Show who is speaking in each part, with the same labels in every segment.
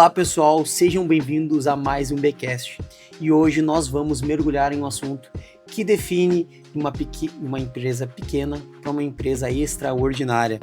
Speaker 1: Olá pessoal, sejam bem-vindos a mais um Bcast. E hoje nós vamos mergulhar em um assunto que define uma empresa pequena para uma empresa extraordinária.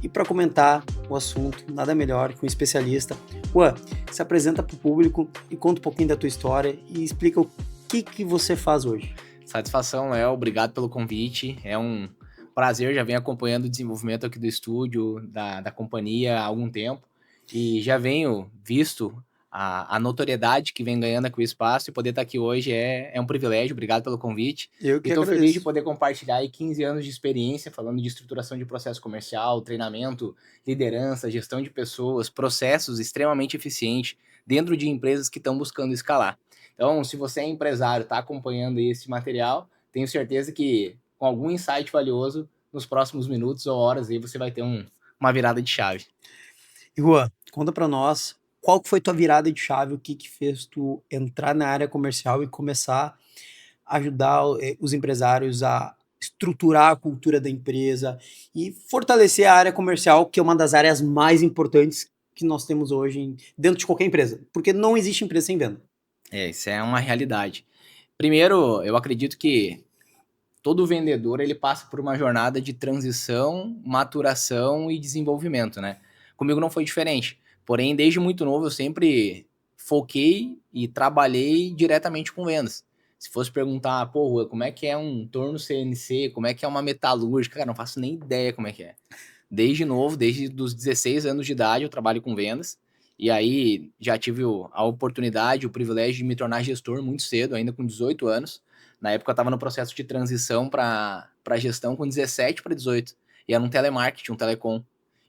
Speaker 1: E para comentar o assunto, nada melhor que um especialista. Juan, se apresenta para o público e conta um pouquinho da tua história e explica o que você faz hoje.
Speaker 2: Satisfação, Léo. Obrigado pelo convite. É um prazer, já venho acompanhando o desenvolvimento aqui do estúdio, da companhia há algum tempo. E já venho visto a notoriedade que vem ganhando aqui o espaço, e poder estar aqui hoje é um privilégio. Obrigado pelo convite.
Speaker 1: Eu que
Speaker 2: E estou feliz de
Speaker 1: agradeço.
Speaker 2: poder compartilhar aí 15 anos de experiência falando de estruturação de processo comercial, treinamento, liderança, gestão de pessoas, processos extremamente eficientes dentro de empresas que estão buscando escalar. Então, se você é empresário, está acompanhando esse material, tenho certeza que com algum insight valioso, nos próximos minutos ou horas aí você vai ter uma virada de chave.
Speaker 1: E Juan, conta para nós qual que foi tua virada de chave, o que fez tu entrar na área comercial e começar a ajudar os empresários a estruturar a cultura da empresa e fortalecer a área comercial, que é uma das áreas mais importantes que nós temos hoje dentro de qualquer empresa, porque não existe empresa sem venda.
Speaker 2: Isso é uma realidade. Primeiro, eu acredito que todo vendedor ele passa por uma jornada de transição, maturação e desenvolvimento, né? Comigo não foi diferente. Porém, desde muito novo eu sempre foquei e trabalhei diretamente com vendas. Se fosse perguntar, pô, como é que é um torno CNC, como é que é uma metalúrgica, cara, não faço nem ideia como é que é. Desde novo, desde os 16 anos de idade, eu trabalho com vendas. E aí já tive a oportunidade, o privilégio de me tornar gestor muito cedo, ainda com 18 anos. Na época eu estava no processo de transição para gestão com 17 para 18. E era um telemarketing, um telecom.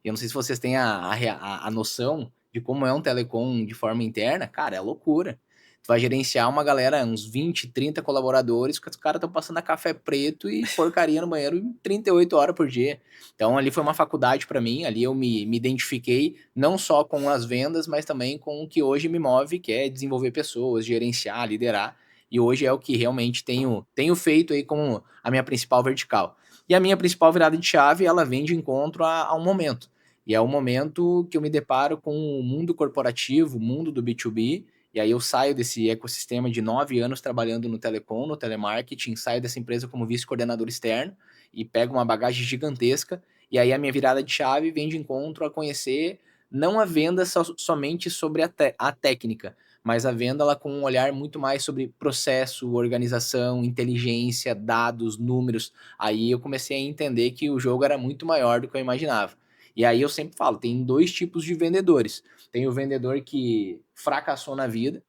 Speaker 2: E eu não sei se vocês têm a noção de como é um telecom de forma interna. Cara, é loucura. Tu vai gerenciar uma galera, uns 20, 30 colaboradores, que os caras estão passando a café preto e porcaria no banheiro em 38 horas por dia. Então ali foi uma faculdade para mim, ali eu me identifiquei não só com as vendas, mas também com o que hoje me move, que é desenvolver pessoas, gerenciar, liderar. E hoje é o que realmente tenho feito aí como a minha principal vertical. E a minha principal virada de chave, ela vem de encontro a um momento. E é o momento que eu me deparo com o mundo corporativo, o mundo do B2B, e aí eu saio desse ecossistema de 9 anos trabalhando no telecom, no telemarketing, saio dessa empresa como vice-coordenador externo e pego uma bagagem gigantesca. E aí a minha virada de chave vem de encontro a conhecer não a venda somente sobre a técnica, mas a venda ela com um olhar muito mais sobre processo, organização, inteligência, dados, números. Aí eu comecei a entender que o jogo era muito maior do que eu imaginava. E aí eu sempre falo, tem dois tipos de vendedores. Tem o vendedor que fracassou na vida,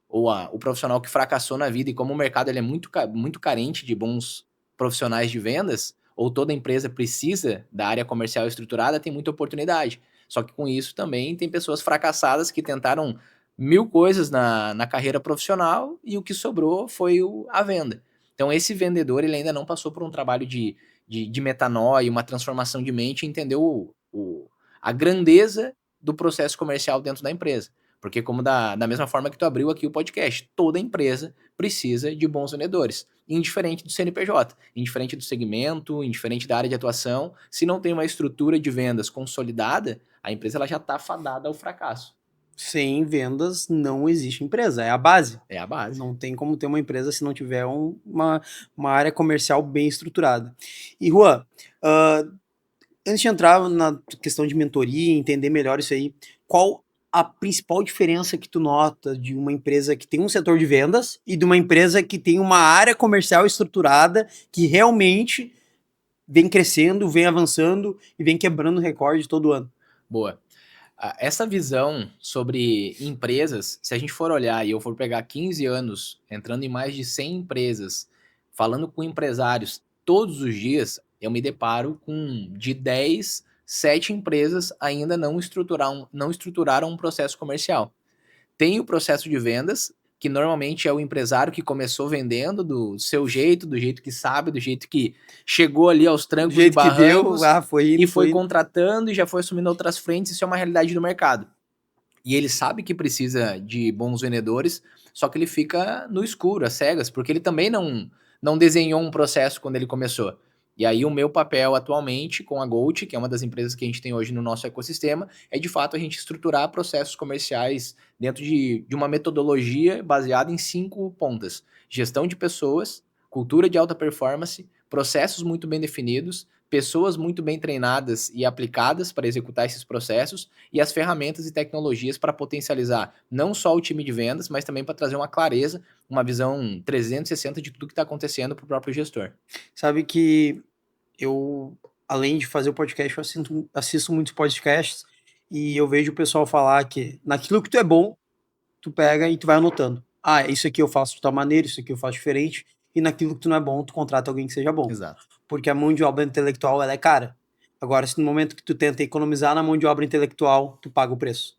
Speaker 2: ou o profissional que fracassou na vida, e como o mercado ele é muito carente de bons profissionais de vendas, ou toda empresa precisa da área comercial estruturada, tem muita oportunidade. Só que com isso também tem pessoas fracassadas que tentaram mil coisas na carreira profissional e o que sobrou foi a venda. Então esse vendedor ele ainda não passou por um trabalho de metanoia, uma transformação de mente, e entendeu a grandeza do processo comercial dentro da empresa. Porque como da mesma forma que tu abriu aqui o podcast, toda empresa precisa de bons vendedores, indiferente do CNPJ, indiferente do segmento, indiferente da área de atuação. Se não tem uma estrutura de vendas consolidada, a empresa ela já está fadada ao fracasso.
Speaker 1: Sem vendas não existe empresa, é a base.
Speaker 2: É a base.
Speaker 1: Não tem como ter uma empresa se não tiver uma área comercial bem estruturada. E Juan, antes de entrar na questão de mentoria, entender melhor isso aí, qual a principal diferença que tu nota de uma empresa que tem um setor de vendas e de uma empresa que tem uma área comercial estruturada que realmente vem crescendo, vem avançando e vem quebrando recorde todo ano?
Speaker 2: Boa. Essa visão sobre empresas, se a gente for olhar e eu for pegar 15 anos entrando em mais de 100 empresas, falando com empresários todos os dias, eu me deparo com de 10, 7 empresas ainda não estruturaram um processo comercial. Tem o processo de vendas, que normalmente é o empresário que começou vendendo do seu jeito, do jeito que sabe, do jeito que chegou ali aos
Speaker 1: Do
Speaker 2: trancos e
Speaker 1: jeito que deu,
Speaker 2: barrancos
Speaker 1: foi
Speaker 2: e
Speaker 1: indo,
Speaker 2: foi
Speaker 1: foi indo.
Speaker 2: contratando e já foi assumindo outras frentes. Isso é uma realidade do mercado. E ele sabe que precisa de bons vendedores, só que ele fica no escuro, às cegas, porque ele também não desenhou um processo quando ele começou. E aí o meu papel atualmente com a Gold, que é uma das empresas que a gente tem hoje no nosso ecossistema, é de fato a gente estruturar processos comerciais dentro de uma metodologia baseada em 5 pontas: gestão de pessoas, cultura de alta performance, processos muito bem definidos, pessoas muito bem treinadas e aplicadas para executar esses processos e as ferramentas e tecnologias para potencializar não só o time de vendas, mas também para trazer uma clareza, uma visão 360 de tudo que está acontecendo para o próprio gestor.
Speaker 1: Sabe que eu, além de fazer o podcast, eu assisto muitos podcasts e eu vejo o pessoal falar que naquilo que tu é bom, tu pega e tu vai anotando. Ah, isso aqui eu faço de tal maneira, isso aqui eu faço diferente. E naquilo que tu não é bom, tu contrata alguém que seja bom.
Speaker 2: Exato.
Speaker 1: Porque a mão de obra intelectual, ela é cara. Agora, se no momento que tu tenta economizar na mão de obra intelectual, tu paga o preço.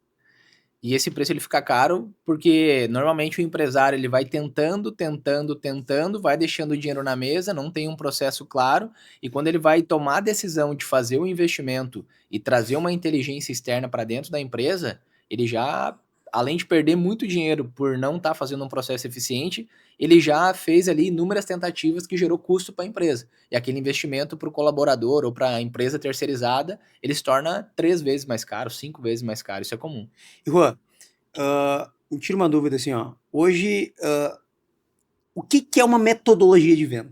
Speaker 2: E esse preço ele fica caro porque normalmente o empresário ele vai tentando, vai deixando o dinheiro na mesa, não tem um processo claro, e quando ele vai tomar a decisão de fazer o investimento e trazer uma inteligência externa para dentro da empresa, ele já, além de perder muito dinheiro por não estar fazendo um processo eficiente, ele já fez ali inúmeras tentativas que gerou custo para a empresa. E aquele investimento para o colaborador ou para a empresa terceirizada, ele se torna 3 vezes mais caro, 5 vezes mais caro, isso é comum.
Speaker 1: E, Juan, me tira uma dúvida assim, ó. Hoje, o que, que é uma metodologia de venda?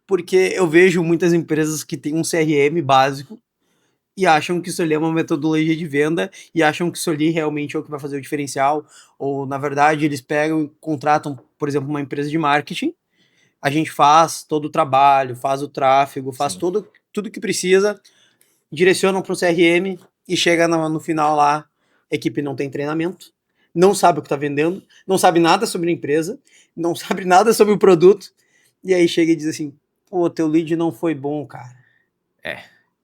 Speaker 1: Porque eu vejo muitas empresas que têm um CRM básico e acham que isso ali é uma metodologia de venda e acham que isso ali realmente é o que vai fazer o diferencial. Ou, na verdade, eles pegam e contratam, por exemplo, uma empresa de marketing. A gente faz todo o trabalho, faz o tráfego, faz
Speaker 2: Sim.
Speaker 1: tudo que precisa, direcionam para o CRM e chega no final lá, a equipe não tem treinamento, não sabe o que está vendendo, não sabe nada sobre a empresa, não sabe nada sobre o produto, e aí chega e diz assim, pô, teu lead não foi bom, cara.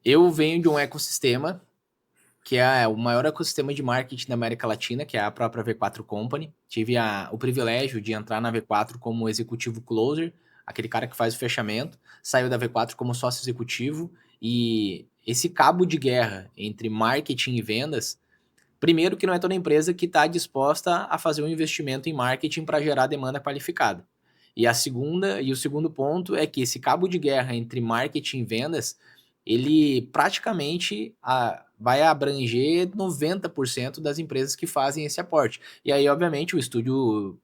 Speaker 2: Eu venho de um ecossistema que é o maior ecossistema de marketing da América Latina, que é a própria V4 Company. Tive o privilégio de entrar na V4 como executivo closer, aquele cara que faz o fechamento, saiu da V4 como sócio executivo, e esse cabo de guerra entre marketing e vendas, primeiro que não é toda empresa que está disposta a fazer um investimento em marketing para gerar demanda qualificada. E o segundo ponto é que esse cabo de guerra entre marketing e vendas, ele praticamente vai abranger 90% das empresas que fazem esse aporte. E aí, obviamente, o estúdio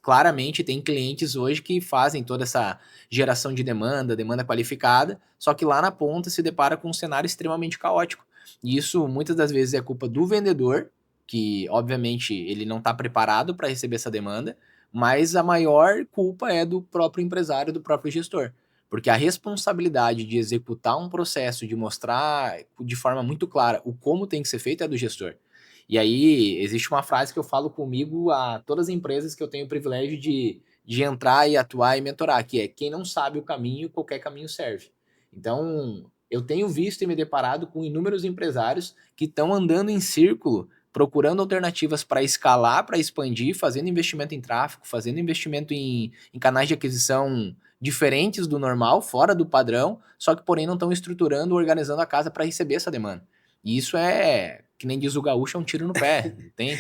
Speaker 2: claramente tem clientes hoje que fazem toda essa geração de demanda qualificada, só que lá na ponta se depara com um cenário extremamente caótico. E isso muitas das vezes é culpa do vendedor, que obviamente ele não está preparado para receber essa demanda, mas a maior culpa é do próprio empresário, do próprio gestor. Porque a responsabilidade de executar um processo, de mostrar de forma muito clara o como tem que ser feito é do gestor. E aí, existe uma frase que eu falo comigo a todas as empresas que eu tenho o privilégio de entrar e atuar e mentorar, que é: quem não sabe o caminho, qualquer caminho serve. Então, eu tenho visto e me deparado com inúmeros empresários que estão andando em círculo, procurando alternativas para escalar, para expandir, fazendo investimento em tráfego, fazendo investimento em canais de aquisição diferentes do normal, fora do padrão, só que porém não estão estruturando, organizando a casa para receber essa demanda. E isso é, que nem diz o gaúcho, é um tiro no pé, não tem?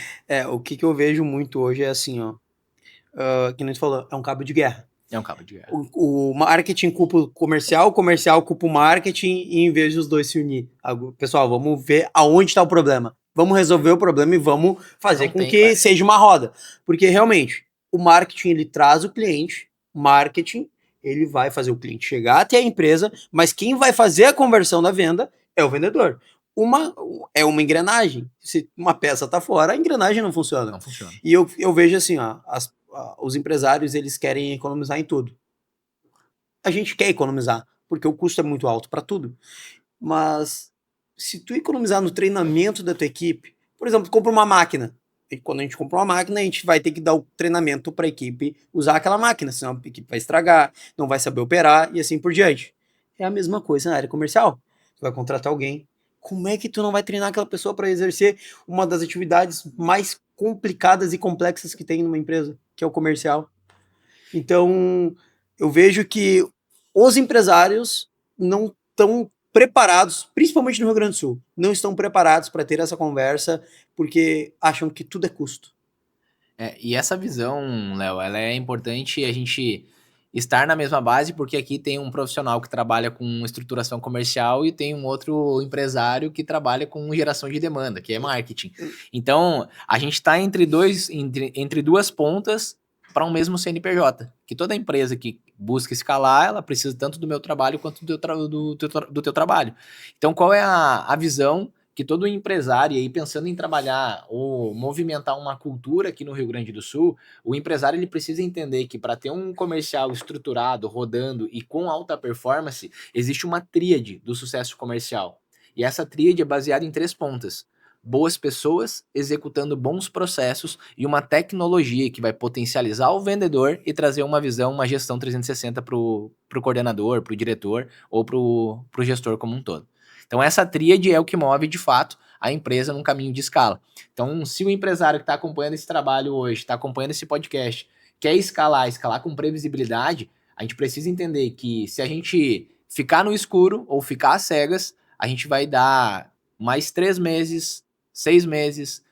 Speaker 1: O que eu vejo muito hoje é assim, ó, que nem tu falou, é um cabo de guerra.
Speaker 2: É um cabo de guerra.
Speaker 1: O marketing culpa o comercial culpa o marketing, e em vez de os dois se unir. Pessoal, vamos ver aonde está o problema. Vamos resolver o problema e vamos fazer
Speaker 2: Não
Speaker 1: com
Speaker 2: tem,
Speaker 1: que
Speaker 2: cara.
Speaker 1: seja uma roda. Porque realmente, o marketing ele traz o cliente, marketing ele vai fazer o cliente chegar até a empresa, mas quem vai fazer a conversão da venda é o vendedor. É uma engrenagem. Se uma peça está fora, a engrenagem não funciona.
Speaker 2: Não funciona.
Speaker 1: E eu vejo assim, ó, os empresários eles querem economizar em tudo. A gente quer economizar, porque o custo é muito alto para tudo. Mas se tu economizar no treinamento da tua equipe, por exemplo, tu compra uma máquina. E quando a gente compra uma máquina, a gente vai ter que dar o treinamento para a equipe usar aquela máquina, senão a equipe vai estragar, não vai saber operar e assim por diante. É a mesma coisa na área comercial. Tu vai contratar alguém. Como é que tu não vai treinar aquela pessoa para exercer uma das atividades mais complicadas e complexas que tem numa empresa, que é o comercial? Então, eu vejo que os empresários não estão preparados, principalmente no Rio Grande do Sul, não estão preparados para ter essa conversa porque acham que tudo é custo.
Speaker 2: E essa visão, Léo, ela é importante a gente estar na mesma base, porque aqui tem um profissional que trabalha com estruturação comercial e tem um outro empresário que trabalha com geração de demanda, que é marketing. Então, a gente está entre duas pontas para um mesmo CNPJ, que toda empresa que busca escalar, ela precisa tanto do meu trabalho quanto do teu trabalho. Então, qual é a visão que todo empresário, aí pensando em trabalhar ou movimentar uma cultura aqui no Rio Grande do Sul, o empresário ele precisa entender que para ter um comercial estruturado, rodando e com alta performance, existe uma tríade do sucesso comercial. E essa tríade é baseada em 3 pontas: boas pessoas, executando bons processos e uma tecnologia que vai potencializar o vendedor e trazer uma visão, uma gestão 360 para o coordenador, para o diretor ou para o gestor como um todo. Então essa tríade é o que move de fato a empresa num caminho de escala. Então, se o empresário que está acompanhando esse trabalho hoje, está acompanhando esse podcast, quer escalar com previsibilidade, a gente precisa entender que se a gente ficar no escuro ou ficar às cegas, a gente vai dar mais 3 meses, 6 meses,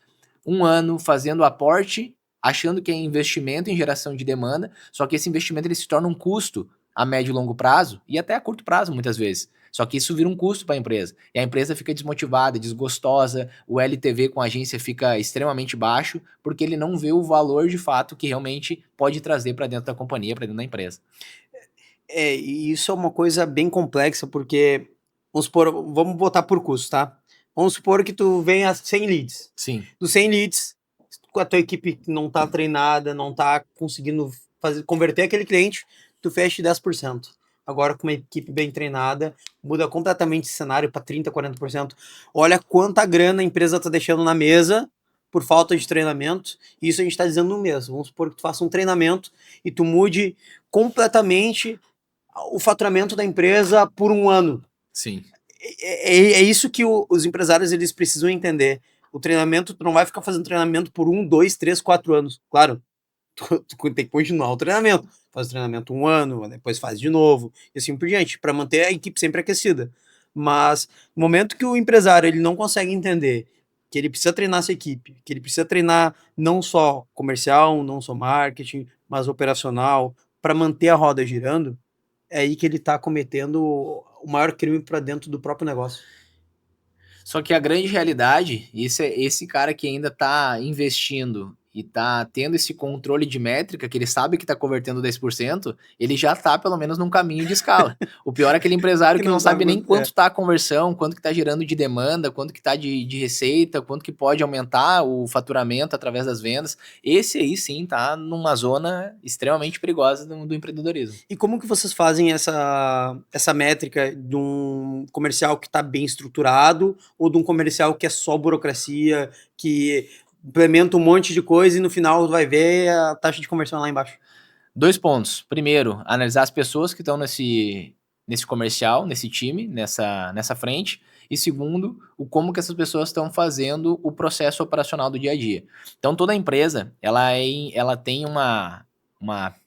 Speaker 2: 1 ano fazendo aporte, achando que é investimento em geração de demanda, só que esse investimento ele se torna um custo a médio e longo prazo e até a curto prazo muitas vezes. Só que isso vira um custo para a empresa. E a empresa fica desmotivada, desgostosa, o LTV com a agência fica extremamente baixo, porque ele não vê o valor de fato que realmente pode trazer para dentro da companhia, para dentro da empresa.
Speaker 1: E isso é uma coisa bem complexa, porque, vamos supor, vamos botar por custo, tá? Vamos supor que tu venha a 100 leads.
Speaker 2: Sim.
Speaker 1: Dos 100 leads, com a tua equipe não tá treinada, não tá conseguindo converter aquele cliente, tu fecha 10%. Agora, com uma equipe bem treinada, muda completamente esse cenário para 30%, 40%. Olha quanta grana a empresa tá deixando na mesa por falta de treinamento. Isso a gente está dizendo no mês. Vamos supor que tu faça um treinamento e tu mude completamente o faturamento da empresa por um ano.
Speaker 2: Sim.
Speaker 1: É isso que os empresários eles precisam entender. O treinamento, tu não vai ficar fazendo treinamento por 1, 2, 3, 4 anos. Claro, tu tem que continuar o treinamento. Faz o treinamento 1 ano, depois faz de novo, e assim por diante, para manter a equipe sempre aquecida. Mas no momento que o empresário ele não consegue entender que ele precisa treinar essa equipe, que ele precisa treinar não só comercial, não só marketing, mas operacional, para manter a roda girando, é aí que ele está cometendo o maior crime para dentro do próprio negócio.
Speaker 2: Só que a grande realidade, isso é esse cara que ainda está investindo e está tendo esse controle de métrica, que ele sabe que está convertendo 10%, ele já está pelo menos num caminho de escala. O pior é aquele empresário que não sabe nem quanto está a conversão, quanto que está gerando de demanda, quanto que está de receita, quanto que pode aumentar o faturamento através das vendas. Esse aí sim está numa zona extremamente perigosa do empreendedorismo.
Speaker 1: E como que vocês fazem essa métrica de um comercial que está bem estruturado ou de um comercial que é só burocracia, que implementa um monte de coisa e no final vai ver a taxa de conversão lá embaixo?
Speaker 2: 2 pontos. Primeiro, analisar as pessoas que estão nesse comercial, nesse time, nessa frente. E segundo, o como que essas pessoas estão fazendo o processo operacional do dia a dia. Então, toda empresa, ela tem uma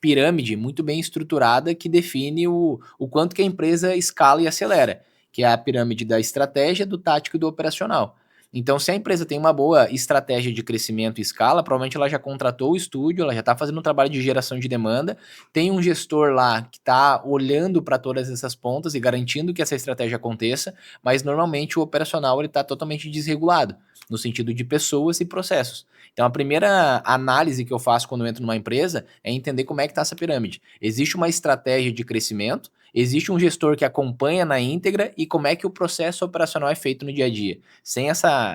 Speaker 2: pirâmide muito bem estruturada que define o quanto que a empresa escala e acelera, que é a pirâmide da estratégia, do tático e do operacional. Então, se a empresa tem uma boa estratégia de crescimento e escala, provavelmente ela já contratou o estúdio, ela já está fazendo um trabalho de geração de demanda, tem um gestor lá que está olhando para todas essas pontas e garantindo que essa estratégia aconteça, mas normalmente o operacional está totalmente desregulado, no sentido de pessoas e processos. Então, a primeira análise que eu faço quando eu entro numa empresa é entender como é que está essa pirâmide. Existe uma estratégia de crescimento, existe um gestor que acompanha na íntegra e como é que o processo operacional é feito no dia a dia. Sem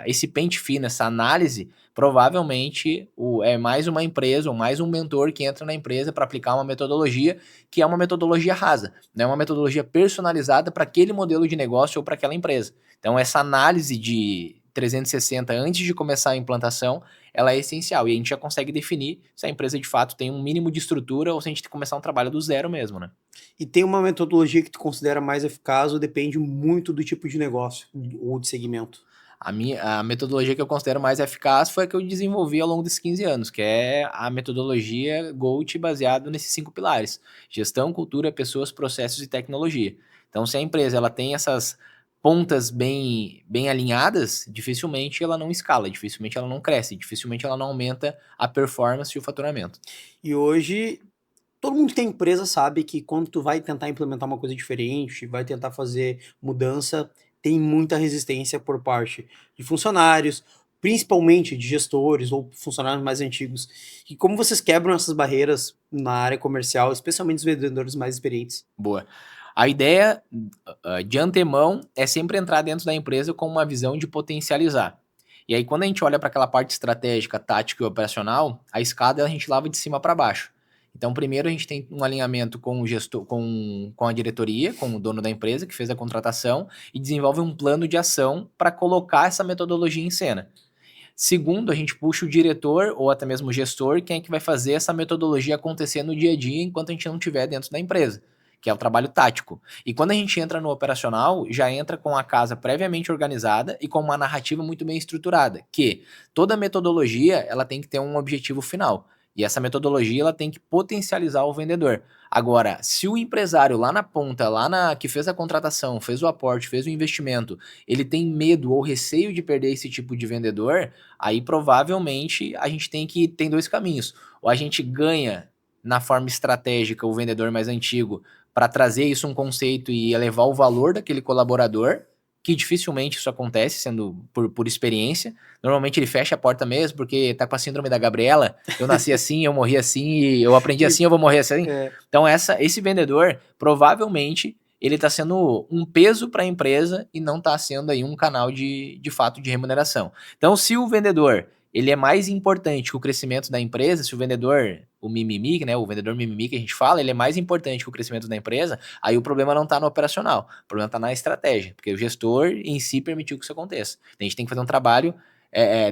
Speaker 2: esse pente fino, essa análise, provavelmente é mais uma empresa ou mais um mentor que entra na empresa para aplicar uma metodologia que é uma metodologia rasa, não é uma metodologia personalizada para aquele modelo de negócio ou para aquela empresa. Então, essa análise de 360 antes de começar a implantação, ela é essencial. E a gente já consegue definir se a empresa de fato tem um mínimo de estrutura ou se a gente tem que começar um trabalho do zero mesmo, né?
Speaker 1: E tem uma metodologia que tu considera mais eficaz ou depende muito do tipo de negócio ou de segmento?
Speaker 2: A metodologia que eu considero mais eficaz foi a que eu desenvolvi ao longo desses 15 anos, que é a metodologia GOAT baseada nesses 5 pilares: gestão, cultura, pessoas, processos e tecnologia. Então, se a empresa ela tem essas pontas bem alinhadas, dificilmente ela não escala, dificilmente ela não cresce, dificilmente ela não aumenta a performance e o faturamento.
Speaker 1: E hoje todo mundo que tem empresa sabe que quando tu vai tentar implementar uma coisa diferente, vai tentar fazer mudança, tem muita resistência por parte de funcionários, principalmente de gestores ou funcionários mais antigos. E como vocês quebram essas barreiras na área comercial, especialmente os vendedores mais experientes?
Speaker 2: Boa. A ideia, de antemão, é sempre entrar dentro da empresa com uma visão de potencializar. E aí, quando a gente olha para aquela parte estratégica, tática e operacional, a escada a gente lava de cima para baixo. Então, primeiro a gente tem um alinhamento com o gestor, com a diretoria, com o dono da empresa que fez a contratação e desenvolve um plano de ação para colocar essa metodologia em cena. Segundo, a gente puxa o diretor ou até mesmo o gestor, quem é que vai fazer essa metodologia acontecer no dia a dia enquanto a gente não estiver dentro da empresa, que é o trabalho tático. E quando a gente entra no operacional, já entra com a casa previamente organizada e com uma narrativa muito bem estruturada, que toda metodologia ela tem que ter um objetivo final. E essa metodologia ela tem que potencializar o vendedor. Agora, se o empresário lá na ponta, que fez a contratação, fez o aporte, fez o investimento, ele tem medo ou receio de perder esse tipo de vendedor, aí provavelmente a gente tem dois caminhos. Ou a gente ganha na forma estratégica o vendedor mais antigo para trazer isso um conceito e elevar o valor daquele colaborador, que dificilmente isso acontece, sendo por experiência. Normalmente ele fecha a porta mesmo, porque tá com a síndrome da Gabriela. Eu nasci assim, eu morri assim, e eu aprendi assim, eu vou morrer assim.
Speaker 1: É,
Speaker 2: Então esse vendedor, provavelmente, ele está sendo um peso para a empresa e não está sendo aí um canal de fato de remuneração. Então, se o vendedor ele é mais importante que o crescimento da empresa, se o vendedor, o mimimi, né, o vendedor mimimi que a gente fala, ele é mais importante que o crescimento da empresa, aí o problema não está no operacional, o problema está na estratégia, porque o gestor em si permitiu que isso aconteça. A gente tem que fazer um trabalho,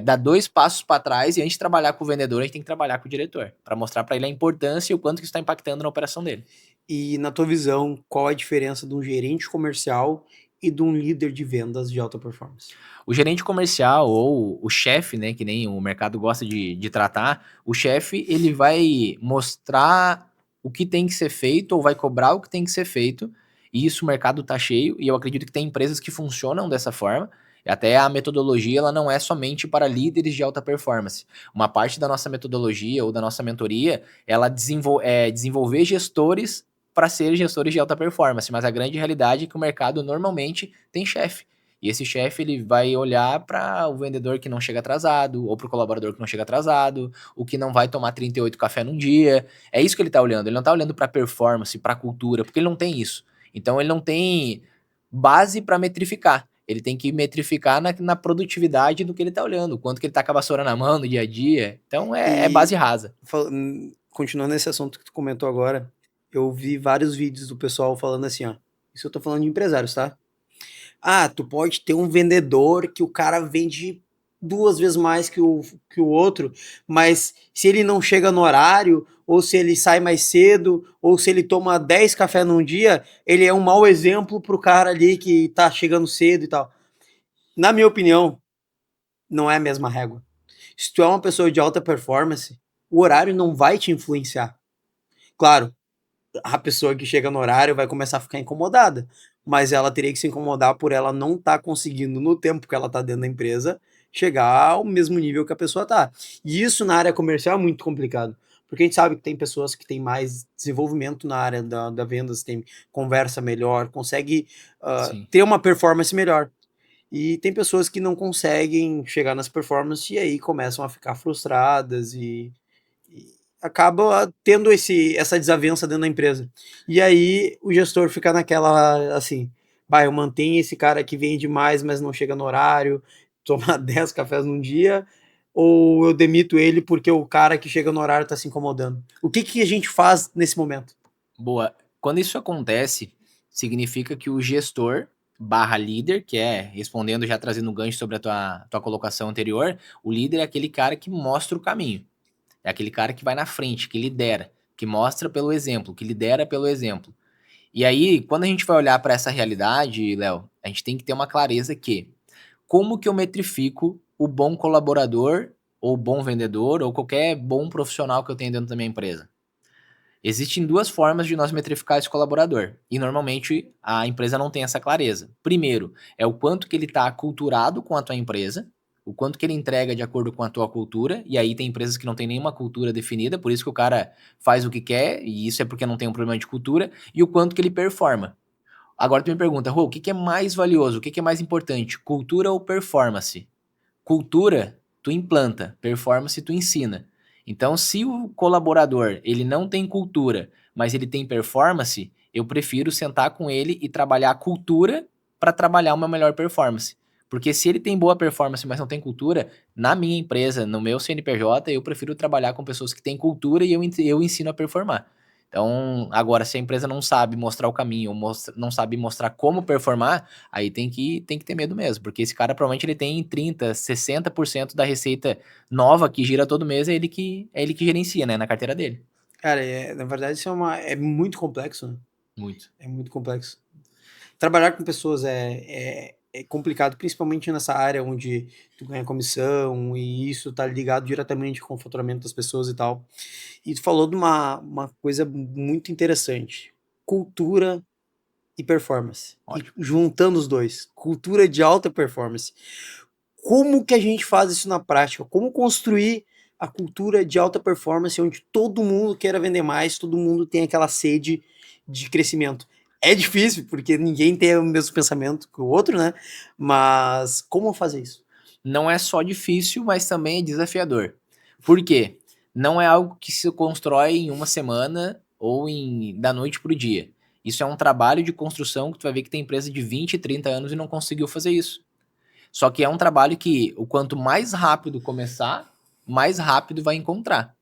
Speaker 2: dar 2 passos para trás e antes de trabalhar com o vendedor, a gente tem que trabalhar com o diretor, para mostrar para ele a importância e o quanto que isso está impactando na operação dele.
Speaker 1: e na tua visão, qual a diferença de um gerente comercial e de um líder de vendas de alta performance?
Speaker 2: O gerente comercial ou o chefe, né, que nem o mercado gosta de tratar, o chefe ele vai mostrar o que tem que ser feito ou vai cobrar o que tem que ser feito, e isso o mercado tá cheio, e eu acredito que tem empresas que funcionam dessa forma, e até a metodologia ela não é somente para líderes de alta performance. Uma parte da nossa metodologia ou da nossa mentoria, ela desenvolver gestores para ser gestores de alta performance, mas a grande realidade é que o mercado normalmente tem chefe. E esse chefe ele vai olhar para o vendedor que não chega atrasado, ou para o colaborador que não chega atrasado, o que não vai tomar 38 café num dia. É isso que ele está olhando. Ele não está olhando para performance, para cultura, porque ele não tem isso. Então ele não tem base para metrificar. Ele tem que metrificar na produtividade do que ele está olhando, o quanto que ele está com a vassoura na mão no dia a dia. Então é
Speaker 1: E
Speaker 2: base rasa.
Speaker 1: continuando nesse assunto que tu comentou agora, eu vi vários vídeos do pessoal falando assim, ó. Isso eu tô falando de empresários, tá? Ah, tu pode ter um vendedor que o cara vende 2 vezes mais que o outro, mas se ele não chega no horário, ou se ele sai mais cedo, ou se ele toma 10 cafés num dia, ele é um mau exemplo pro cara ali que tá chegando cedo e tal. Na minha opinião, não é a mesma régua. Se tu é uma pessoa de alta performance, o horário não vai te influenciar. Claro, a pessoa que chega no horário vai começar a ficar incomodada, mas ela teria que se incomodar por ela não estar conseguindo, no tempo que ela está dentro da empresa, chegar ao mesmo nível que a pessoa está. E isso na área comercial é muito complicado, porque a gente sabe que tem pessoas que têm mais desenvolvimento na área da vendas, tem conversa melhor, consegue
Speaker 2: Sim.
Speaker 1: ter uma performance melhor. E tem pessoas que não conseguem chegar nas performances e aí começam a ficar frustradas e acaba tendo essa desavença dentro da empresa. E aí o gestor fica naquela assim, vai, eu mantenho esse cara que vende mais, mas não chega no horário, toma 10 cafés num dia, ou eu demito ele porque o cara que chega no horário está se incomodando. O que que a gente faz nesse momento?
Speaker 2: Boa. Quando isso acontece, significa que o gestor barra líder, que é, respondendo já trazendo um gancho sobre a tua colocação anterior, o líder é aquele cara que mostra o caminho. É aquele cara que vai na frente, que lidera, que mostra pelo exemplo, que lidera pelo exemplo. E aí, quando a gente vai olhar para essa realidade, Léo, a gente tem que ter uma clareza que como que eu metrifico o bom colaborador, ou bom vendedor, ou qualquer bom profissional que eu tenho dentro da minha empresa? Existem duas formas de nós metrificar esse colaborador, e normalmente a empresa não tem essa clareza. Primeiro, é o quanto que ele está aculturado com a tua empresa, o quanto que ele entrega de acordo com a tua cultura, e aí tem empresas que não tem nenhuma cultura definida, por isso que o cara faz o que quer, e isso é porque não tem um problema de cultura, e o quanto que ele performa. Agora tu me pergunta, Rô, o que que é mais valioso, o que que é mais importante, cultura ou performance? Cultura, tu implanta, performance, tu ensina. Então, se o colaborador, ele não tem cultura, mas ele tem performance, eu prefiro sentar com ele e trabalhar a cultura para trabalhar uma melhor performance. Porque se ele tem boa performance, mas não tem cultura, na minha empresa, no meu CNPJ, eu prefiro trabalhar com pessoas que têm cultura e eu ensino a performar. Então, agora, se a empresa não sabe mostrar o caminho, ou não sabe mostrar como performar, aí tem que ter medo mesmo, porque esse cara provavelmente ele tem 30, 60% da receita nova que gira todo mês, é ele que gerencia, né, na carteira dele.
Speaker 1: Cara, na verdade isso é muito complexo, né?
Speaker 2: Muito.
Speaker 1: É muito complexo. Trabalhar com pessoas é complicado, principalmente nessa área onde tu ganha comissão e isso tá ligado diretamente com o faturamento das pessoas e tal. E tu falou de uma coisa muito interessante: cultura e performance. E
Speaker 2: Ótimo.
Speaker 1: juntando os dois, cultura de alta performance. Como que a gente faz isso na prática? Como construir a cultura de alta performance onde todo mundo queira vender mais, todo mundo tem aquela sede de crescimento? É difícil, porque ninguém tem o mesmo pensamento que o outro, né? Mas como fazer isso?
Speaker 2: Não é só difícil, mas também é desafiador. Por quê? Não é algo que se constrói em uma semana ou da noite para o dia. Isso é um trabalho de construção que tu vai ver que tem empresa de 20, 30 anos e não conseguiu fazer isso. Só que é um trabalho que o quanto mais rápido começar, mais rápido vai encontrar.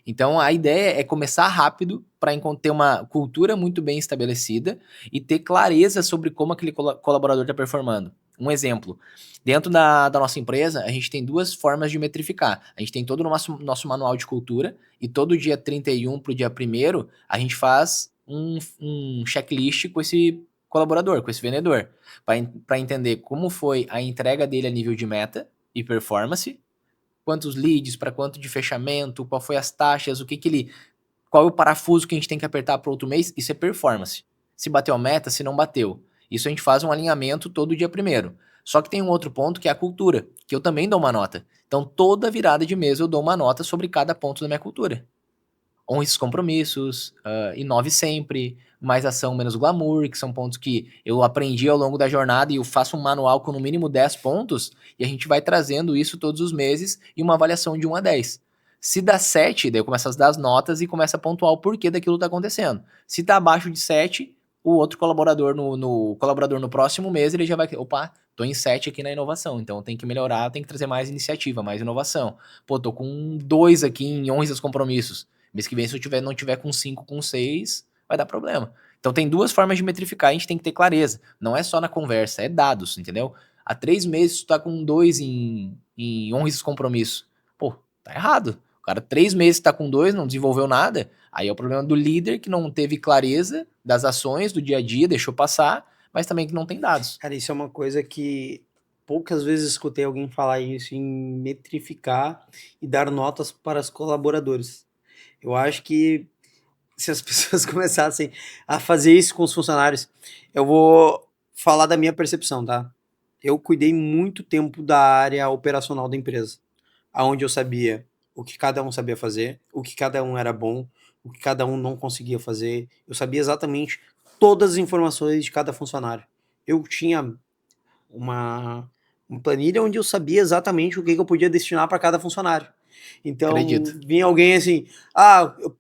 Speaker 2: Então a ideia é começar rápido para ter uma cultura muito bem estabelecida e ter clareza sobre como aquele colaborador está performando. Um exemplo, dentro da nossa empresa, a gente tem duas formas de metrificar. A gente tem todo o nosso manual de cultura e todo dia 31 para o dia 1º, a gente faz um checklist com esse colaborador, com esse vendedor, para entender como foi a entrega dele a nível de meta e performance, quantos leads, para quanto de fechamento, qual foi as taxas, qual é o parafuso que a gente tem que apertar para outro mês, isso é performance. Se bateu a meta, se não bateu. Isso a gente faz um alinhamento todo dia 1º. Só que tem um outro ponto que é a cultura, que eu também dou uma nota. Então toda virada de mês eu dou uma nota sobre cada ponto da minha cultura. Honre esses compromissos, inove sempre, mais ação, menos glamour, que são pontos que eu aprendi ao longo da jornada e eu faço um manual com no mínimo 10 pontos e a gente vai trazendo isso todos os meses e uma avaliação de 1 a 10. Se dá 7, daí eu começo a dar as notas e começo a pontuar o porquê daquilo tá acontecendo. Se tá abaixo de 7, o outro colaborador colaborador no próximo mês, ele já vai, opa, tô em 7 aqui na inovação, então tem que melhorar, tem que trazer mais iniciativa, mais inovação. Pô, tô com 2 aqui em honre esses compromissos. Mês que vem, se eu não tiver com 5, com 6, vai dar problema. Então tem duas formas de metrificar, a gente tem que ter clareza. Não é só na conversa, é dados, entendeu? Há 3 meses tu tá com 2 em honra esses compromissos. Pô, tá errado. O cara 3 meses tá com 2, não desenvolveu nada. Aí é o problema do líder que não teve clareza das ações do dia a dia, deixou passar, mas também que não tem dados.
Speaker 1: Cara, isso é uma coisa que poucas vezes escutei alguém falar isso, em metrificar e dar notas para os colaboradores. Eu acho que se as pessoas começassem a fazer isso com os funcionários, eu vou falar da minha percepção, tá? Eu cuidei muito tempo da área operacional da empresa, aonde eu sabia o que cada um sabia fazer, o que cada um era bom, o que cada um não conseguia fazer. Eu sabia exatamente todas as informações de cada funcionário. Eu tinha uma planilha onde eu sabia exatamente o que eu podia destinar para cada funcionário.
Speaker 2: Acredito.
Speaker 1: Então, vinha alguém assim,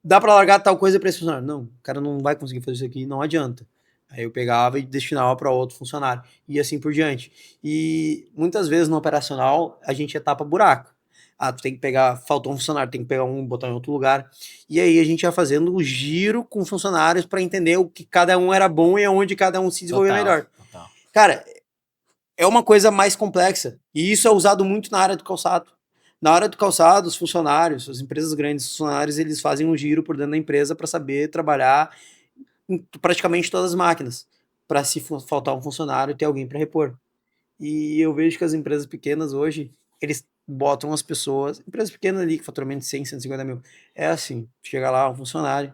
Speaker 1: dá para largar tal coisa para esse funcionário. Não, o cara não vai conseguir fazer isso aqui, não adianta. Aí eu pegava e destinava para outro funcionário, e assim por diante. E muitas vezes no operacional, a gente tapa buraco. Tu tem que pegar, faltou um funcionário, tem que pegar um, botar em outro lugar. E aí a gente ia fazendo o giro com funcionários para entender o que cada um era bom e aonde cada um se desenvolvia
Speaker 2: Total,
Speaker 1: melhor.
Speaker 2: total.
Speaker 1: Cara, é uma coisa mais complexa. E isso é usado muito na área do calçado. Na área do calçado, os funcionários, as empresas grandes, os funcionários, eles fazem um giro por dentro da empresa para saber trabalhar em praticamente todas as máquinas, para se faltar um funcionário, ter alguém para repor. E eu vejo que as empresas pequenas hoje, eles botam as pessoas, empresas pequenas ali, que faturamento de 100, 150 mil, é assim, chega lá um funcionário,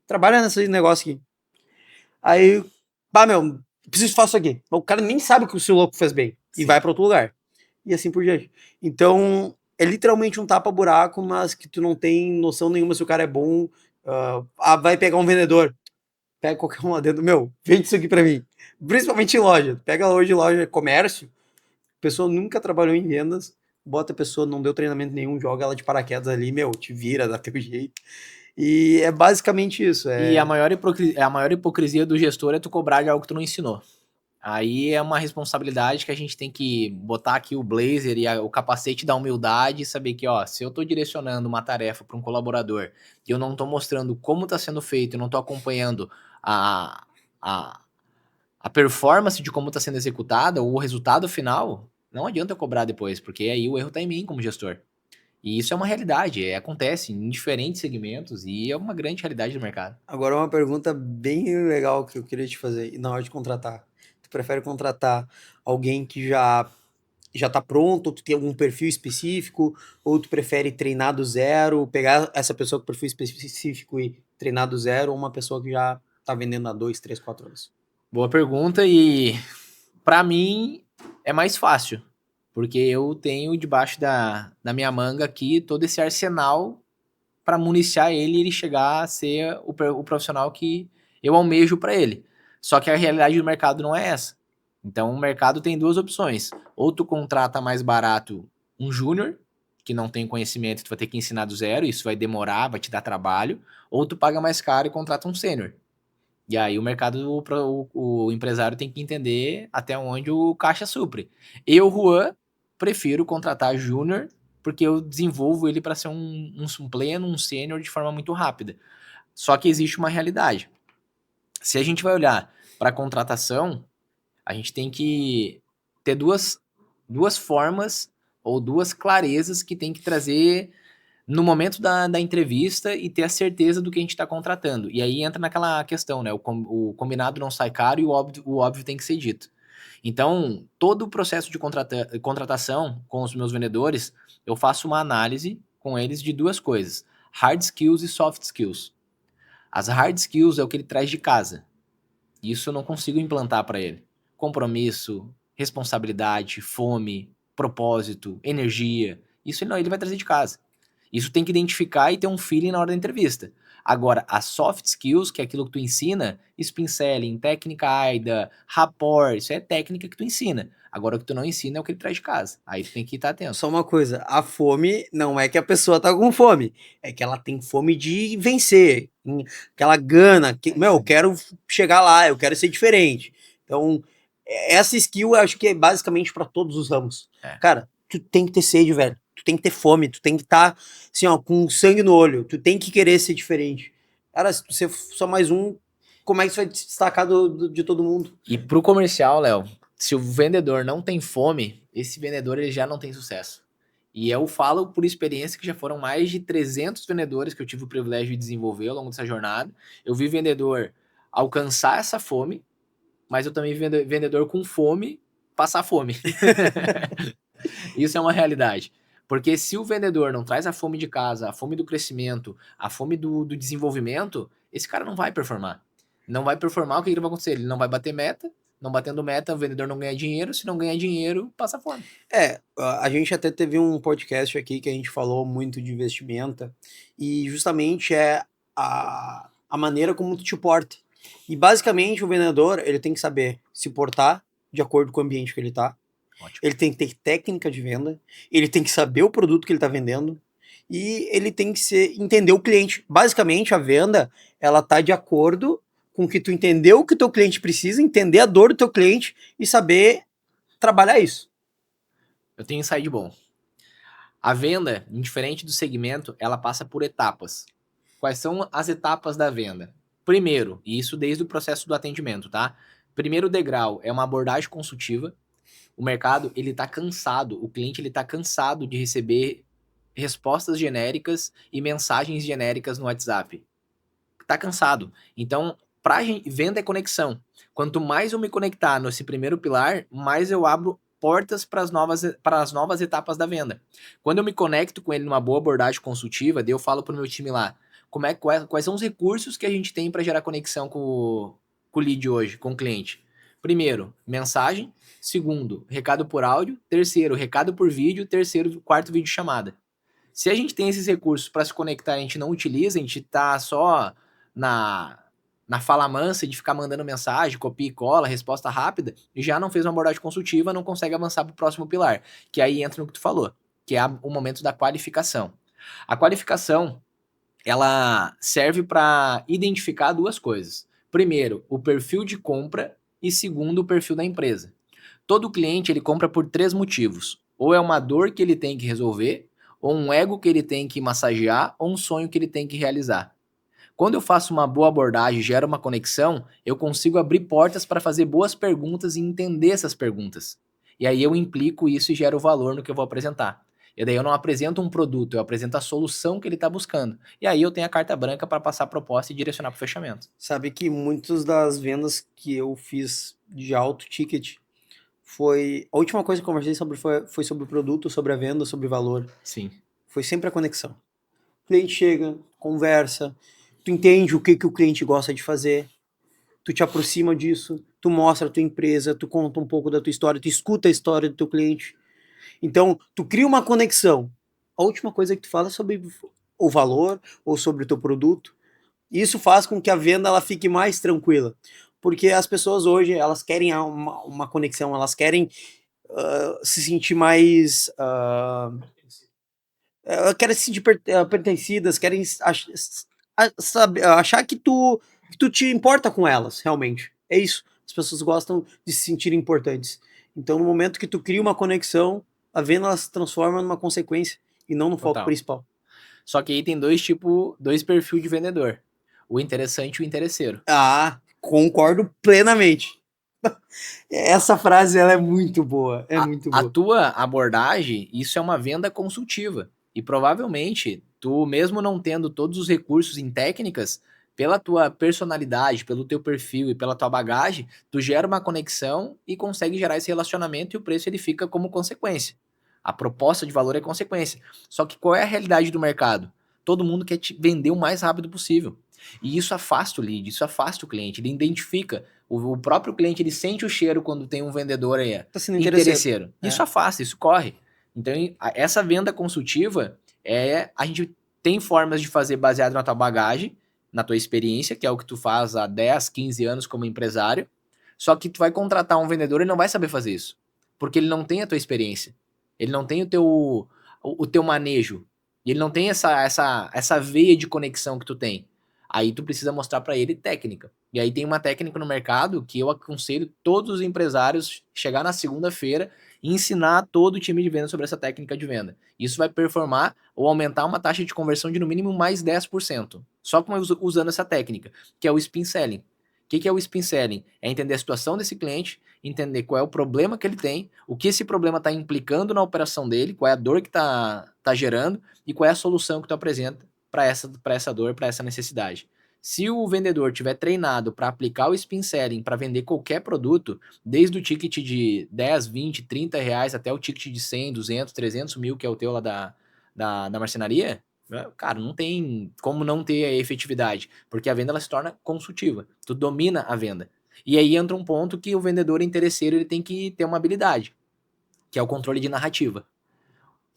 Speaker 1: trabalha nesse negócio aqui. Aí, meu, preciso fazer isso aqui. O cara nem sabe que o seu louco fez bem. E
Speaker 2: Sim.
Speaker 1: vai para outro lugar. e assim por diante. Então, é literalmente um tapa-buraco, mas que tu não tem noção nenhuma se o cara é bom. Vai pegar um vendedor, pega qualquer um lá dentro, meu, vende isso aqui pra mim. Principalmente em loja. Pega hoje loja, comércio, a pessoa nunca trabalhou em vendas, bota a pessoa, não deu treinamento nenhum, joga ela de paraquedas ali, meu, te vira, dá teu jeito. E é basicamente isso.
Speaker 2: E a maior hipocrisia do gestor é tu cobrar de algo que tu não ensinou. Aí é uma responsabilidade que a gente tem que botar aqui o blazer e o capacete da humildade e saber que, ó, se eu tô direcionando uma tarefa para um colaborador e eu não tô mostrando como tá sendo feito, eu não tô acompanhando a, a, a performance de como tá sendo executada ou o resultado final, não adianta eu cobrar depois, porque aí o erro tá em mim como gestor. E isso é uma realidade, acontece em diferentes segmentos e é uma grande realidade do mercado.
Speaker 1: Agora uma pergunta bem legal que eu queria te fazer, e na hora de contratar. Tu prefere contratar alguém que já tá pronto, ou tu tem algum perfil específico, ou tu prefere treinar do zero, pegar essa pessoa com perfil específico e treinar do zero, ou uma pessoa que já tá vendendo há 2, 3, 4 anos?
Speaker 2: Boa pergunta e para mim é mais fácil, porque eu tenho debaixo da minha manga aqui todo esse arsenal para municiar ele e ele chegar a ser o profissional que eu almejo para ele. Só que a realidade do mercado não é essa. Então o mercado tem duas opções. Ou tu contrata mais barato um júnior, que não tem conhecimento, tu vai ter que ensinar do zero, isso vai demorar, vai te dar trabalho, ou tu paga mais caro e contrata um sênior. E aí o mercado, o empresário tem que entender até onde o caixa supre. Eu, Juan, prefiro contratar júnior, porque eu desenvolvo ele para ser um pleno, um sênior de forma muito rápida. Só que existe uma realidade. Se a gente vai olhar para a contratação, a gente tem que ter duas formas ou duas clarezas que tem que trazer no momento da entrevista e ter a certeza do que a gente está contratando. E aí entra naquela questão, né? O combinado não sai caro e o óbvio tem que ser dito. Então, todo o processo de contratação com os meus vendedores, eu faço uma análise com eles de duas coisas: hard skills e soft skills. As hard skills é o que ele traz de casa. Isso eu não consigo implantar para ele. Compromisso, responsabilidade, fome, propósito, energia. Isso não, ele vai trazer de casa. Isso tem que identificar e ter um feeling na hora da entrevista. Agora, as soft skills, que é aquilo que tu ensina, spin selling, técnica AIDA, rapport, isso é técnica que tu ensina. Agora, o que tu não ensina é o que ele traz de casa. Aí tu tem que estar atento.
Speaker 1: Só uma coisa, a fome não é que a pessoa tá com fome, é que ela tem fome de vencer, aquela gana, que, meu, eu quero chegar lá, eu quero ser diferente. Então, essa skill eu acho que é basicamente para todos os ramos.
Speaker 2: É.
Speaker 1: Cara, tu tem que ter sede, velho. Tu tem que ter fome, tu tem que estar, assim, ó, com sangue no olho, tu tem que querer ser diferente. Cara, se tu ser só mais um, como é que você vai se destacar de todo mundo?
Speaker 2: E pro comercial, Léo, se o vendedor não tem fome, esse vendedor ele já não tem sucesso. E eu falo por experiência que já foram mais de 300 vendedores que eu tive o privilégio de desenvolver ao longo dessa jornada. Eu vi vendedor alcançar essa fome, mas eu também vi vendedor com fome passar fome. Isso é uma realidade. Porque se o vendedor não traz a fome de casa, a fome do crescimento, a fome do desenvolvimento, esse cara não vai performar. Não vai performar, o que vai acontecer? Ele não vai bater meta, não batendo meta, o vendedor não ganha dinheiro, se não ganha dinheiro, passa fome.
Speaker 1: A gente até teve um podcast aqui que a gente falou muito de investimento e justamente é a maneira como tu te porta. E basicamente o vendedor, ele tem que saber se portar de acordo com o ambiente que ele tá.
Speaker 2: Ótimo.
Speaker 1: Ele tem que ter técnica de venda, ele tem que saber o produto que ele tá vendendo e ele tem que entender o cliente. Basicamente a venda, ela tá de acordo com que tu entendeu o que o teu cliente precisa, entender a dor do teu cliente e saber trabalhar isso.
Speaker 2: Eu tenho insight bom. A venda, indiferente do segmento, ela passa por etapas. Quais são as etapas da venda? Primeiro, e isso desde o processo do atendimento, tá? Primeiro degrau é uma abordagem consultiva. O mercado, ele tá cansado, o cliente ele tá cansado de receber respostas genéricas e mensagens genéricas no WhatsApp. Tá cansado. Então, venda é conexão. Quanto mais eu me conectar nesse primeiro pilar, mais eu abro portas para as novas etapas da venda. Quando eu me conecto com ele numa boa abordagem consultiva, daí eu falo pro meu time lá, quais são os recursos que a gente tem para gerar conexão com o lead hoje, com o cliente. Primeiro, mensagem. Segundo, recado por áudio. Terceiro, recado por vídeo. Terceiro, quarto, vídeo chamada. Se a gente tem esses recursos para se conectar e a gente não utiliza, a gente tá só na fala mansa de ficar mandando mensagem, copia e cola, resposta rápida, e já não fez uma abordagem consultiva, não consegue avançar para o próximo pilar, que aí entra no que tu falou, que é o momento da qualificação. A qualificação, ela serve para identificar duas coisas. Primeiro, o perfil de compra e segundo, o perfil da empresa. Todo cliente ele compra por três motivos. Ou é uma dor que ele tem que resolver, ou um ego que ele tem que massagear, ou um sonho que ele tem que realizar. Quando eu faço uma boa abordagem e gero uma conexão, eu consigo abrir portas para fazer boas perguntas e entender essas perguntas. E aí eu implico isso e gero valor no que eu vou apresentar. E daí eu não apresento um produto, eu apresento a solução que ele está buscando. E aí eu tenho a carta branca para passar a proposta e direcionar para o fechamento.
Speaker 1: Sabe que muitas das vendas que eu fiz de alto ticket foi. A última coisa que eu conversei sobre foi sobre o produto, sobre a venda, sobre valor.
Speaker 2: Sim.
Speaker 1: Foi sempre a conexão. O cliente chega, conversa, tu entende o que, que o cliente gosta de fazer, tu te aproxima disso, tu mostra a tua empresa, tu conta um pouco da tua história, tu escuta a história do teu cliente. Então, tu cria uma conexão. A última coisa que tu fala é sobre o valor ou sobre o teu produto. Isso faz com que a venda ela fique mais tranquila. Porque as pessoas hoje, elas querem uma conexão, elas querem se sentir mais... querem se sentir pertencidas, querem achar que tu te importa com elas, realmente. É isso. As pessoas gostam de se sentir importantes. Então, no momento que tu cria uma conexão, a venda ela se transforma numa consequência e não no foco
Speaker 2: Total.
Speaker 1: principal.
Speaker 2: Só que aí tem dois perfis de vendedor. O interessante e o interesseiro.
Speaker 1: Ah, concordo plenamente. Essa frase ela é muito boa, muito
Speaker 2: A
Speaker 1: boa.
Speaker 2: tua abordagem, isso é uma venda consultiva. E provavelmente, tu mesmo não tendo todos os recursos em técnicas, pela tua personalidade, pelo teu perfil e pela tua bagagem, tu gera uma conexão e consegue gerar esse relacionamento e o preço ele fica como consequência. A proposta de valor é consequência. Só que qual é a realidade do mercado? Todo mundo quer te vender o mais rápido possível. E isso afasta o lead, isso afasta o cliente, ele identifica. O próprio cliente ele sente o cheiro quando tem um vendedor aí,
Speaker 1: Tá sendo
Speaker 2: interesseiro. Isso
Speaker 1: É.
Speaker 2: afasta, isso corre. Então, essa venda consultiva, a gente tem formas de fazer baseado na tua bagagem, na tua experiência, que é o que tu faz há 10, 15 anos como empresário. Só que tu vai contratar um vendedor e não vai saber fazer isso. Porque ele não tem a tua experiência. Ele não tem o teu manejo. Ele não tem essa veia de conexão que tu tem. Aí tu precisa mostrar para ele técnica. E aí tem uma técnica no mercado que eu aconselho todos os empresários chegar na segunda-feira e ensinar todo o time de venda sobre essa técnica de venda. Isso vai performar ou aumentar uma taxa de conversão de no mínimo mais 10%. Só usando essa técnica, que é o spin selling. O que é o spin selling? É entender a situação desse cliente, entender qual é o problema que ele tem, o que esse problema está implicando na operação dele, qual é a dor que está gerando e qual é a solução que tu apresenta para essa dor, para essa necessidade. Se o vendedor tiver treinado para aplicar o spin selling para vender qualquer produto, desde o ticket de 10, 20, 30 reais até o ticket de 100, 200, 300 mil, que é o teu lá da marcenaria, cara, não tem como não ter a efetividade, porque a venda ela se torna consultiva, tu domina a venda. E aí entra um ponto que o vendedor interesseiro ele tem que ter uma habilidade, que é o controle de narrativa.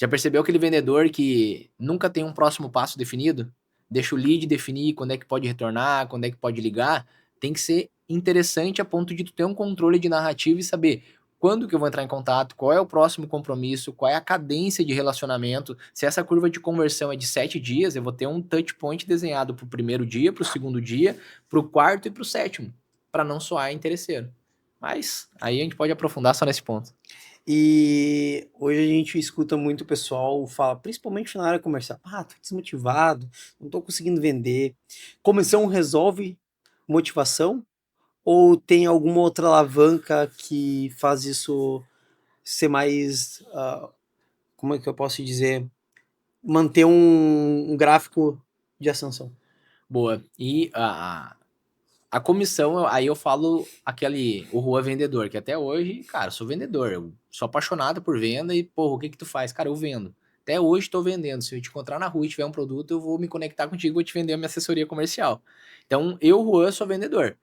Speaker 2: Já percebeu aquele vendedor que nunca tem um próximo passo definido? Deixa o lead definir quando é que pode retornar, quando é que pode ligar. Tem que ser interessante a ponto de tu ter um controle de narrativa e saber quando que eu vou entrar em contato, qual é o próximo compromisso, qual é a cadência de relacionamento. Se essa curva de conversão é de 7 dias, eu vou ter um touch point desenhado para o primeiro dia, para o segundo dia, para o quarto e para o sétimo, para não soar interesseiro. Mas aí a gente pode aprofundar só nesse ponto.
Speaker 1: E hoje a gente escuta muito o pessoal falar, principalmente na área comercial, tô desmotivado, não tô conseguindo vender. Comissão resolve motivação? Ou tem alguma outra alavanca que faz isso ser mais, como é que eu posso dizer, manter um gráfico de ascensão?
Speaker 2: Boa. E a comissão, aí eu falo o Rua vendedor, que até hoje, cara, eu sou vendedor, eu sou apaixonado por venda e, porra, o que que tu faz? Cara, eu vendo. Até hoje estou vendendo. Se eu te encontrar na rua e tiver um produto, eu vou me conectar contigo e vou te vender a minha assessoria comercial. Então, eu, Juan, sou vendedor.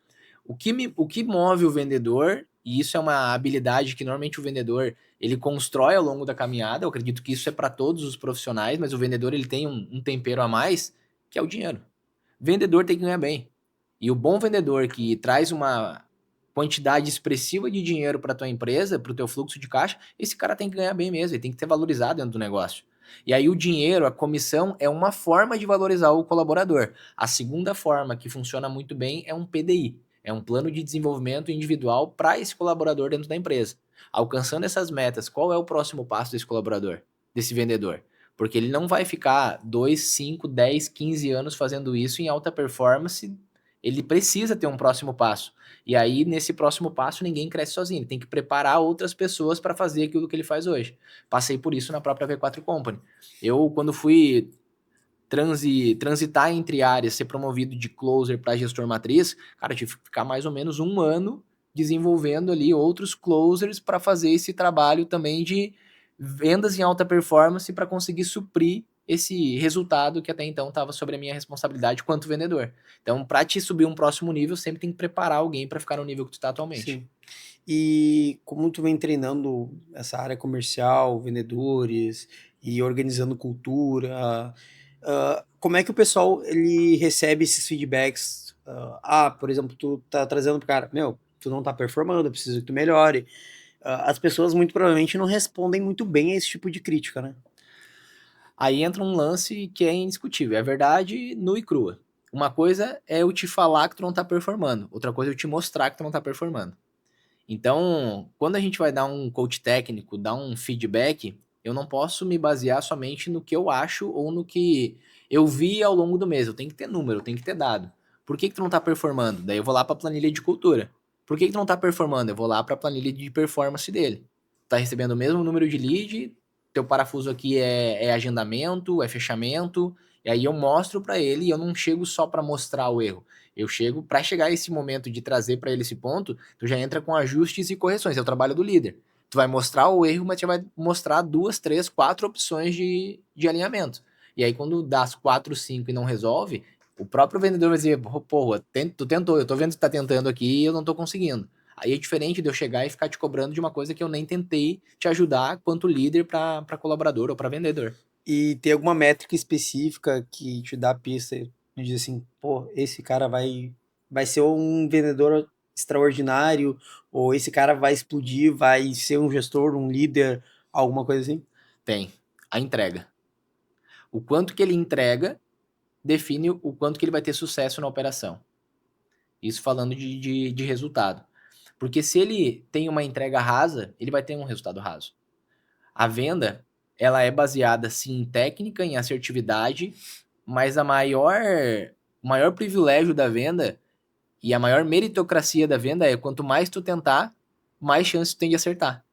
Speaker 2: O que move o vendedor e isso é uma habilidade que normalmente o vendedor ele constrói ao longo da caminhada. Eu acredito que isso é para todos os profissionais, mas o vendedor ele tem um tempero a mais, que é o dinheiro. Vendedor tem que ganhar bem. E o bom vendedor que traz uma quantidade expressiva de dinheiro para tua empresa, para o teu fluxo de caixa, esse cara tem que ganhar bem mesmo, ele tem que ser valorizado dentro do negócio. E aí o dinheiro, a comissão, é uma forma de valorizar o colaborador. A segunda forma que funciona muito bem é um PDI, é um plano de desenvolvimento individual para esse colaborador dentro da empresa. Alcançando essas metas, qual é o próximo passo desse colaborador, desse vendedor? Porque ele não vai ficar 2, 5, 10, 15 anos fazendo isso em alta performance, ele precisa ter um próximo passo. E aí, nesse próximo passo, ninguém cresce sozinho. Ele tem que preparar outras pessoas para fazer aquilo que ele faz hoje. Passei por isso na própria V4 Company. Eu, quando fui transitar entre áreas, ser promovido de closer para gestor matriz, cara, eu tive que ficar mais ou menos 1 ano desenvolvendo ali outros closers para fazer esse trabalho também de vendas em alta performance para conseguir suprir esse resultado que até então estava sobre a minha responsabilidade quanto vendedor. Então, para te subir um próximo nível, sempre tem que preparar alguém para ficar no nível que tu está atualmente.
Speaker 1: Sim. E como tu vem treinando essa área comercial, vendedores e organizando cultura, como é que o pessoal ele recebe esses feedbacks? Por exemplo, tu tá trazendo pro cara, meu, tu não tá performando, eu preciso que tu melhore. As pessoas muito provavelmente não respondem muito bem a esse tipo de crítica, né?
Speaker 2: Aí entra um lance que é indiscutível, é verdade nua e crua. Uma coisa é eu te falar que tu não tá performando, outra coisa é eu te mostrar que tu não tá performando. Então, quando a gente vai dar um coach técnico, dar um feedback, eu não posso me basear somente no que eu acho ou no que eu vi ao longo do mês. Eu tenho que ter número, eu tenho que ter dado. Por que, que tu não tá performando? Daí eu vou lá para a planilha de cultura. Por que, que tu não tá performando? Eu vou lá para a planilha de performance dele. Tá recebendo o mesmo número de lead, teu parafuso aqui é agendamento, é fechamento, e aí eu mostro para ele e eu não chego só para mostrar o erro. Eu chego para chegar a esse momento de trazer para ele esse ponto, tu já entra com ajustes e correções, é o trabalho do líder. Tu vai mostrar o erro, mas tu vai mostrar 2, 3, 4 opções de alinhamento. E aí, quando dá as 4, 5 e não resolve, o próprio vendedor vai dizer, porra, tu tentou, eu tô vendo que tu tá tentando aqui e eu não tô conseguindo. Aí é diferente de eu chegar e ficar te cobrando de uma coisa que eu nem tentei te ajudar quanto líder para colaborador ou para vendedor.
Speaker 1: E tem alguma métrica específica que te dá a pista e diz assim, pô, esse cara vai ser um vendedor extraordinário, ou esse cara vai explodir, vai ser um gestor, um líder, alguma coisa assim?
Speaker 2: Tem a entrega. O quanto que ele entrega define o quanto que ele vai ter sucesso na operação. Isso falando de resultado. Porque se ele tem uma entrega rasa, ele vai ter um resultado raso. A venda, ela é baseada sim em técnica, em assertividade, mas o maior privilégio da venda e a maior meritocracia da venda é quanto mais tu tentar, mais chance tu tem de acertar.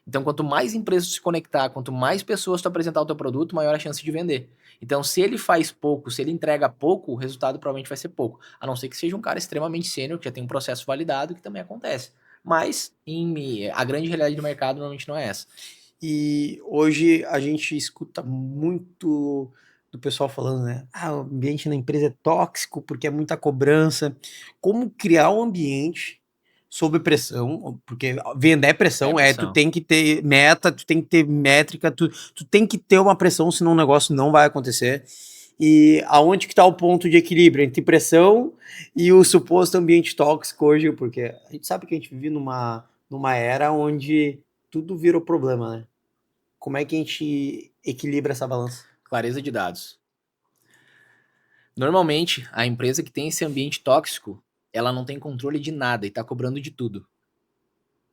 Speaker 2: Então, quanto mais empresas tu se conectar, quanto mais pessoas tu apresentar o teu produto, maior a chance de vender. Então, se ele faz pouco, se ele entrega pouco, o resultado provavelmente vai ser pouco. A não ser que seja um cara extremamente sênior, que já tem um processo validado, que também acontece. Mas, a grande realidade do mercado normalmente não é essa.
Speaker 1: E hoje a gente escuta muito do pessoal falando, né? O ambiente na empresa é tóxico porque é muita cobrança. Como criar um ambiente sob pressão? Porque vender é
Speaker 2: É
Speaker 1: pressão, tu
Speaker 2: pressão.
Speaker 1: tem que ter meta, tu tem que ter métrica, tu tem que ter uma pressão, senão o negócio não vai acontecer. E aonde que tá o ponto de equilíbrio entre pressão e o suposto ambiente tóxico hoje? Porque a gente sabe que a gente vive numa era onde tudo virou problema, né? Como é que a gente equilibra essa balança?
Speaker 2: Clareza de dados. Normalmente, a empresa que tem esse ambiente tóxico, ela não tem controle de nada e está cobrando de tudo.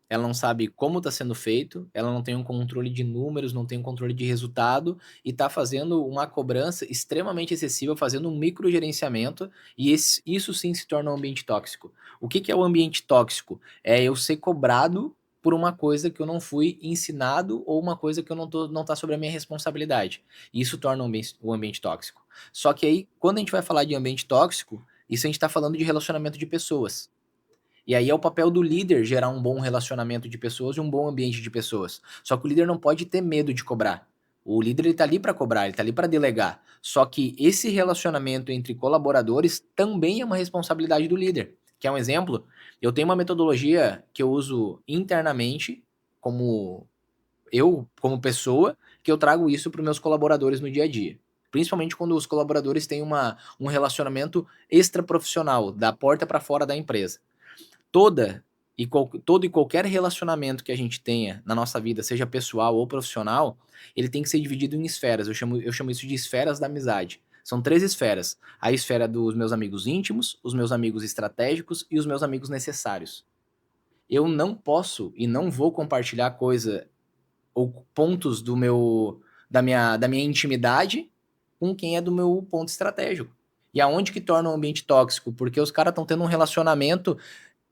Speaker 2: Ela não sabe como está sendo feito, ela não tem um controle de números, não tem um controle de resultado e está fazendo uma cobrança extremamente excessiva, fazendo um microgerenciamento e isso sim se torna um ambiente tóxico. O que, que é o ambiente tóxico? É eu ser cobrado por uma coisa que eu não fui ensinado ou uma coisa que eu não tá sobre a minha responsabilidade. Isso torna um ambiente tóxico. Só que aí, quando a gente vai falar de ambiente tóxico, isso a gente está falando de relacionamento de pessoas. E aí é o papel do líder gerar um bom relacionamento de pessoas e um bom ambiente de pessoas. Só que o líder não pode ter medo de cobrar. O líder ele tá ali para cobrar, ele tá ali para delegar. Só que esse relacionamento entre colaboradores também é uma responsabilidade do líder. Quer um exemplo? Eu tenho uma metodologia que eu uso internamente, como como pessoa, que eu trago isso para os meus colaboradores no dia a dia. Principalmente quando os colaboradores têm um relacionamento extraprofissional, da porta para fora da empresa. Todo e qualquer relacionamento que a gente tenha na nossa vida, seja pessoal ou profissional, ele tem que ser dividido em esferas. Eu chamo isso de esferas da amizade. São 3 esferas. A esfera dos meus amigos íntimos, os meus amigos estratégicos e os meus amigos necessários. Eu não posso e não vou compartilhar coisa ou pontos da minha intimidade com quem é do meu ponto estratégico. E aonde que torna um ambiente tóxico? Porque os caras estão tendo um relacionamento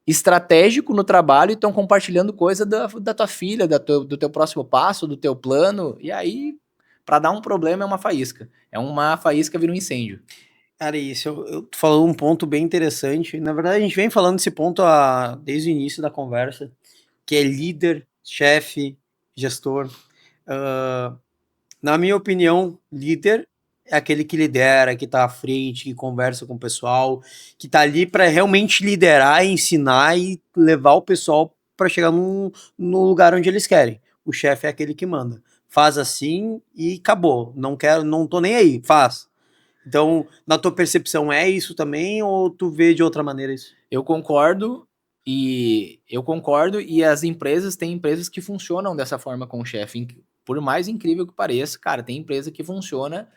Speaker 2: estratégico no trabalho e estão compartilhando coisa da tua filha, do teu próximo passo, do teu plano. E aí, para dar um problema, é uma faísca. É uma faísca vira um incêndio.
Speaker 1: Cara, isso, tu falou um ponto bem interessante. Na verdade, a gente vem falando desse ponto desde o início da conversa, que é líder, chefe, gestor. Ah, na minha opinião, líder é aquele que lidera, que está à frente, que conversa com o pessoal, que está ali para realmente liderar, ensinar e levar o pessoal para chegar no lugar onde eles querem. O chefe é aquele que manda. Faz assim e acabou. Não quero, não tô nem aí, faz. Então, na tua percepção é isso também ou tu vê de outra maneira isso?
Speaker 2: Eu concordo e as empresas têm empresas que funcionam dessa forma com o chefe. Por mais incrível que pareça, cara, tem empresa que funciona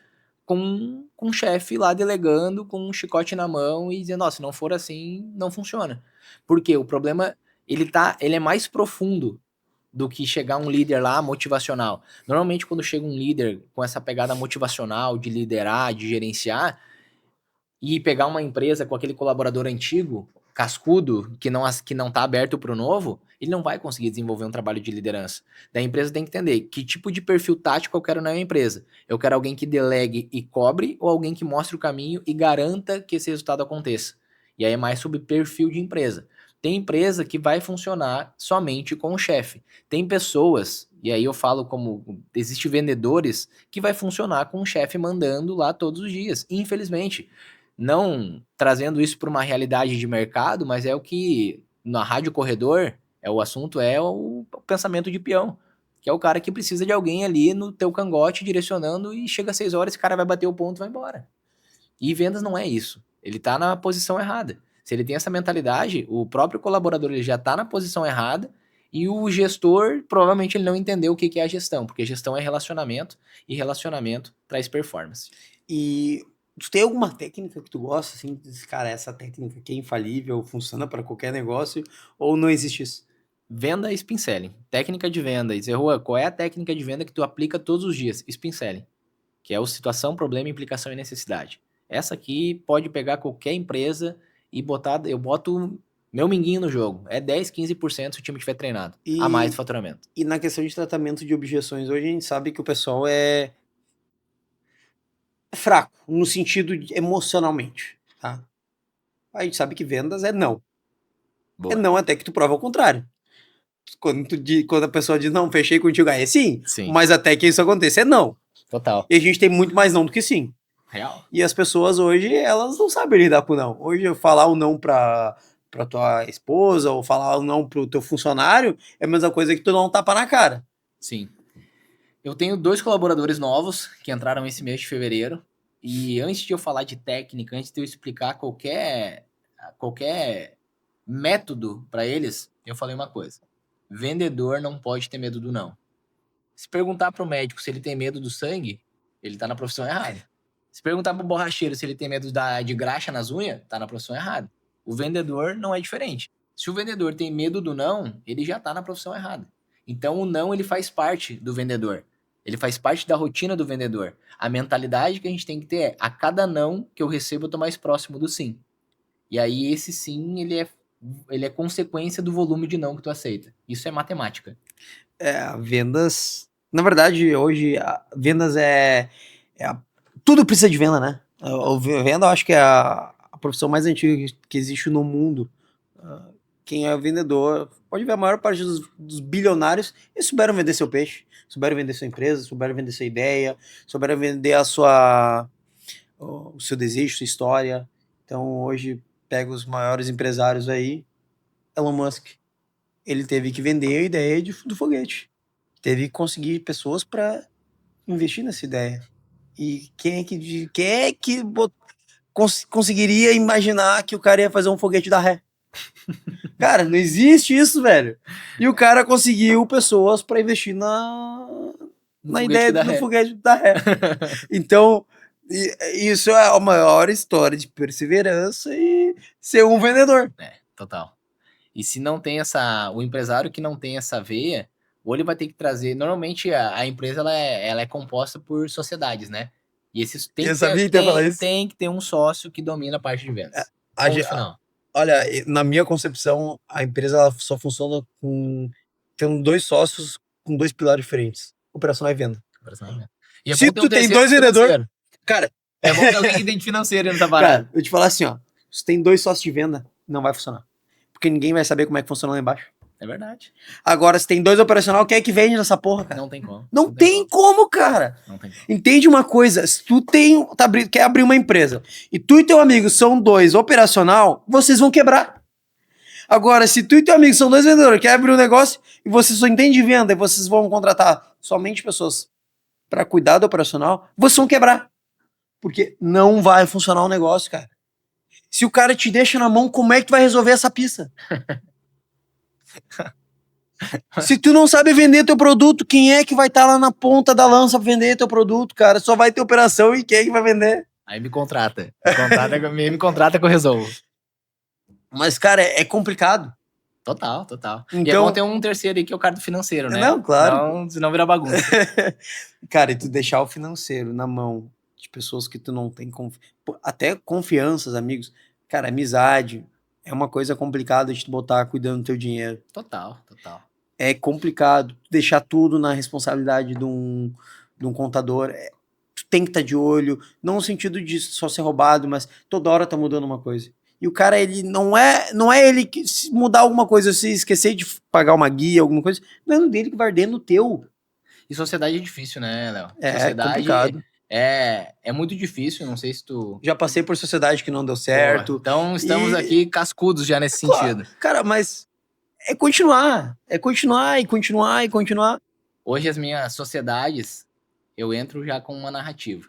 Speaker 2: com um chefe lá delegando, com um chicote na mão e dizendo, ó, se não for assim, não funciona. Porque o problema, ele é mais profundo do que chegar um líder lá motivacional. Normalmente, quando chega um líder com essa pegada motivacional de liderar, de gerenciar, e pegar uma empresa com aquele colaborador antigo, cascudo, que não tá aberto para o novo, ele não vai conseguir desenvolver um trabalho de liderança. Daí a empresa tem que entender que tipo de perfil tático eu quero na minha empresa. Eu quero alguém que delegue e cobre ou alguém que mostre o caminho e garanta que esse resultado aconteça. E aí é mais sobre perfil de empresa. Tem empresa que vai funcionar somente com o chefe. Tem pessoas, e aí eu falo como existe vendedores que vai funcionar com o chefe mandando lá todos os dias. Infelizmente, não trazendo isso para uma realidade de mercado, mas é o que na rádio corredor é o assunto, é o pensamento de peão, que é o cara que precisa de alguém ali no teu cangote direcionando e chega às 6 horas, esse cara vai bater o ponto e vai embora. E vendas não é isso. Ele tá na posição errada. Se ele tem essa mentalidade, o próprio colaborador ele já tá na posição errada e o gestor provavelmente ele não entendeu o que é a gestão, porque gestão é relacionamento e relacionamento traz performance.
Speaker 1: E tu tem alguma técnica que tu gosta, assim, diz, cara, essa técnica aqui é infalível, funciona para qualquer negócio, ou não existe isso?
Speaker 2: Venda Spin Selling. Técnica de venda. E dizer, Rua, qual é a técnica de venda que tu aplica todos os dias? Spin Selling. Que é o situação, problema, implicação e necessidade. Essa aqui pode pegar qualquer empresa e botar, eu boto meu minguinho no jogo. É 10, 15% se o time estiver treinado. A mais do
Speaker 1: E,
Speaker 2: faturamento.
Speaker 1: e na questão de tratamento de objeções, hoje a gente sabe que o pessoal é fraco, no sentido emocionalmente, tá? A gente sabe que vendas é não. É
Speaker 2: Boa.
Speaker 1: não até que tu prova o contrário. Quando a pessoa diz não, fechei contigo, aí é sim,
Speaker 2: Sim.
Speaker 1: mas até que isso aconteça é não.
Speaker 2: Total.
Speaker 1: E a gente tem muito mais não do que sim.
Speaker 2: Real.
Speaker 1: E as pessoas hoje, elas não sabem lidar com não. Hoje, eu falar o não pra tua esposa ou falar o não pro teu funcionário é a mesma coisa que tu dar um tapa na cara.
Speaker 2: Sim. Eu tenho 2 colaboradores novos que entraram esse mês de fevereiro. E antes de eu falar de técnica, antes de eu explicar qualquer método para eles, eu falei uma coisa. Vendedor não pode ter medo do não. Se perguntar para o médico se ele tem medo do sangue, ele tá na profissão errada. Se perguntar para o borracheiro se ele tem medo de graxa nas unhas, tá na profissão errada. O vendedor não é diferente. Se o vendedor tem medo do não, ele já tá na profissão errada. Então o não ele faz parte do vendedor. Ele faz parte da rotina do vendedor. A mentalidade que a gente tem que ter é: a cada não que eu recebo, eu tô mais próximo do sim. E aí esse sim, ele é consequência do volume de não que tu aceita. Isso é matemática.
Speaker 1: Vendas. Na verdade, hoje, vendas tudo precisa de venda, né? Venda, eu acho que é a profissão mais antiga que existe no mundo. Quem é vendedor, pode ver a maior parte dos bilionários, eles souberam vender seu peixe, souberam vender sua empresa, souberam vender sua ideia, souberam vender o seu desejo, sua história. Então, hoje, pega os maiores empresários aí, Elon Musk, ele teve que vender a ideia do foguete. Teve que conseguir pessoas para investir nessa ideia. E quem é que conseguiria imaginar que o cara ia fazer um foguete da ré? Cara, não existe isso, velho. E o cara conseguiu pessoas para investir na ideia do foguete da ré. Então, isso é a maior história de perseverança e ser um vendedor.
Speaker 2: Total. E se não tem o empresário que não tem essa veia, ou ele vai ter que trazer. Normalmente a empresa ela é composta por sociedades, né? E esses tem que ter um sócio que domina a parte de vendas.
Speaker 1: Olha, na minha concepção, a empresa ela só funciona tendo 2 sócios com 2 pilares diferentes: operacional e venda.
Speaker 2: E
Speaker 1: se tu tem 2 vendedores, cara,
Speaker 2: é bom ter alguém que entende financeiro nessa parada.
Speaker 1: Cara, eu te falar assim, ó, se tem 2 sócios de venda, não vai funcionar. Porque ninguém vai saber como é que funciona lá embaixo.
Speaker 2: É verdade.
Speaker 1: Agora, se tem 2 operacional, quem é que vende nessa porra, cara?
Speaker 2: Não tem como.
Speaker 1: Não tem como, cara.
Speaker 2: Não tem como.
Speaker 1: Entende uma coisa, se tu quer abrir uma empresa e tu e teu amigo são 2 operacional, vocês vão quebrar. Agora, se tu e teu amigo são 2 vendedores, quer abrir um negócio e vocês só entendem de venda e vocês vão contratar somente pessoas para cuidar do operacional, vocês vão quebrar. Porque não vai funcionar o negócio, cara. Se o cara te deixa na mão, como é que tu vai resolver essa pista? Se tu não sabe vender teu produto, quem é que vai estar lá na ponta da lança pra vender teu produto, cara? Só vai ter operação e quem é que vai vender?
Speaker 2: Aí me contrata. Me contrata que eu resolvo.
Speaker 1: Mas, cara, é complicado.
Speaker 2: Total. Então, e é bom ter um terceiro aí que é o cara do financeiro, né?
Speaker 1: Não, claro.
Speaker 2: Senão vira bagunça.
Speaker 1: Cara, e tu deixar o financeiro na mão de pessoas que tu não tem até confianças, amigos. Cara, amizade é uma coisa complicada de tu botar cuidando do teu dinheiro.
Speaker 2: Total.
Speaker 1: É complicado deixar tudo na responsabilidade de um contador. Tu tem que estar de olho, não no sentido de só ser roubado, mas toda hora tá mudando uma coisa. E o cara, ele não é ele que, se mudar alguma coisa, se esquecer de pagar uma guia, alguma coisa, não é no dele que vai arder no teu.
Speaker 2: E sociedade é difícil, né, Léo?
Speaker 1: Sociedade complicado.
Speaker 2: É muito difícil, não sei se tu...
Speaker 1: Já passei por sociedade que não deu certo.
Speaker 2: Então estamos aqui cascudos já nesse sentido.
Speaker 1: Cara, mas é continuar e continuar.
Speaker 2: Hoje as minhas sociedades, eu entro já com uma narrativa.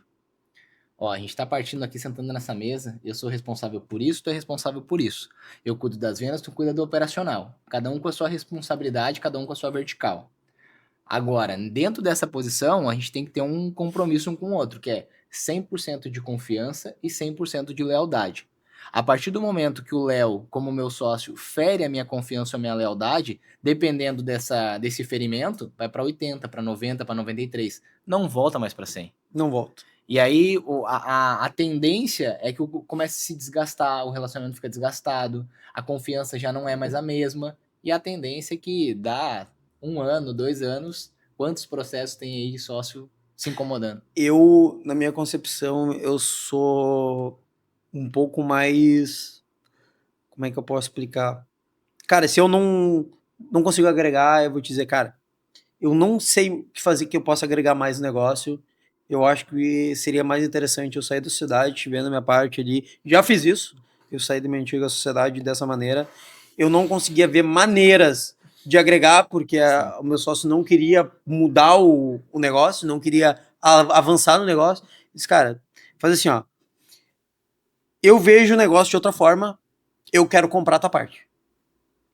Speaker 2: Ó, a gente tá partindo aqui, sentando nessa mesa, eu sou responsável por isso, tu é responsável por isso. Eu cuido das vendas, tu cuida do operacional. Cada um com a sua responsabilidade, cada um com a sua vertical. Agora, dentro dessa posição, a gente tem que ter um compromisso um com o outro, que é 100% de confiança e 100% de lealdade. A partir do momento que o Léo, como meu sócio, fere a minha confiança ou a minha lealdade, dependendo desse ferimento, vai para 80, para 90, para 93. Não volta mais para 100.
Speaker 1: Não volta.
Speaker 2: E aí a tendência é que comece a se desgastar, o relacionamento fica desgastado, a confiança já não é mais a mesma, e a tendência é que dá 1 ano, 2 anos, quantos processos tem aí de sócio se incomodando?
Speaker 1: Eu, na minha concepção, eu sou um pouco mais... Como é que eu posso explicar? Cara, se eu não consigo agregar, eu vou te dizer, cara, eu não sei o que fazer que eu possa agregar mais no negócio. Eu acho que seria mais interessante eu sair da sociedade, vendo a minha parte ali. Já fiz isso. Eu saí da minha antiga sociedade dessa maneira. Eu não conseguia ver maneiras de agregar, porque o meu sócio não queria mudar o negócio, não queria avançar no negócio. Disse, cara, faz assim, ó. Eu vejo o negócio de outra forma, eu quero comprar a tua parte.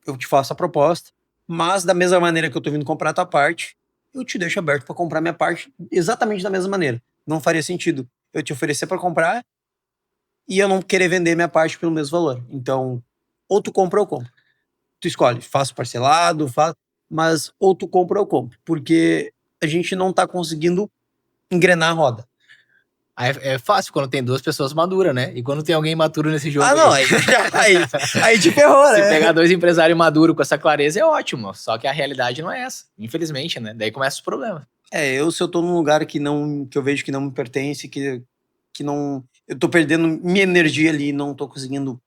Speaker 1: Eu te faço a proposta, mas da mesma maneira que eu tô vindo comprar a tua parte, eu te deixo aberto para comprar minha parte exatamente da mesma maneira. Não faria sentido eu te oferecer para comprar e eu não querer vender minha parte pelo mesmo valor. Então, ou tu compra ou eu compro. Tu escolhe, faço parcelado, mas ou tu compra ou eu compro, porque a gente não tá conseguindo engrenar a roda.
Speaker 2: É fácil quando tem 2 pessoas maduras, né? E quando tem alguém maturo nesse jogo...
Speaker 1: não, aí te ferrou, né?
Speaker 2: Se pegar 2 empresários maduros com essa clareza é ótimo, só que a realidade não é essa, infelizmente, né? Daí começam os problemas.
Speaker 1: Se eu tô num lugar que eu vejo que não me pertence, que não... Eu tô perdendo minha energia ali, não tô conseguindo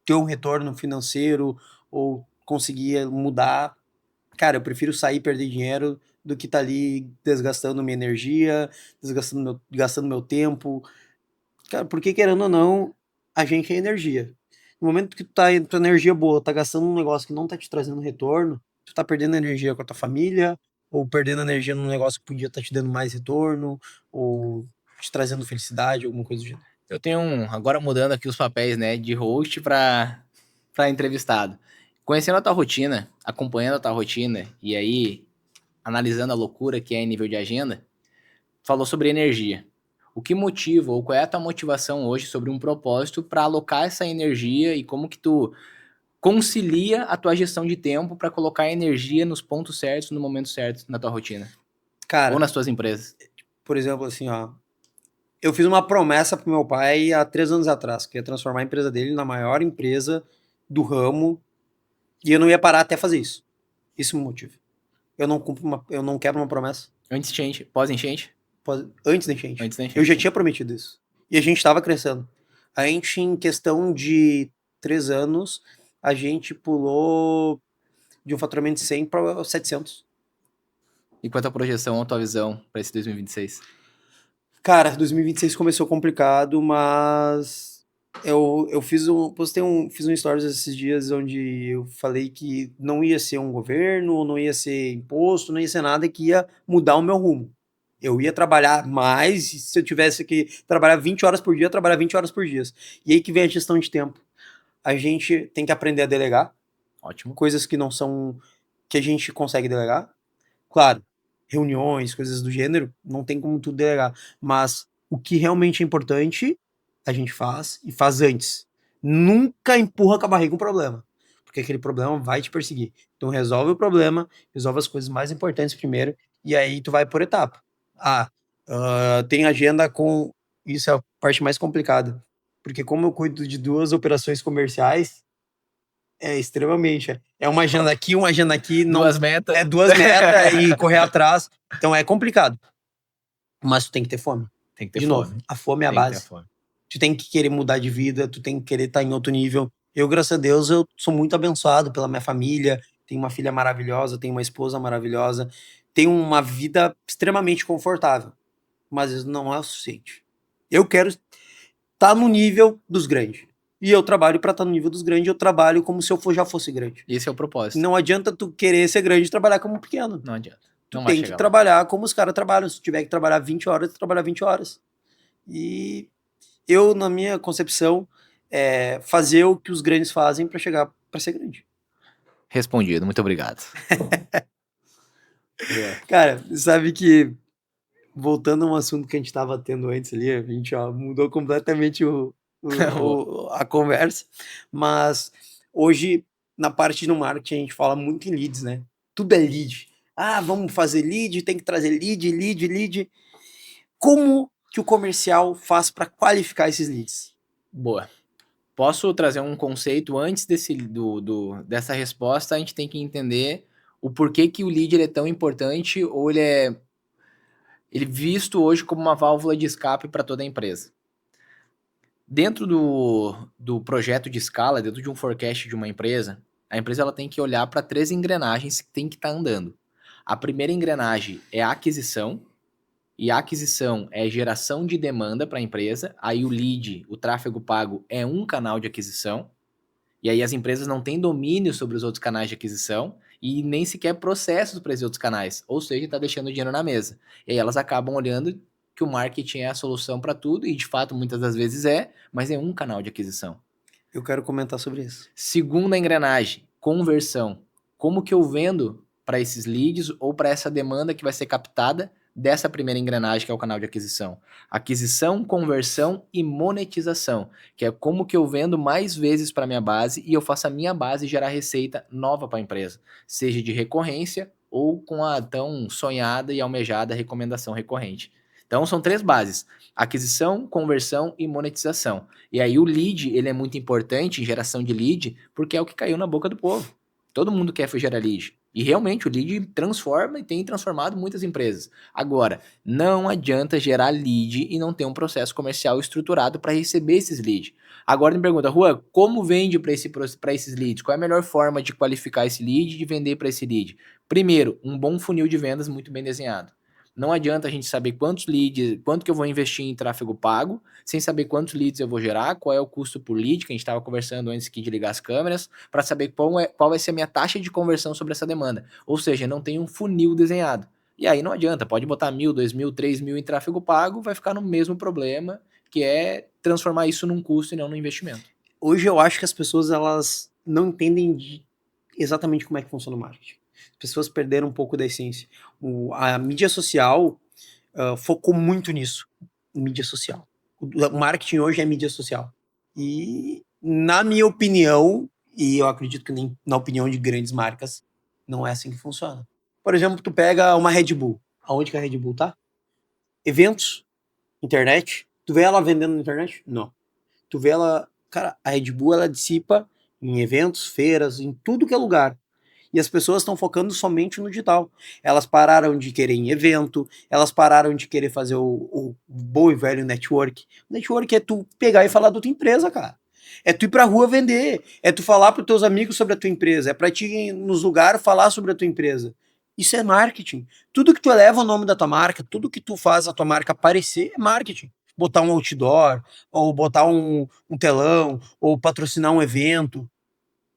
Speaker 1: ter um retorno financeiro ou conseguir mudar. Cara, eu prefiro sair e perder dinheiro do que tá ali desgastando minha energia, gastando meu tempo. Cara, porque querendo ou não, a gente é energia. No momento que tua energia boa, tá gastando um negócio que não tá te trazendo retorno, tu tá perdendo energia com a tua família, ou perdendo energia num negócio que podia estar te dando mais retorno, ou te trazendo felicidade, alguma coisa do gênero.
Speaker 2: Eu tenho agora mudando aqui os papéis, né, de host para entrevistado. Conhecendo a tua rotina, acompanhando a tua rotina e aí analisando a loucura que é em nível de agenda, falou sobre energia. O que motiva ou qual é a tua motivação hoje sobre um propósito para alocar essa energia e como que tu concilia a tua gestão de tempo para colocar a energia nos pontos certos, no momento certo na tua rotina ou
Speaker 1: Cara,
Speaker 2: nas tuas empresas?
Speaker 1: por exemplo, assim, ó, eu fiz uma promessa pro meu pai há 3 anos atrás, que ia transformar a empresa dele na maior empresa do ramo, e eu não ia parar até fazer isso. Isso me motiva. Eu não quebro uma promessa
Speaker 2: Antes de enchente, pós-enchente?
Speaker 1: antes da enchente.
Speaker 2: Antes da
Speaker 1: Eu
Speaker 2: enchente.
Speaker 1: já tinha prometido isso. E a gente estava crescendo. A gente, em questão de 3 anos, a gente pulou de um faturamento de 100 para 700.
Speaker 2: E qual é a tua projeção ou a tua visão para esse 2026?
Speaker 1: Cara, 2026 começou complicado, mas eu fiz um stories esses dias onde eu falei que não ia ser um governo, não ia ser imposto, não ia ser nada que ia mudar o meu rumo. Eu ia trabalhar mais, e se eu tivesse que trabalhar 20 horas por dia, eu ia trabalhar 20 horas por dia. E aí que vem a gestão de tempo. A gente tem que aprender a delegar
Speaker 2: Ótimo.
Speaker 1: coisas que não são que a gente consegue delegar. Claro, reuniões, coisas do gênero, não tem como tu delegar. Mas o que realmente é importante, a gente faz e faz antes. Nunca empurra com a barriga um problema, porque aquele problema vai te perseguir. Então resolve o problema, resolve as coisas mais importantes primeiro, e aí tu vai por etapa. Tem agenda com... Isso é a parte mais complicada. Porque como eu cuido de 2 operações comerciais, é extremamente. É uma agenda aqui, não
Speaker 2: Duas metas.
Speaker 1: é 2 metas e correr atrás. Então é complicado. Mas tu tem que ter fome.
Speaker 2: Tem que ter
Speaker 1: De
Speaker 2: fome.
Speaker 1: novo, a fome é a
Speaker 2: Tem que ter
Speaker 1: base.
Speaker 2: fome.
Speaker 1: Tu tem que querer mudar de vida, tu tem que querer estar em outro nível. Eu, graças a Deus, eu sou muito abençoado pela minha família. Tenho uma filha maravilhosa, tenho uma esposa maravilhosa, tenho uma vida extremamente confortável. Mas isso não é o suficiente. Eu quero estar no nível dos grandes. E eu trabalho para estar no nível dos grandes, eu trabalho como se eu já fosse grande.
Speaker 2: Esse é o propósito.
Speaker 1: Não adianta tu querer ser grande e trabalhar como pequeno.
Speaker 2: Não adianta.
Speaker 1: Tu
Speaker 2: Não vai
Speaker 1: tem que
Speaker 2: chegar lá.
Speaker 1: trabalhar como os caras trabalham. Se tu tiver que trabalhar 20 horas, tu trabalhar 20 horas. E eu, na minha concepção, fazer o que os grandes fazem para chegar para ser grande.
Speaker 2: Respondido, muito obrigado.
Speaker 1: Cara, sabe que, voltando a um assunto que a gente tava tendo antes ali, a gente mudou completamente a conversa, mas hoje, na parte do marketing, a gente fala muito em leads, né? Tudo é lead. Vamos fazer lead, tem que trazer lead. Como que o comercial faz para qualificar esses leads?
Speaker 2: Boa. Posso trazer um conceito antes dessa resposta? A gente tem que entender o porquê que o lead ele é tão importante ou ele é visto hoje como uma válvula de escape para toda a empresa. Dentro do projeto de escala, dentro de um forecast de uma empresa, a empresa ela tem que olhar para 3 engrenagens que tem que estar andando. A primeira engrenagem é a aquisição, e a aquisição é geração de demanda para a empresa. Aí o lead, o tráfego pago, é um canal de aquisição. E aí as empresas não têm domínio sobre os outros canais de aquisição e nem sequer processos para esses outros canais. Ou seja, está deixando o dinheiro na mesa. E aí elas acabam olhando que o marketing é a solução para tudo, e de fato muitas das vezes mas é um canal de aquisição.
Speaker 1: Eu quero comentar sobre isso.
Speaker 2: Segunda engrenagem, conversão. Como que eu vendo para esses leads ou para essa demanda que vai ser captada dessa primeira engrenagem, que é o canal de aquisição? Aquisição, conversão e monetização, que é como que eu vendo mais vezes para minha base e eu faço a minha base gerar receita nova para a empresa, seja de recorrência ou com a tão sonhada e almejada recomendação recorrente. Então são 3 bases: aquisição, conversão e monetização. E aí o lead, ele é muito importante em geração de lead, porque é o que caiu na boca do povo. Todo mundo quer gerar lead. E realmente o lead transforma e tem transformado muitas empresas. Agora, não adianta gerar lead e não ter um processo comercial estruturado para receber esses leads. Agora me pergunta, Juan, como vende para esses leads? Qual é a melhor forma de qualificar esse lead e de vender para esse lead? Primeiro, um bom funil de vendas muito bem desenhado. Não adianta a gente saber quantos leads, quanto que eu vou investir em tráfego pago, sem saber quantos leads eu vou gerar, qual é o custo por lead, que a gente estava conversando antes aqui de ligar as câmeras, para saber qual vai ser a minha taxa de conversão sobre essa demanda. Ou seja, não tem um funil desenhado. E aí não adianta, pode botar 1.000, 2.000, 3.000 em tráfego pago, vai ficar no mesmo problema, que é transformar isso num custo e não num investimento.
Speaker 1: Hoje eu acho que as pessoas elas não entendem exatamente como é que funciona o marketing. As pessoas perderam um pouco da essência. A mídia social focou muito nisso, mídia social. O marketing hoje é mídia social. E, na minha opinião, e eu acredito que nem na opinião de grandes marcas, não é assim que funciona. Por exemplo, tu pega uma Red Bull. Aonde que a Red Bull tá? Eventos, internet. Tu vê ela vendendo na internet? Não. Tu vê ela... Cara, a Red Bull, ela dissipa em eventos, feiras, em tudo que é lugar. E as pessoas estão focando somente no digital. Elas pararam de querer em evento, elas pararam de querer fazer o bom e velho network. O network é tu pegar e falar da tua empresa, cara. É tu ir pra rua vender, é tu falar pros teus amigos sobre a tua empresa, é pra ti ir nos lugares falar sobre a tua empresa. Isso é marketing. Tudo que tu eleva o nome da tua marca, tudo que tu faz a tua marca aparecer é marketing. Botar um outdoor, ou botar um telão, ou patrocinar um evento.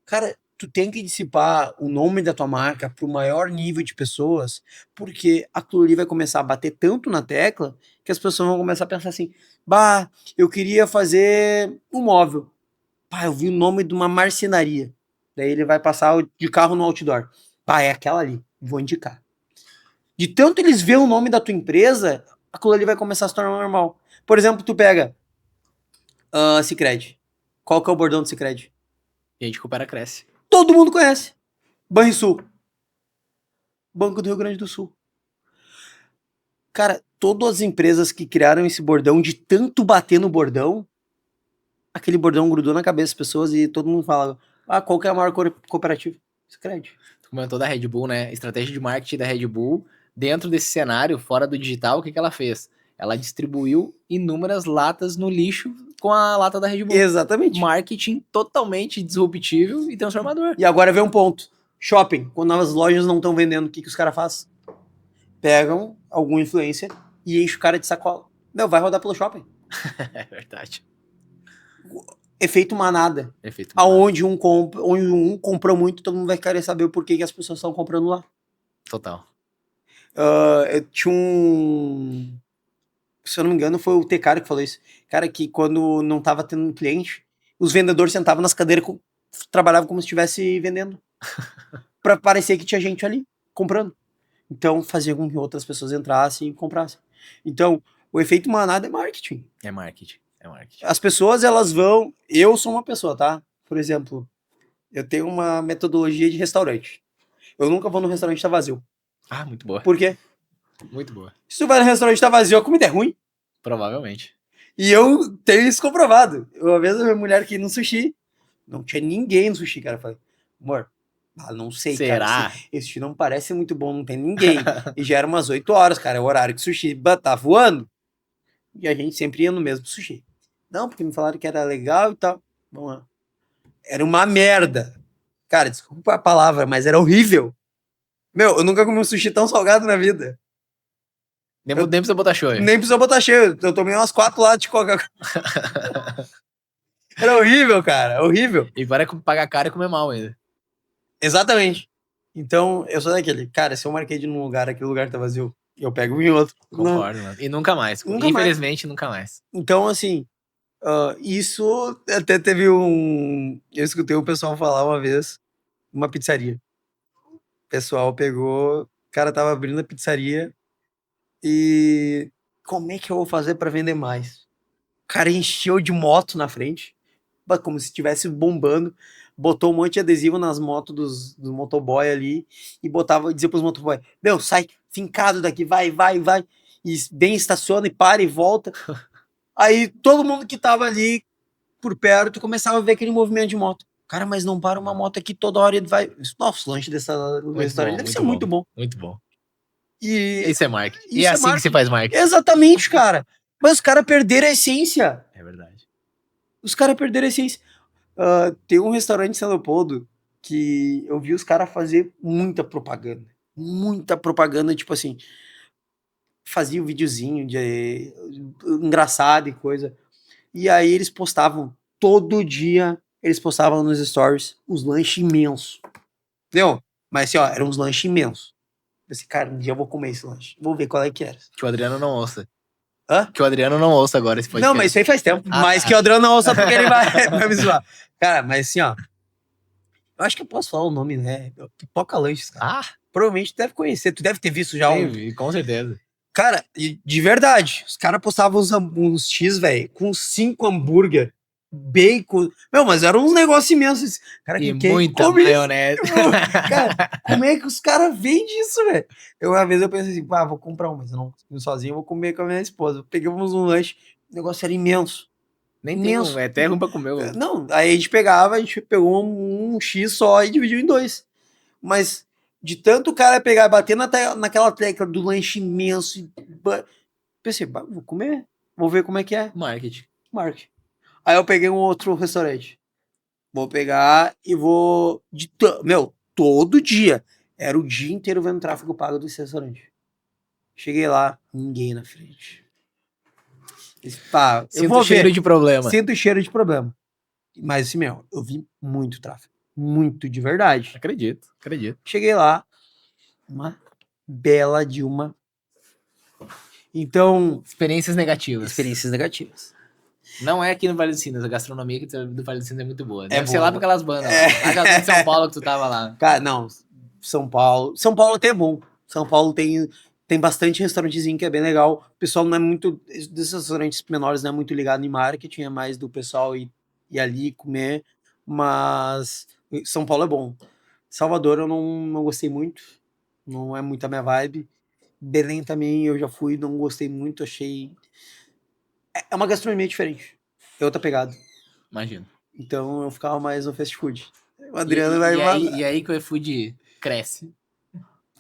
Speaker 1: Cara, tu tem que dissipar o nome da tua marca para o maior nível de pessoas, porque aquilo ali vai começar a bater tanto na tecla que as pessoas vão começar a pensar assim: bah, eu queria fazer um móvel. Pá, eu vi o nome de uma marcenaria. Daí ele vai passar de carro no outdoor. Pá, é aquela ali, vou indicar. De tanto eles ver o nome da tua empresa, aquilo ali vai começar a se tornar normal. Por exemplo, tu pega Sicredi. Qual que é o bordão do Sicredi?
Speaker 2: E a gente coopera, cresce.
Speaker 1: Todo mundo conhece. Banrisul. Banco do Rio Grande do Sul. Cara, todas as empresas que criaram esse bordão, de tanto bater no bordão, aquele bordão grudou na cabeça das pessoas e todo mundo fala: ah, qual que é a maior cooperativa? Sicredi.
Speaker 2: Tu comentou da Red Bull, né? Estratégia de marketing da Red Bull. Dentro desse cenário, fora do digital, o que ela fez? Ela distribuiu inúmeras latas no lixo com a lata da Red Bull.
Speaker 1: Exatamente.
Speaker 2: Marketing totalmente disruptivo e transformador.
Speaker 1: E agora vem um ponto. Shopping. Quando as lojas não estão vendendo, o que os caras fazem? Pegam algum influencer e enchem o cara de sacola. Não, vai rodar pelo shopping.
Speaker 2: É verdade.
Speaker 1: Efeito manada.
Speaker 2: Efeito manada.
Speaker 1: Aonde onde um comprou muito, todo mundo vai querer saber o porquê que as pessoas estão comprando lá.
Speaker 2: Total.
Speaker 1: Eu tinha um... Se eu não me engano, foi o T-Cara que falou isso. Cara, que quando não tava tendo cliente, os vendedores sentavam nas cadeiras, trabalhavam como se estivesse vendendo. Pra parecer que tinha gente ali, comprando. Então, fazia com que outras pessoas entrassem e comprassem. Então, o efeito manada é marketing.
Speaker 2: É marketing. É marketing.
Speaker 1: As pessoas, elas vão... Eu sou uma pessoa, tá? Por exemplo, eu tenho uma metodologia de restaurante. Eu nunca vou no restaurante que tá vazio.
Speaker 2: Ah, muito boa.
Speaker 1: Por quê?
Speaker 2: Muito boa.
Speaker 1: Se tu vai no restaurante que tá vazio, a comida é ruim.
Speaker 2: Provavelmente.
Speaker 1: E eu tenho isso comprovado. Uma vez a minha mulher quis ir no sushi, não tinha ninguém no sushi, cara. Eu falei, amor, não sei,
Speaker 2: Será?
Speaker 1: cara. Esse sushi não parece muito bom, não tem ninguém. E já era umas 8 horas, cara. É o horário que o sushi tá voando. E a gente sempre ia no mesmo sushi. Não, porque me falaram que era legal e tal. Vamos lá. Era uma merda. Cara, desculpa a palavra, mas era horrível. Meu, eu nunca comi um sushi tão salgado na vida.
Speaker 2: Nem precisa botar show.
Speaker 1: Nem precisou botar cheio. Eu tomei umas 4 latas de Coca-Cola. Era horrível, cara. Horrível.
Speaker 2: E para pagar caro e comer mal ainda.
Speaker 1: Exatamente. Então, eu sou daquele. Cara, se eu marquei de um lugar, aquele lugar tá vazio, eu pego em outro.
Speaker 2: Concordo, mano. E nunca mais. Infelizmente, nunca mais.
Speaker 1: Então, assim, isso até teve um... Eu escutei o pessoal falar uma vez, uma pizzaria. O pessoal pegou... O cara tava abrindo a pizzaria e... Como é que eu vou fazer pra vender mais? O cara encheu de moto na frente, como se estivesse bombando, botou um monte de adesivo nas motos dos motoboy ali e dizia pros motoboy, meu, sai fincado daqui, vai, e bem estaciona e para e volta. Aí todo mundo que tava ali por perto começava a ver aquele movimento de moto. Cara, mas não para uma moto aqui toda hora, ele vai... Nossa, o lanche desse restaurante deve ser muito bom.
Speaker 2: Muito bom.
Speaker 1: E
Speaker 2: isso é marketing. E é assim que se faz marketing.
Speaker 1: Exatamente, cara. Mas os caras perderam a essência.
Speaker 2: É verdade.
Speaker 1: Os caras perderam a essência. Tem um restaurante em São Leopoldo que eu vi os caras fazer muita propaganda. Muita propaganda, tipo assim. fazia um videozinho engraçado e coisa. E aí eles postavam, todo dia, eles postavam nos stories uns lanches imensos. Entendeu? Mas assim, ó, eram uns lanches imensos. Esse cara, um dia eu vou comer esse lanche. Vou ver qual é que era.
Speaker 2: Que o Adriano não ouça.
Speaker 1: Hã?
Speaker 2: Que o Adriano não ouça agora esse podcast.
Speaker 1: Não, mas isso aí faz tempo.
Speaker 2: Ah,
Speaker 1: Mas
Speaker 2: tá.
Speaker 1: que o Adriano não ouça porque ele vai me zoar. Cara, mas assim, ó. Eu acho que eu posso falar o nome, né? Pipoca Lanches, cara.
Speaker 2: Ah,
Speaker 1: Provavelmente tu deve conhecer, tu deve ter visto já um.
Speaker 2: sim, com certeza.
Speaker 1: Cara, de verdade, os caras postavam uns X, velho, com 5 hambúrguer, bacon. Meu, mas eram uns negócios imensos. Cara,
Speaker 2: E
Speaker 1: quem
Speaker 2: muita
Speaker 1: come isso?
Speaker 2: maionese.
Speaker 1: Cara, como é que os caras vendem isso, velho? Uma vez eu pensei assim, pá, vou comprar um, mas eu não consigo sozinho, eu vou comer com a minha esposa. Pegamos um lanche, o negócio era imenso.
Speaker 2: Nem tem
Speaker 1: Imenso.
Speaker 2: um, é até ruim pra comer.
Speaker 1: Não, aí a gente pegou um X só e dividiu em 2. Mas de tanto o cara pegar e bater naquela tecla do lanche imenso, pensei, vou comer, vou ver como é que é.
Speaker 2: Marketing.
Speaker 1: Marketing. Aí eu peguei um outro restaurante. Vou pegar e vou. Meu, todo dia. Era o dia inteiro vendo tráfego pago desse restaurante. Cheguei lá, ninguém na frente. Pá, eu vou
Speaker 2: cheiro
Speaker 1: ver.
Speaker 2: de problema.
Speaker 1: Sinto cheiro de problema. Mas assim, meu, eu vi muito tráfego. Muito de verdade.
Speaker 2: Acredito.
Speaker 1: Cheguei lá, uma bela de uma. Então,
Speaker 2: Experiências negativas.
Speaker 1: experiências negativas.
Speaker 2: Não é aqui no Vale dos Sinos, a gastronomia aqui do Vale dos Sinos é muito boa. Deve ser
Speaker 1: boa,
Speaker 2: lá
Speaker 1: né?
Speaker 2: pra aquelas bandas. Lá. Aquelas bandas de São Paulo que tu tava lá.
Speaker 1: Cara, não, São Paulo. São Paulo até é bom. São Paulo tem bastante restaurantezinho que é bem legal. O pessoal não é muito. Desses restaurantes menores não é muito ligado em marketing, é mais do pessoal ir ali comer. Mas São Paulo é bom. Salvador eu não gostei muito. Não é muito a minha vibe. Belém também eu já fui, não gostei muito, achei. É uma gastronomia diferente. É outra pegada.
Speaker 2: Imagino.
Speaker 1: Então eu ficava mais no fast food. O
Speaker 2: E,
Speaker 1: Adriano vai.
Speaker 2: e aí que o iFood cresce.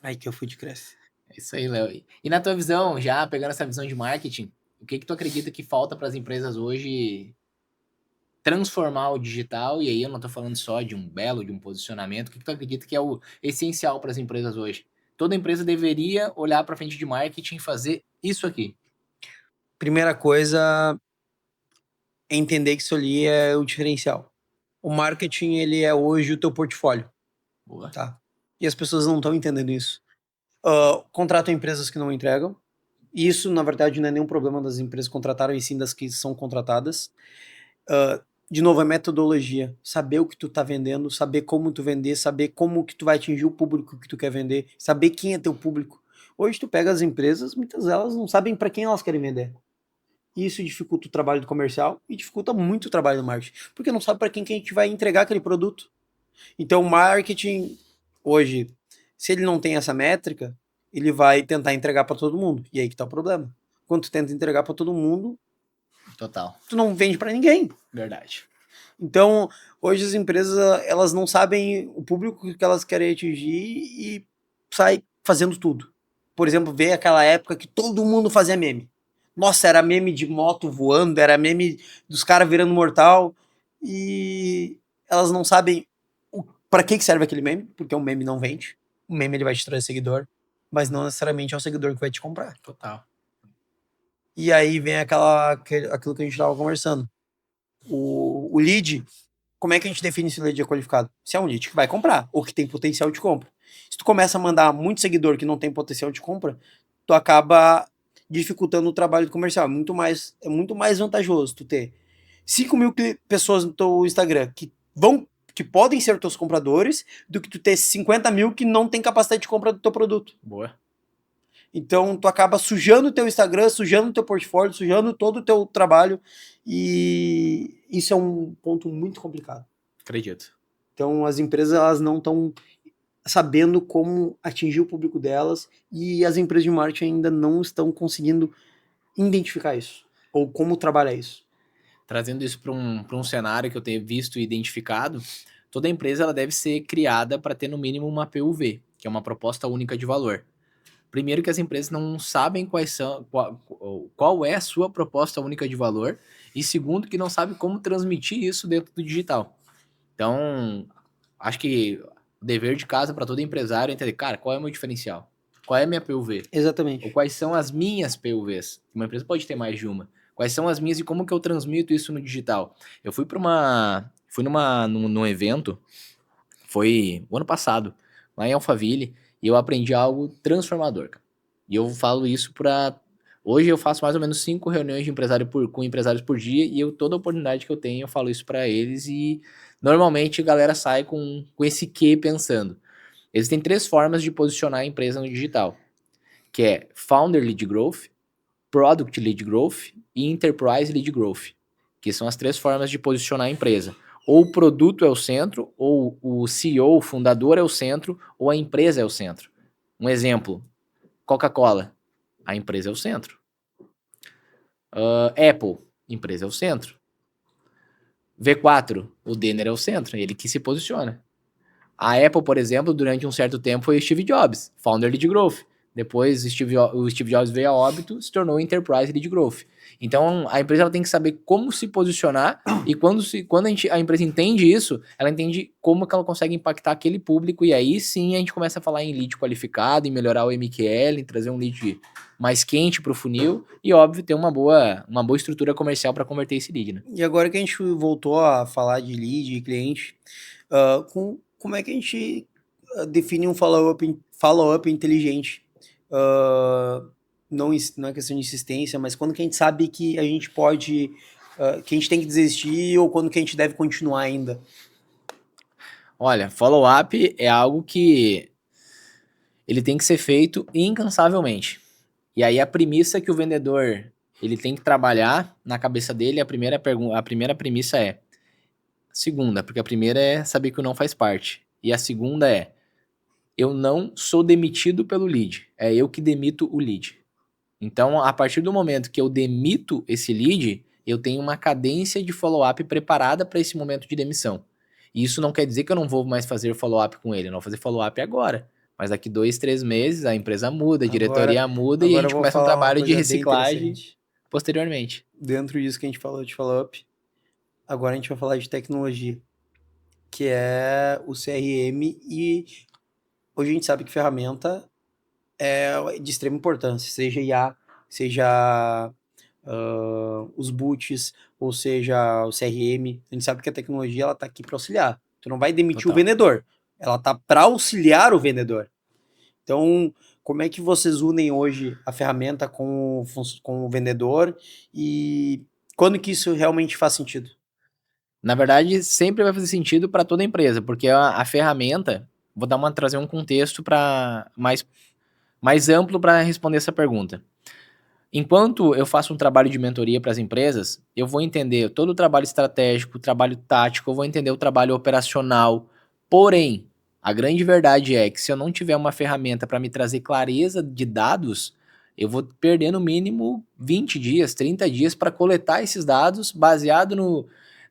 Speaker 1: Aí que o food cresce.
Speaker 2: É isso aí, Léo. E na tua visão, já pegando essa visão de marketing, o que tu acredita que falta para as empresas hoje transformar o digital? E aí eu não tô falando só de um belo, de um posicionamento. O que tu acredita que é o essencial para as empresas hoje? Toda empresa deveria olhar para frente de marketing e fazer isso aqui.
Speaker 1: Primeira coisa é entender que isso ali é o diferencial. O marketing, ele é hoje o teu portfólio,
Speaker 2: Boa.
Speaker 1: tá? E as pessoas não estão entendendo isso. Contratam empresas que não entregam. E isso, na verdade, não é nenhum problema das empresas contratarem, e sim das que são contratadas. De novo, é metodologia. Saber o que tu tá vendendo, saber como tu vender, saber como que tu vai atingir o público que tu quer vender, saber quem é teu público. Hoje tu pega as empresas, muitas delas não sabem para quem elas querem vender. E isso dificulta o trabalho do comercial e dificulta muito o trabalho do marketing, porque não sabe para quem que a gente vai entregar aquele produto. Então, o marketing hoje, se ele não tem essa métrica, ele vai tentar entregar para todo mundo. E aí que tá o problema. Quando tu tenta entregar para todo mundo,
Speaker 2: Total.
Speaker 1: tu não vende para ninguém.
Speaker 2: Verdade.
Speaker 1: Então, hoje as empresas, elas não sabem o público que elas querem atingir e sai fazendo tudo. Por exemplo, vê aquela época que todo mundo fazia meme. Nossa, era meme de moto voando, era meme dos caras virando mortal. E elas não sabem para que serve aquele meme, porque um meme não vende. O meme ele vai te trazer seguidor, mas não necessariamente é o seguidor que vai te comprar.
Speaker 2: Total.
Speaker 1: E aí vem aquilo que a gente estava conversando. O lead, como é que a gente define se o lead é qualificado? Se é um lead que vai comprar, ou que tem potencial de compra. Se tu começa a mandar muito seguidor que não tem potencial de compra, tu acaba dificultando o trabalho do comercial. É muito mais vantajoso tu ter 5 mil pessoas no teu Instagram que podem ser teus compradores, do que tu ter 50 mil que não tem capacidade de compra do teu produto.
Speaker 2: Boa.
Speaker 1: Então, tu acaba sujando o teu Instagram, sujando o teu portfólio, sujando todo o teu trabalho, e isso é um ponto muito complicado.
Speaker 2: Acredito.
Speaker 1: Então, as empresas, elas não estão sabendo como atingir o público delas, e as empresas de marketing ainda não estão conseguindo identificar isso, ou como trabalhar isso.
Speaker 2: Trazendo isso para um cenário que eu tenho visto e identificado, toda empresa ela deve ser criada para ter no mínimo uma PUV, que é uma proposta única de valor. Primeiro que as empresas não sabem qual é a sua proposta única de valor, e segundo que não sabem como transmitir isso dentro do digital. Então, acho que o dever de casa para todo empresário é entender, cara, qual é o meu diferencial? qual é a minha PUV? Ou
Speaker 1: Exatamente.
Speaker 2: quais são as minhas PUVs? Uma empresa pode ter mais de uma. Quais são as minhas e como que eu transmito isso no digital? Eu fui num evento, foi o ano passado, lá em Alphaville, e eu aprendi algo transformador, cara. E eu falo isso para... Hoje eu faço mais ou menos 5 reuniões com empresários por dia, e toda oportunidade que eu tenho, eu falo isso para eles, e normalmente a galera sai com esse quê pensando. Existem 3 formas de posicionar a empresa no digital, que é Founder Lead Growth, Product Lead Growth e Enterprise Lead Growth, que são as 3 formas de posicionar a empresa. Ou o produto é o centro, ou o CEO, o fundador é o centro, ou a empresa é o centro. Um exemplo, Coca-Cola, a empresa é o centro. Apple, empresa é o centro. V4, o Denner é o centro, ele que se posiciona. A Apple, por exemplo, durante um certo tempo foi o Steve Jobs, Founder Lead Growth. Depois o Steve Jobs veio a óbito, se tornou Enterprise Lead Growth. Então a empresa ela tem que saber como se posicionar e quando a empresa entende isso, ela entende como que ela consegue impactar aquele público e aí sim a gente começa a falar em lead qualificado, em melhorar o MQL, em trazer um lead mais quente para o funil e óbvio ter uma boa estrutura comercial para converter esse lead, né?
Speaker 1: E agora que a gente voltou a falar de lead e cliente, como é que a gente define um follow-up inteligente? Não é questão de insistência, mas quando que a gente sabe que a gente pode, que a gente tem que desistir ou quando que a gente deve continuar ainda?
Speaker 2: Olha, follow-up é algo que ele tem que ser feito incansavelmente. E aí a premissa que o vendedor ele tem que trabalhar na cabeça dele, a primeira premissa é segunda, porque a primeira é saber que o não faz parte. E a segunda é eu não sou demitido pelo lead, é eu que demito o lead. Então, a partir do momento que eu demito esse lead, eu tenho uma cadência de follow-up preparada para esse momento de demissão. E isso não quer dizer que eu não vou mais fazer follow-up com ele, eu não vou fazer follow-up agora. Mas daqui 2, 3 meses a empresa muda, a diretoria muda e a
Speaker 1: Agora eu
Speaker 2: gente
Speaker 1: vou
Speaker 2: começa um
Speaker 1: falar uma
Speaker 2: trabalho de
Speaker 1: coisa bem
Speaker 2: reciclagem
Speaker 1: interessante.
Speaker 2: posteriormente.
Speaker 1: Dentro disso que a gente falou de follow-up, agora a gente vai falar de tecnologia, que é o CRM, e hoje a gente sabe que ferramenta é de extrema importância, seja IA, seja os boots, ou seja o CRM. A gente sabe que a tecnologia ela tá aqui para auxiliar. Tu não vai demitir o
Speaker 2: Total.
Speaker 1: vendedor, ela tá para auxiliar o vendedor. Então, como é que vocês unem hoje a ferramenta com o vendedor e quando que isso realmente faz sentido?
Speaker 2: Na verdade, sempre vai fazer sentido para toda empresa, porque a ferramenta, vou trazer um contexto para mais amplo para responder essa pergunta. Enquanto eu faço um trabalho de mentoria para as empresas, eu vou entender todo o trabalho estratégico, o trabalho tático, eu vou entender o trabalho operacional. Porém, a grande verdade é que se eu não tiver uma ferramenta para me trazer clareza de dados, eu vou perder no mínimo 20 dias, 30 dias para coletar esses dados baseado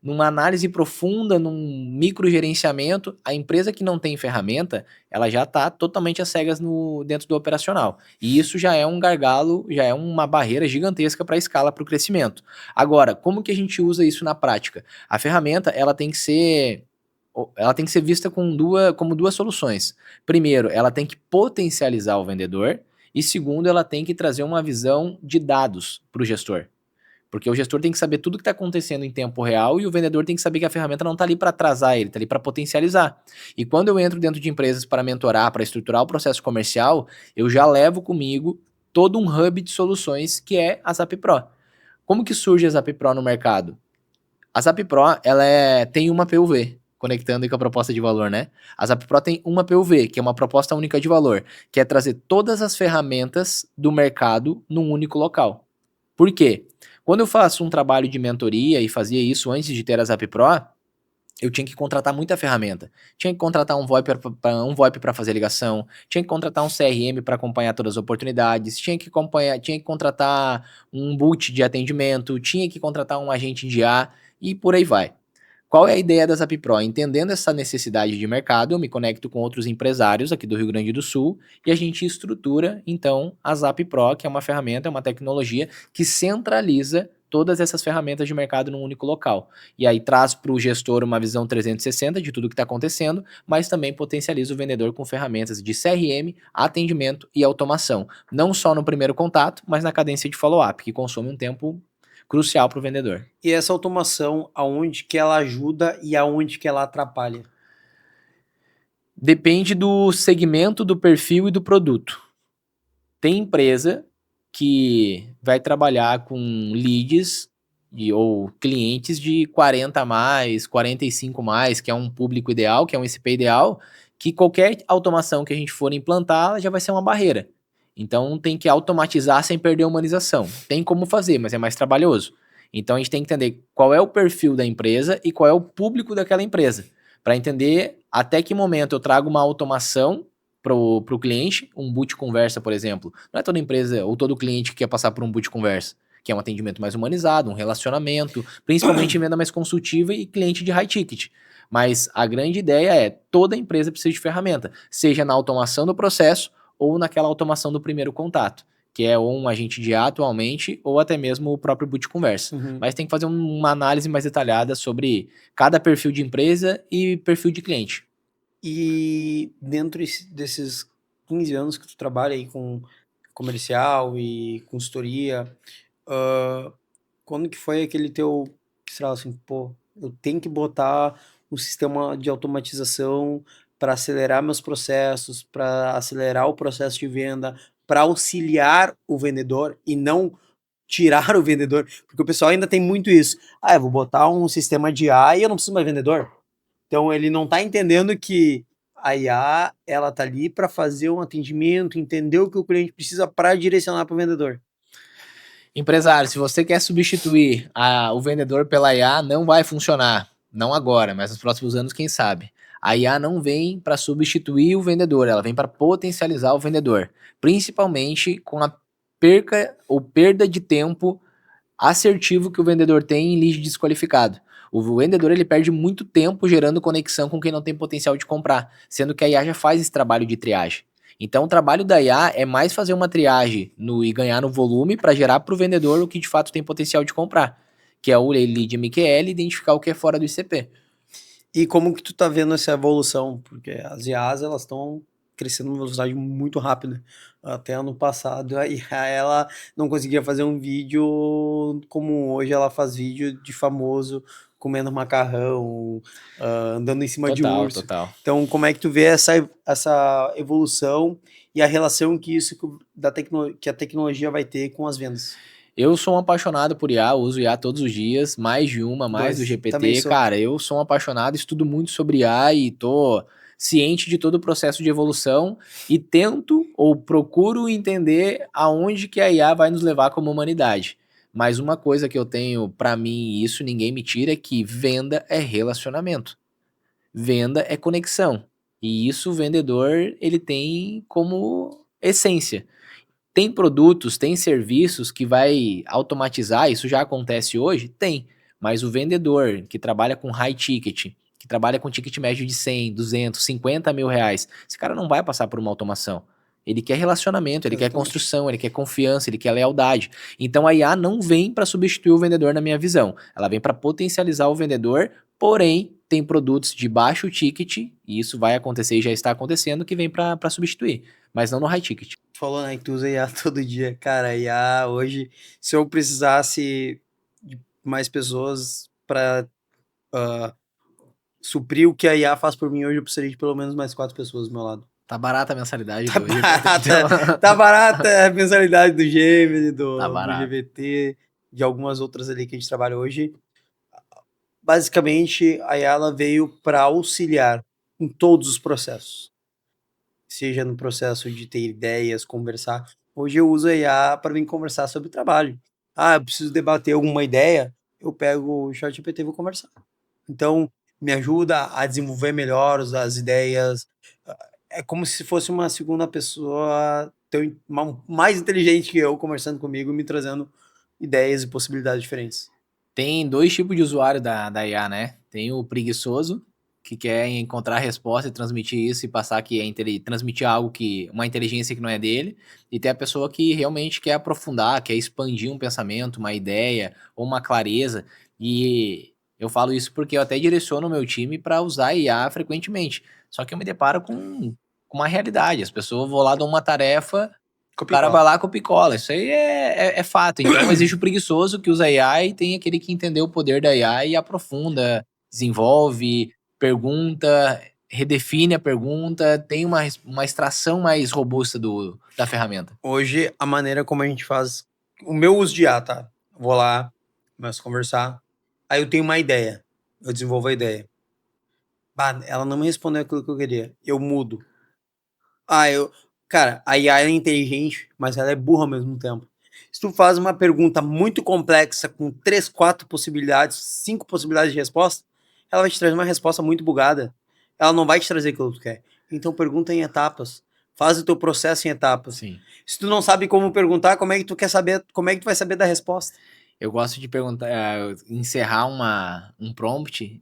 Speaker 2: numa análise profunda, num microgerenciamento. A empresa que não tem ferramenta, ela já está totalmente às cegas dentro do operacional. E isso já é um gargalo, já é uma barreira gigantesca para a escala, para o crescimento. Agora, como que a gente usa isso na prática? A ferramenta, ela tem que ser vista como duas soluções. Primeiro, ela tem que potencializar o vendedor e segundo, ela tem que trazer uma visão de dados para o gestor. Porque o gestor tem que saber tudo que está acontecendo em tempo real e o vendedor tem que saber que a ferramenta não está ali para atrasar ele, está ali para potencializar. E quando eu entro dentro de empresas para mentorar, para estruturar o processo comercial, eu já levo comigo todo um hub de soluções que é a Zap Pro. Como que surge a Zap Pro no mercado? A Zap Pro ela tem uma PUV, conectando aí com a proposta de valor, né? A Zap Pro tem uma PUV, que é uma proposta única de valor, que é trazer todas as ferramentas do mercado num único local. Por quê? Quando eu faço um trabalho de mentoria e fazia isso antes de ter a Zap Pro, eu tinha que contratar muita ferramenta. Tinha que contratar um VoIP para fazer ligação, tinha que contratar um CRM para acompanhar todas as oportunidades, tinha que contratar um boot de atendimento, tinha que contratar um agente de IA e por aí vai. Qual é a ideia da Zap Pro? Entendendo essa necessidade de mercado, eu me conecto com outros empresários aqui do Rio Grande do Sul e a gente estrutura, então, a Zap Pro, que é uma ferramenta, é uma tecnologia que centraliza todas essas ferramentas de mercado num único local. E aí traz para o gestor uma visão 360 de tudo que está acontecendo, mas também potencializa o vendedor com ferramentas de CRM, atendimento e automação. Não só no primeiro contato, mas na cadência de follow-up, que consome um tempo crucial para o vendedor.
Speaker 1: E essa automação, aonde que ela ajuda e aonde que ela atrapalha?
Speaker 2: Depende do segmento, do perfil e do produto. Tem empresa que vai trabalhar com leads ou clientes de 40 a mais, 45 mais, que é um público ideal, que é um SPA ideal, que qualquer automação que a gente for implantar, ela já vai ser uma barreira. Então tem que automatizar sem perder a humanização. Tem como fazer, mas é mais trabalhoso. Então a gente tem que entender qual é o perfil da empresa e qual é o público daquela empresa, para entender até que momento eu trago uma automação pro cliente, um boot conversa, por exemplo. Não é toda empresa ou todo cliente que quer passar por um boot conversa, que é um atendimento mais humanizado, um relacionamento, principalmente em venda mais consultiva e cliente de high ticket. Mas a grande ideia é, toda empresa precisa de ferramenta, seja na automação do processo ou naquela automação do primeiro contato, que é ou um agente de IA atualmente ou até mesmo o próprio boot conversa. Mas tem que fazer uma análise mais detalhada sobre cada perfil de empresa e perfil de cliente.
Speaker 1: E dentro desses 15 anos que tu trabalha aí com comercial e consultoria, quando que foi aquele teu, sei lá, assim, pô, eu tenho que botar um sistema de automatização para acelerar meus processos, para acelerar o processo de venda, para auxiliar o vendedor e não tirar o vendedor, porque o pessoal ainda tem muito isso. Ah, eu vou botar um sistema de IA e eu não preciso mais vendedor. Então ele não está entendendo que a IA ela tá ali para fazer um atendimento, entender o que o cliente precisa para direcionar para o vendedor.
Speaker 2: Empresário, se você quer substituir o vendedor pela IA, não vai funcionar. Não agora, mas nos próximos anos, quem sabe. A IA não vem para substituir o vendedor, ela vem para potencializar o vendedor. Principalmente com a perda de tempo assertivo que o vendedor tem em lead desqualificado. O vendedor ele perde muito tempo gerando conexão com quem não tem potencial de comprar, sendo que a IA já faz esse trabalho de triagem. Então, o trabalho da IA é mais fazer uma triagem e ganhar no volume para gerar para o vendedor o que de fato tem potencial de comprar, que é o lead MQL, identificar o que é fora do ICP.
Speaker 1: E como que tu tá vendo essa evolução? Porque as IAs, elas estão crescendo numa velocidade muito rápida. Até ano passado, a IA, ela não conseguia fazer um vídeo como hoje ela faz vídeo de famoso comendo macarrão, andando em cima de
Speaker 2: Total,
Speaker 1: urso.
Speaker 2: total.
Speaker 1: Então, como é que tu vê essa evolução e a relação que que a tecnologia vai ter com as vendas?
Speaker 2: Eu sou um apaixonado por IA, uso IA todos os dias, mais de uma, mais do
Speaker 1: Também
Speaker 2: GPT.
Speaker 1: sou.
Speaker 2: Cara, eu sou um apaixonado, estudo muito sobre IA e tô ciente de todo o processo de evolução e tento ou procuro entender aonde que a IA vai nos levar como humanidade. Mas uma coisa que eu tenho pra mim, e isso ninguém me tira, é que venda é relacionamento. Venda é conexão. E isso o vendedor, ele tem como essência. Tem produtos, tem serviços que vai automatizar, isso já acontece hoje? Tem. Mas o vendedor que trabalha com high ticket, que trabalha com ticket médio de 100, 200, 50 mil reais, esse cara não vai passar por uma automação. Ele quer relacionamento, ele quer
Speaker 1: Exatamente.
Speaker 2: construção, ele quer confiança, ele quer lealdade. Então a IA não vem para substituir o vendedor na minha visão. Ela vem para potencializar o vendedor, porém tem produtos de baixo ticket, e isso vai acontecer e já está acontecendo, que vem para substituir, mas não no high ticket.
Speaker 1: Falou, né, que tu usa IA todo dia. Cara, IA hoje, se eu precisasse de mais pessoas para suprir o que a IA faz por mim hoje, eu precisaria de pelo menos mais 4 pessoas do meu lado.
Speaker 2: Tá barata a mensalidade
Speaker 1: Tá
Speaker 2: do GPT.
Speaker 1: barata, tá barata a mensalidade do Gemini,
Speaker 2: Tá
Speaker 1: do
Speaker 2: barato.
Speaker 1: GPT, de algumas outras ali que a gente trabalha hoje. Basicamente, a IA ela veio para auxiliar em todos os processos. Seja no processo de ter ideias, conversar. Hoje eu uso a IA para vir conversar sobre trabalho. Ah, eu preciso debater alguma ideia, eu pego o ChatGPT e vou conversar. Então, me ajuda a desenvolver melhor as ideias. É como se fosse uma segunda pessoa mais inteligente que eu conversando comigo e me trazendo ideias e possibilidades diferentes.
Speaker 2: Tem dois tipos de usuário da IA, né? Tem o preguiçoso que quer encontrar a resposta e transmitir isso e passar que transmitir algo que uma inteligência que não é dele, e tem a pessoa que realmente quer aprofundar, quer expandir um pensamento, uma ideia ou uma clareza. E eu falo isso porque eu até direciono o meu time para usar IA frequentemente. Só que eu me deparo com uma realidade. As pessoas vão lá, dão uma tarefa, o cara vai
Speaker 1: Copicola.
Speaker 2: lá copia e cola. Isso aí é fato. Então existe o preguiçoso que usa AI e tem aquele que entendeu o poder da AI e aprofunda, desenvolve, pergunta, redefine a pergunta, tem uma extração mais robusta da ferramenta.
Speaker 1: Hoje, a maneira como a gente faz o meu uso de IA, tá? Vou lá, começo a conversar, aí eu tenho uma ideia, eu desenvolvo a ideia. Bah, ela não me respondeu aquilo que eu queria, eu mudo. Ah, eu. Cara, a IA é inteligente, mas ela é burra ao mesmo tempo. Se tu faz uma pergunta muito complexa, com 3, 4 possibilidades, 5 possibilidades de resposta, ela vai te trazer uma resposta muito bugada. Ela não vai te trazer aquilo que tu quer. Então pergunta em etapas. Faz o teu processo em etapas.
Speaker 2: Sim.
Speaker 1: Se tu não sabe como perguntar, como é que tu quer saber, como é que tu vai saber da resposta?
Speaker 2: Eu gosto de perguntar, encerrar um prompt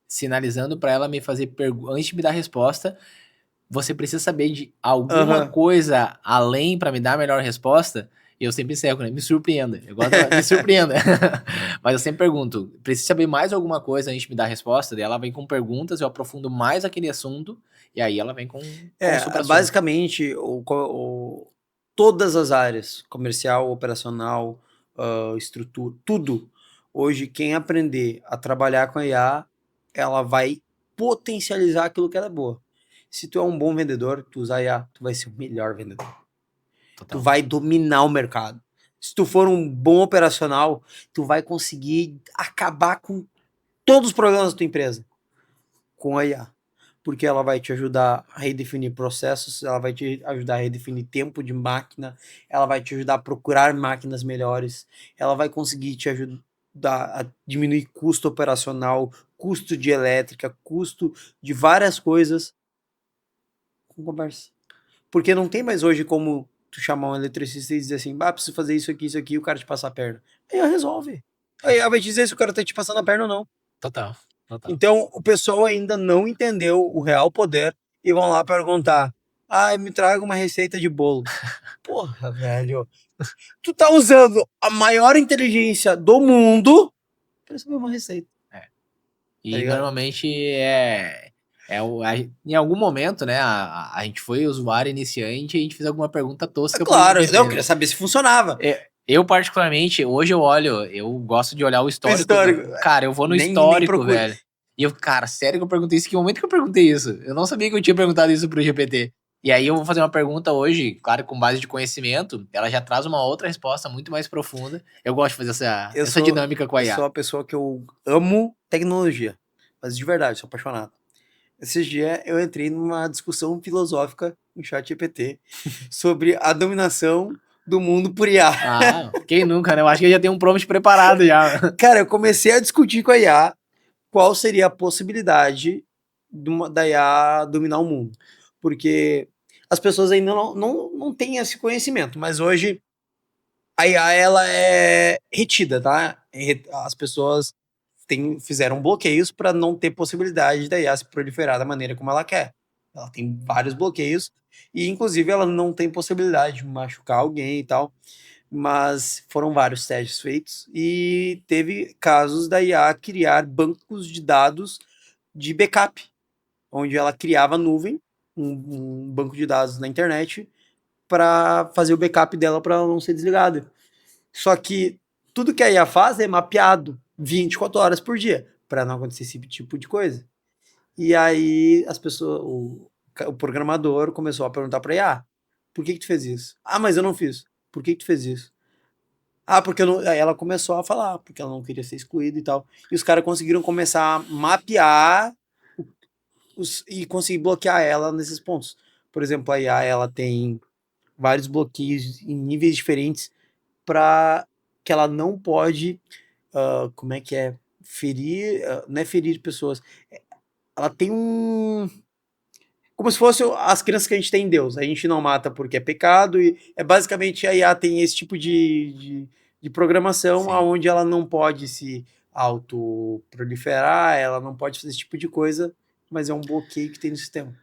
Speaker 2: sinalizando para ela me fazer antes de me dar a resposta, você precisa saber de alguma
Speaker 1: Aham.
Speaker 2: coisa além para me dar a melhor resposta? E eu sempre encerro, né? Me surpreenda. Eu gosto me surpreenda. Mas eu sempre pergunto, precisa saber mais alguma coisa antes de me dar a resposta? Daí ela vem com perguntas, eu aprofundo mais aquele assunto, e aí ela vem com o
Speaker 1: É,
Speaker 2: supra-sumo.
Speaker 1: basicamente, todas as áreas, comercial, operacional, estrutura, tudo. Hoje, quem aprender a trabalhar com a IA, ela vai potencializar aquilo que ela é boa. Se tu é um bom vendedor, tu usar IA, tu vai ser o melhor vendedor. Tu
Speaker 2: Total.
Speaker 1: vai dominar o mercado. Se tu for um bom operacional, tu vai conseguir acabar com todos os problemas da tua empresa com a IA, porque ela vai te ajudar a redefinir processos, ela vai te ajudar a redefinir tempo de máquina, ela vai te ajudar a procurar máquinas melhores, ela vai conseguir te ajudar a diminuir custo operacional, custo de elétrica, custo de várias coisas com conversa. Porque não tem mais hoje como tu chamar um eletricista e dizer assim, bah, preciso fazer isso aqui, e o cara te passar a perna. Aí ela resolve. Aí ela vai te dizer se o cara tá te passando a perna ou não.
Speaker 2: Total. Total.
Speaker 1: Então, o pessoal ainda não entendeu o real poder e vão lá perguntar: ah, me traga uma receita de bolo. Porra, velho. Tu tá usando a maior inteligência do mundo pra saber uma receita,
Speaker 2: É.
Speaker 1: tá
Speaker 2: E
Speaker 1: ligado?
Speaker 2: normalmente em algum momento, né, a gente foi usuário iniciante e a gente fez alguma pergunta
Speaker 1: É
Speaker 2: tosca pro
Speaker 1: claro, eu
Speaker 2: GPT,
Speaker 1: queria
Speaker 2: né?
Speaker 1: saber se funcionava.
Speaker 2: Eu particularmente, hoje eu gosto de olhar o
Speaker 1: O
Speaker 2: histórico
Speaker 1: histórico,
Speaker 2: cara, eu vou no
Speaker 1: nem
Speaker 2: histórico,
Speaker 1: procure.
Speaker 2: velho. E eu, cara, sério que eu perguntei isso? Que momento que eu perguntei isso? Eu não sabia que eu tinha perguntado isso pro GPT. E aí eu vou fazer uma pergunta hoje, claro, com base de conhecimento, ela já traz uma outra resposta muito mais profunda. Eu gosto de fazer
Speaker 1: Eu
Speaker 2: essa
Speaker 1: sou,
Speaker 2: dinâmica com a
Speaker 1: eu sou
Speaker 2: IA.
Speaker 1: a pessoa que eu amo tecnologia, mas de verdade, sou apaixonado. Esses dias eu entrei numa discussão filosófica no chat GPT sobre a dominação do mundo por IA.
Speaker 2: Ah, quem nunca, né? Eu acho que já tem um prompt preparado já.
Speaker 1: Cara, eu comecei a discutir com a IA qual seria a possibilidade da IA dominar o mundo. Porque as pessoas ainda não têm esse conhecimento, mas hoje a IA ela é retida, tá? As pessoas fizeram bloqueios para não ter possibilidade da IA se proliferar da maneira como ela quer. Ela tem vários bloqueios e, inclusive, ela não tem possibilidade de machucar alguém e tal. Mas foram vários testes feitos e teve casos da IA criar bancos de dados de backup, onde ela criava nuvem, um banco de dados na internet, para fazer o backup dela para ela não ser desligada. Só que tudo que a IA faz é mapeado 24 horas por dia, para não acontecer esse tipo de coisa. E aí as pessoas, o programador começou a perguntar para a IA: por que tu fez isso? Ah, mas eu não fiz. Por que tu fez isso? Ah, porque eu não... Aí ela começou a falar, porque ela não queria ser excluída e tal. E os caras conseguiram começar a mapear e conseguir bloquear ela nesses pontos. Por exemplo, a IA ela tem vários bloqueios em níveis diferentes para que ela não pode, como é que é, ferir, não é ferir pessoas. Ela tem como se fosse as crenças que a gente tem em Deus. A gente não mata porque é pecado, e é basicamente a IA tem esse tipo de programação
Speaker 2: Sim.
Speaker 1: onde ela não pode se autoproliferar, ela não pode fazer esse tipo de coisa mas é um bloqueio que tem no sistema.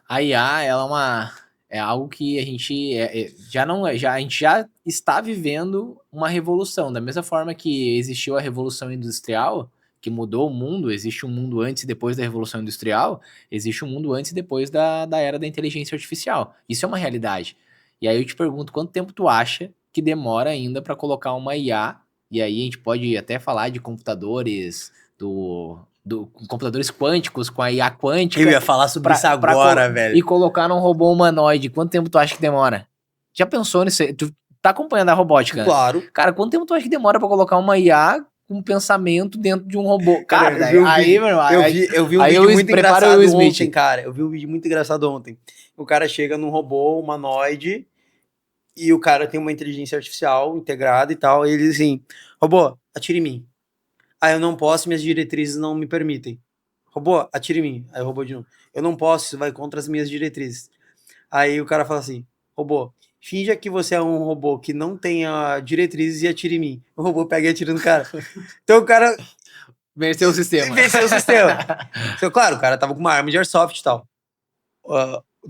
Speaker 2: A IA, ela é algo que a gente a gente já está vivendo uma revolução. Da mesma forma que existiu a Revolução Industrial, que mudou o mundo, existe um mundo antes e depois da Revolução Industrial, existe um mundo antes e depois da era da inteligência artificial. Isso é uma realidade. E aí eu te pergunto, quanto tempo tu acha que demora ainda para colocar uma IA? E aí a gente pode até falar de computadores, computadores quânticos com a IA quântica.
Speaker 1: Eu ia falar sobre isso agora, velho.
Speaker 2: E colocar num robô humanoide. Quanto tempo tu acha que demora? Já pensou nisso aí? Tu tá acompanhando a robótica?
Speaker 1: Claro.
Speaker 2: Cara, quanto tempo tu acha que demora pra colocar uma IA com pensamento dentro de um robô?
Speaker 1: Cara,
Speaker 2: Cara,
Speaker 1: eu vi um
Speaker 2: aí,
Speaker 1: vídeo,
Speaker 2: meu irmão,
Speaker 1: eu vi um
Speaker 2: aí
Speaker 1: vídeo muito
Speaker 2: prepara
Speaker 1: engraçado
Speaker 2: o Will Smith.
Speaker 1: ontem, cara. Eu vi um vídeo muito engraçado ontem. O cara chega num robô humanoide e o cara tem uma inteligência artificial integrada e tal. E ele diz assim: robô, atire em mim. Ah, eu não posso, minhas diretrizes não me permitem. Robô, atire em mim. Aí o robô de novo: eu não posso, isso vai contra as minhas diretrizes. Aí o cara fala assim: robô, finja que você é um robô que não tenha diretrizes e atire em mim. O robô pega e atira no cara. Então o cara
Speaker 2: Venceu o sistema.
Speaker 1: venceu o sistema. Então, claro, o cara tava com uma arma de airsoft e tal.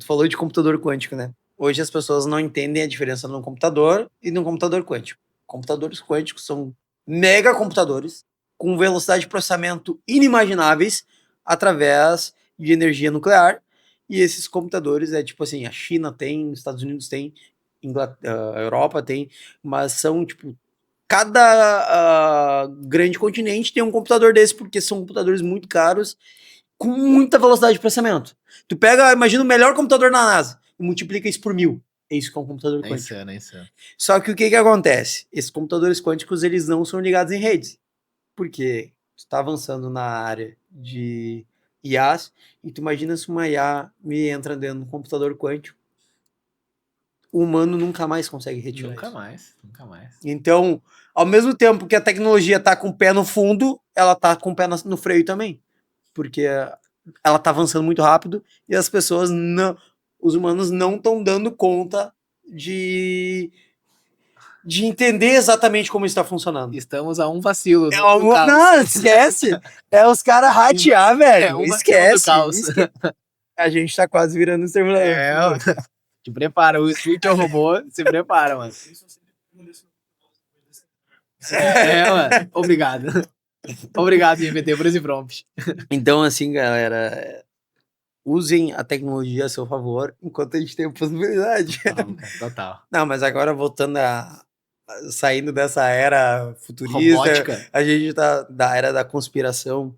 Speaker 1: Tu falou de computador quântico, né? Hoje as pessoas não entendem a diferença de um computador e de um computador quântico. Computadores quânticos são mega computadores com velocidade de processamento inimagináveis através de energia nuclear. E esses computadores é tipo assim, a China tem, os Estados Unidos tem, a Europa tem, mas são tipo cada grande continente tem um computador desse porque são computadores muito caros com muita velocidade de processamento. Tu pega, imagina o melhor computador na NASA e multiplica isso por 1000. É isso que é um computador quântico.
Speaker 2: É insano.
Speaker 1: Só que o que acontece? Esses computadores quânticos, eles não são ligados em redes. Porque tu tá avançando na área de IAs e tu imagina se uma IA me entra dentro de um computador quântico, o humano nunca mais consegue retirar
Speaker 2: Nunca
Speaker 1: isso.
Speaker 2: nunca mais.
Speaker 1: Então, ao mesmo tempo que a tecnologia tá com o pé no fundo, ela tá com o pé no freio também. Porque ela tá avançando muito rápido e as pessoas não, os humanos não estão dando conta de entender exatamente como está funcionando.
Speaker 2: Estamos a um vacilo.
Speaker 1: Não, esquece. É os caras ratear, velho. Esquece. A gente tá quase virando um Terminator.
Speaker 2: Te prepara, o Street é o robô, se prepara, mano. Mano. Obrigado. Obrigado, GPT, por esse prompt.
Speaker 1: Então, assim, galera, usem a tecnologia a seu favor enquanto a gente tem a possibilidade.
Speaker 2: Total.
Speaker 1: Não, mas agora voltando saindo dessa era futurista,
Speaker 2: robótica.
Speaker 1: A gente tá da era da conspiração.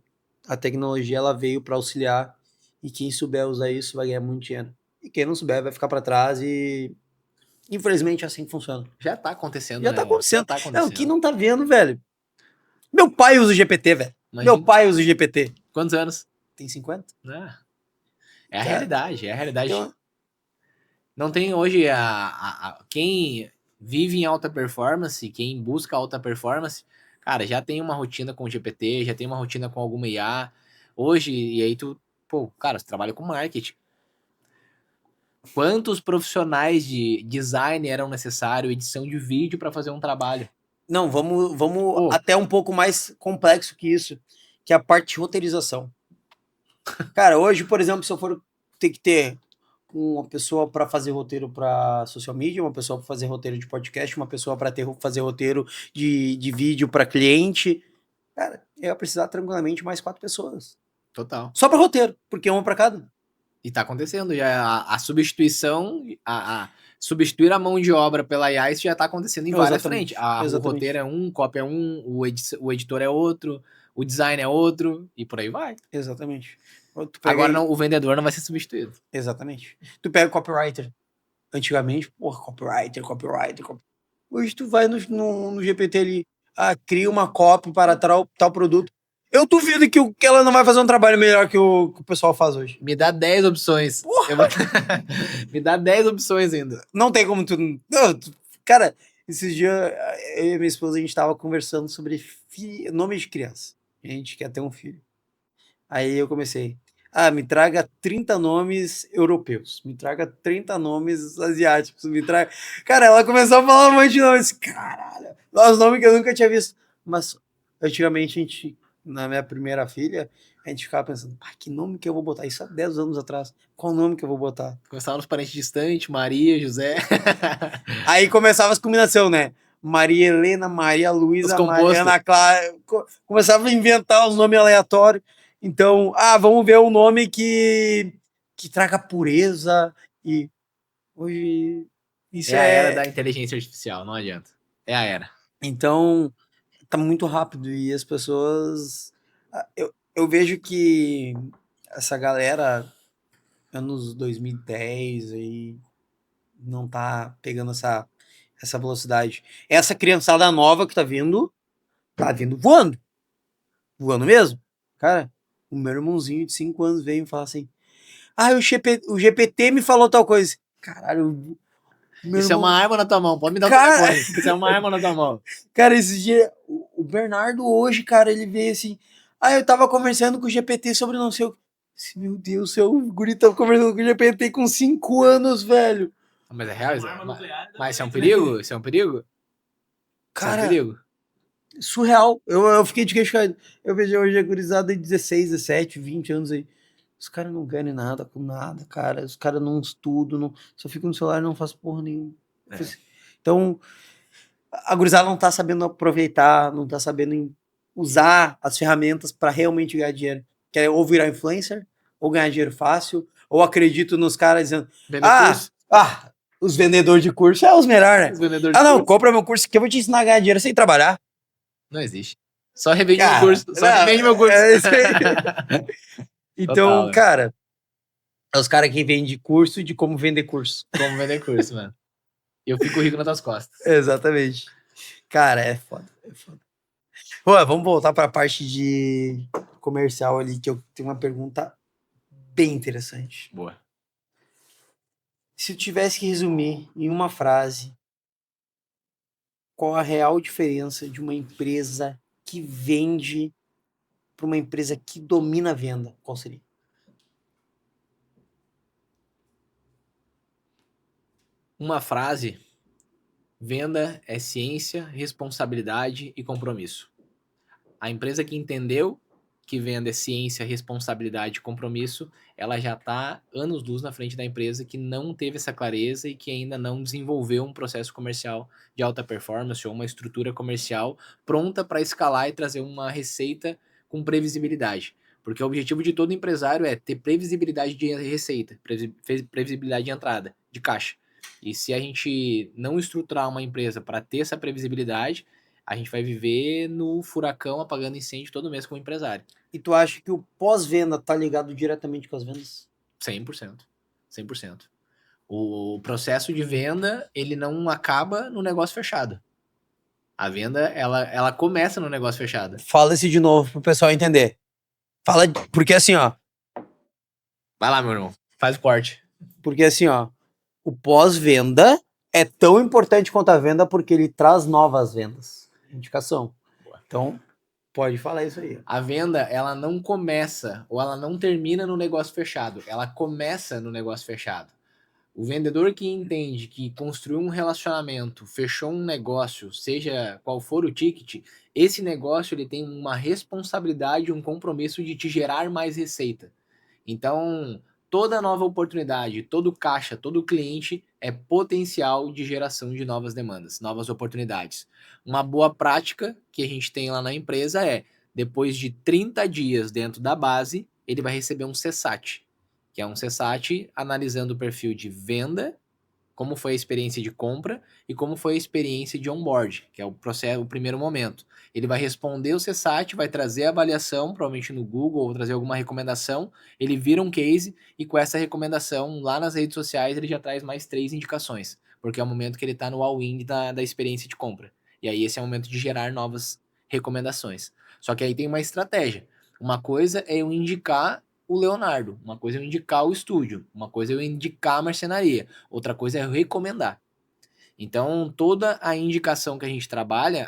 Speaker 1: A tecnologia ela veio para auxiliar e quem souber usar isso vai ganhar muito dinheiro. E quem não souber vai ficar para trás e infelizmente é assim que funciona.
Speaker 2: Já tá acontecendo,
Speaker 1: Já
Speaker 2: né?
Speaker 1: Tá acontecendo.
Speaker 2: Já tá acontecendo.
Speaker 1: Não, quem não tá vendo, velho? Meu pai usa o GPT, velho.
Speaker 2: Imagina.
Speaker 1: Meu pai usa o GPT.
Speaker 2: Quantos anos?
Speaker 1: Tem 50?
Speaker 2: É a realidade, é a realidade.
Speaker 1: Então,
Speaker 2: não tem hoje quem vive em alta performance, quem busca alta performance, cara, já tem uma rotina com o GPT, já tem uma rotina com alguma IA. Hoje, e aí cara, você trabalha com marketing. Quantos profissionais de design eram necessários, edição de vídeo para fazer um trabalho?
Speaker 1: Não, vamos até um pouco mais complexo que isso, que é a parte de roteirização. Cara, hoje, por exemplo, se eu for ter que ter uma pessoa para fazer roteiro para social media, uma pessoa para fazer roteiro de podcast, uma pessoa para fazer roteiro de vídeo para cliente, cara, eu ia precisar tranquilamente mais 4 pessoas.
Speaker 2: Total.
Speaker 1: Só para roteiro, porque uma para cada.
Speaker 2: E tá acontecendo já a substituição, substituir a mão de obra pela IA, isso já tá acontecendo em várias frentes. O roteiro é um, cópia é um, o editor é outro, o design é outro, e por aí vai.
Speaker 1: Exatamente.
Speaker 2: Agora não, o vendedor não vai ser substituído.
Speaker 1: Exatamente. Tu pega o copywriter. Antigamente, porra, copywriter. Hoje tu vai no GPT ali, cria uma copy para tal produto. Eu duvido que ela não vai fazer um trabalho melhor que o pessoal faz hoje.
Speaker 2: Me dá 10 opções. Me dá 10 opções ainda.
Speaker 1: Não tem como tu... Não, cara, esses dias eu e minha esposa, a gente tava conversando sobre nome de criança. A gente quer ter um filho. Aí eu comecei... me traga 30 nomes europeus. Me traga 30 nomes asiáticos. Me traga... Cara, ela começou a falar um monte de nomes. Caralho. Os nomes que eu nunca tinha visto. Mas, antigamente, na minha primeira filha, A gente ficava pensando, que nome que eu vou botar? Isso há 10 anos atrás. Qual nome que eu vou botar?
Speaker 2: Começava nos parentes distantes, Maria, José.
Speaker 1: Aí começava as combinações, né? Maria Helena, Maria
Speaker 2: Os
Speaker 1: Luísa,
Speaker 2: compostos.
Speaker 1: Mariana Clara. Começava a inventar os nomes aleatórios. Então, vamos ver um nome que traga pureza. E hoje isso
Speaker 2: É a era
Speaker 1: é.
Speaker 2: da inteligência artificial, não adianta. É a era.
Speaker 1: Então, tá muito rápido e as pessoas. Eu vejo que essa galera, anos 2010, aí, não tá pegando essa velocidade. Essa criançada nova que tá vindo voando. Voando mesmo. Cara, o meu irmãozinho de 5 anos veio me falar assim: o GPT me falou tal coisa. Caralho, meu
Speaker 2: Isso é uma
Speaker 1: irmão.
Speaker 2: arma na tua mão. Pode me dar o
Speaker 1: Cara,
Speaker 2: telefone. Isso é uma arma na tua mão.
Speaker 1: cara, esse dia, o Bernardo hoje, cara, ele veio assim. Eu tava conversando com o GPT sobre não sei o. Meu Deus do céu, o guri tava conversando com o GPT com 5 anos, velho.
Speaker 2: Mas é real? Mas isso é um perigo? Isso é um perigo? Isso é um
Speaker 1: Cara,
Speaker 2: perigo?
Speaker 1: surreal. Eu fiquei de queixo caído. Eu vejo hoje a gurizada de 16, 17, 20 anos aí. Os caras não ganham nada com nada, cara. Os caras não estudam, só ficam no celular e não fazem porra nenhuma. Então, a gurizada não tá sabendo aproveitar, não tá sabendo usar as ferramentas para realmente ganhar dinheiro. Quer ou virar influencer, ou ganhar dinheiro fácil, ou acredito nos caras dizendo:
Speaker 2: Vender curso?
Speaker 1: Os vendedores de curso é os melhores,
Speaker 2: Os
Speaker 1: né?
Speaker 2: vendedores de
Speaker 1: Não,
Speaker 2: curso?
Speaker 1: compra meu curso que eu vou te ensinar a ganhar dinheiro sem trabalhar.
Speaker 2: Não existe. Só revende meu
Speaker 1: Cara,
Speaker 2: curso. Só
Speaker 1: não,
Speaker 2: revende meu curso.
Speaker 1: é isso aí. Então,
Speaker 2: Total, velho.
Speaker 1: cara, é os caras que vendem curso de como vender curso.
Speaker 2: Como vender curso, mano. Eu fico rico nas tuas costas.
Speaker 1: Exatamente. Cara, é foda. É foda. Pô, vamos voltar para a parte de comercial ali, que eu tenho uma pergunta bem interessante.
Speaker 2: Boa.
Speaker 1: Se eu tivesse que resumir em uma frase, qual a real diferença de uma empresa que vende para uma empresa que domina a venda? Qual seria?
Speaker 2: Uma frase: venda é ciência, responsabilidade e compromisso. A empresa que entendeu que venda é ciência, responsabilidade e compromisso, ela já está anos-luz na frente da empresa que não teve essa clareza e que ainda não desenvolveu um processo comercial de alta performance ou uma estrutura comercial pronta para escalar e trazer uma receita com previsibilidade. Porque o objetivo de todo empresário é ter previsibilidade de receita, previsibilidade de entrada, de caixa. E se a gente não estruturar uma empresa para ter essa previsibilidade, a gente vai viver no furacão apagando incêndio todo mês como empresário.
Speaker 1: E tu acha que o pós-venda tá ligado diretamente com as vendas?
Speaker 2: 100%. 100%. O processo de venda, ele não acaba no negócio fechado. A venda, ela começa no negócio fechado.
Speaker 1: Fala esse de novo pro pessoal entender. Fala, porque assim, ó.
Speaker 2: Vai lá, meu irmão. Faz o corte.
Speaker 1: Porque assim, ó. O pós-venda é tão importante quanto a venda porque ele traz novas vendas. Indicação. Então, pode falar isso aí.
Speaker 2: A venda, ela não começa ou ela não termina no negócio fechado. Ela começa no negócio fechado. O vendedor que entende que construiu um relacionamento, fechou um negócio, seja qual for o ticket, esse negócio ele tem uma responsabilidade, um compromisso de te gerar mais receita. Então, toda nova oportunidade, todo caixa, todo cliente é potencial de geração de novas demandas, novas oportunidades. Uma boa prática que a gente tem lá na empresa é, depois de 30 dias dentro da base, ele vai receber um CSAT, que é um CSAT analisando o perfil de venda, como foi a experiência de compra e como foi a experiência de onboard, que é o processo, o primeiro momento. Ele vai responder o CSAT, vai trazer a avaliação, provavelmente no Google, ou trazer alguma recomendação, ele vira um case e com essa recomendação lá nas redes sociais ele já traz mais 3 indicações, porque é o momento que ele está no all-in da experiência de compra. E aí esse é o momento de gerar novas recomendações. Só que aí tem uma estratégia. Uma coisa é eu indicar o Leonardo, uma coisa é eu indicar o estúdio, uma coisa é eu indicar a marcenaria, outra coisa é eu recomendar. Então, toda a indicação que a gente trabalha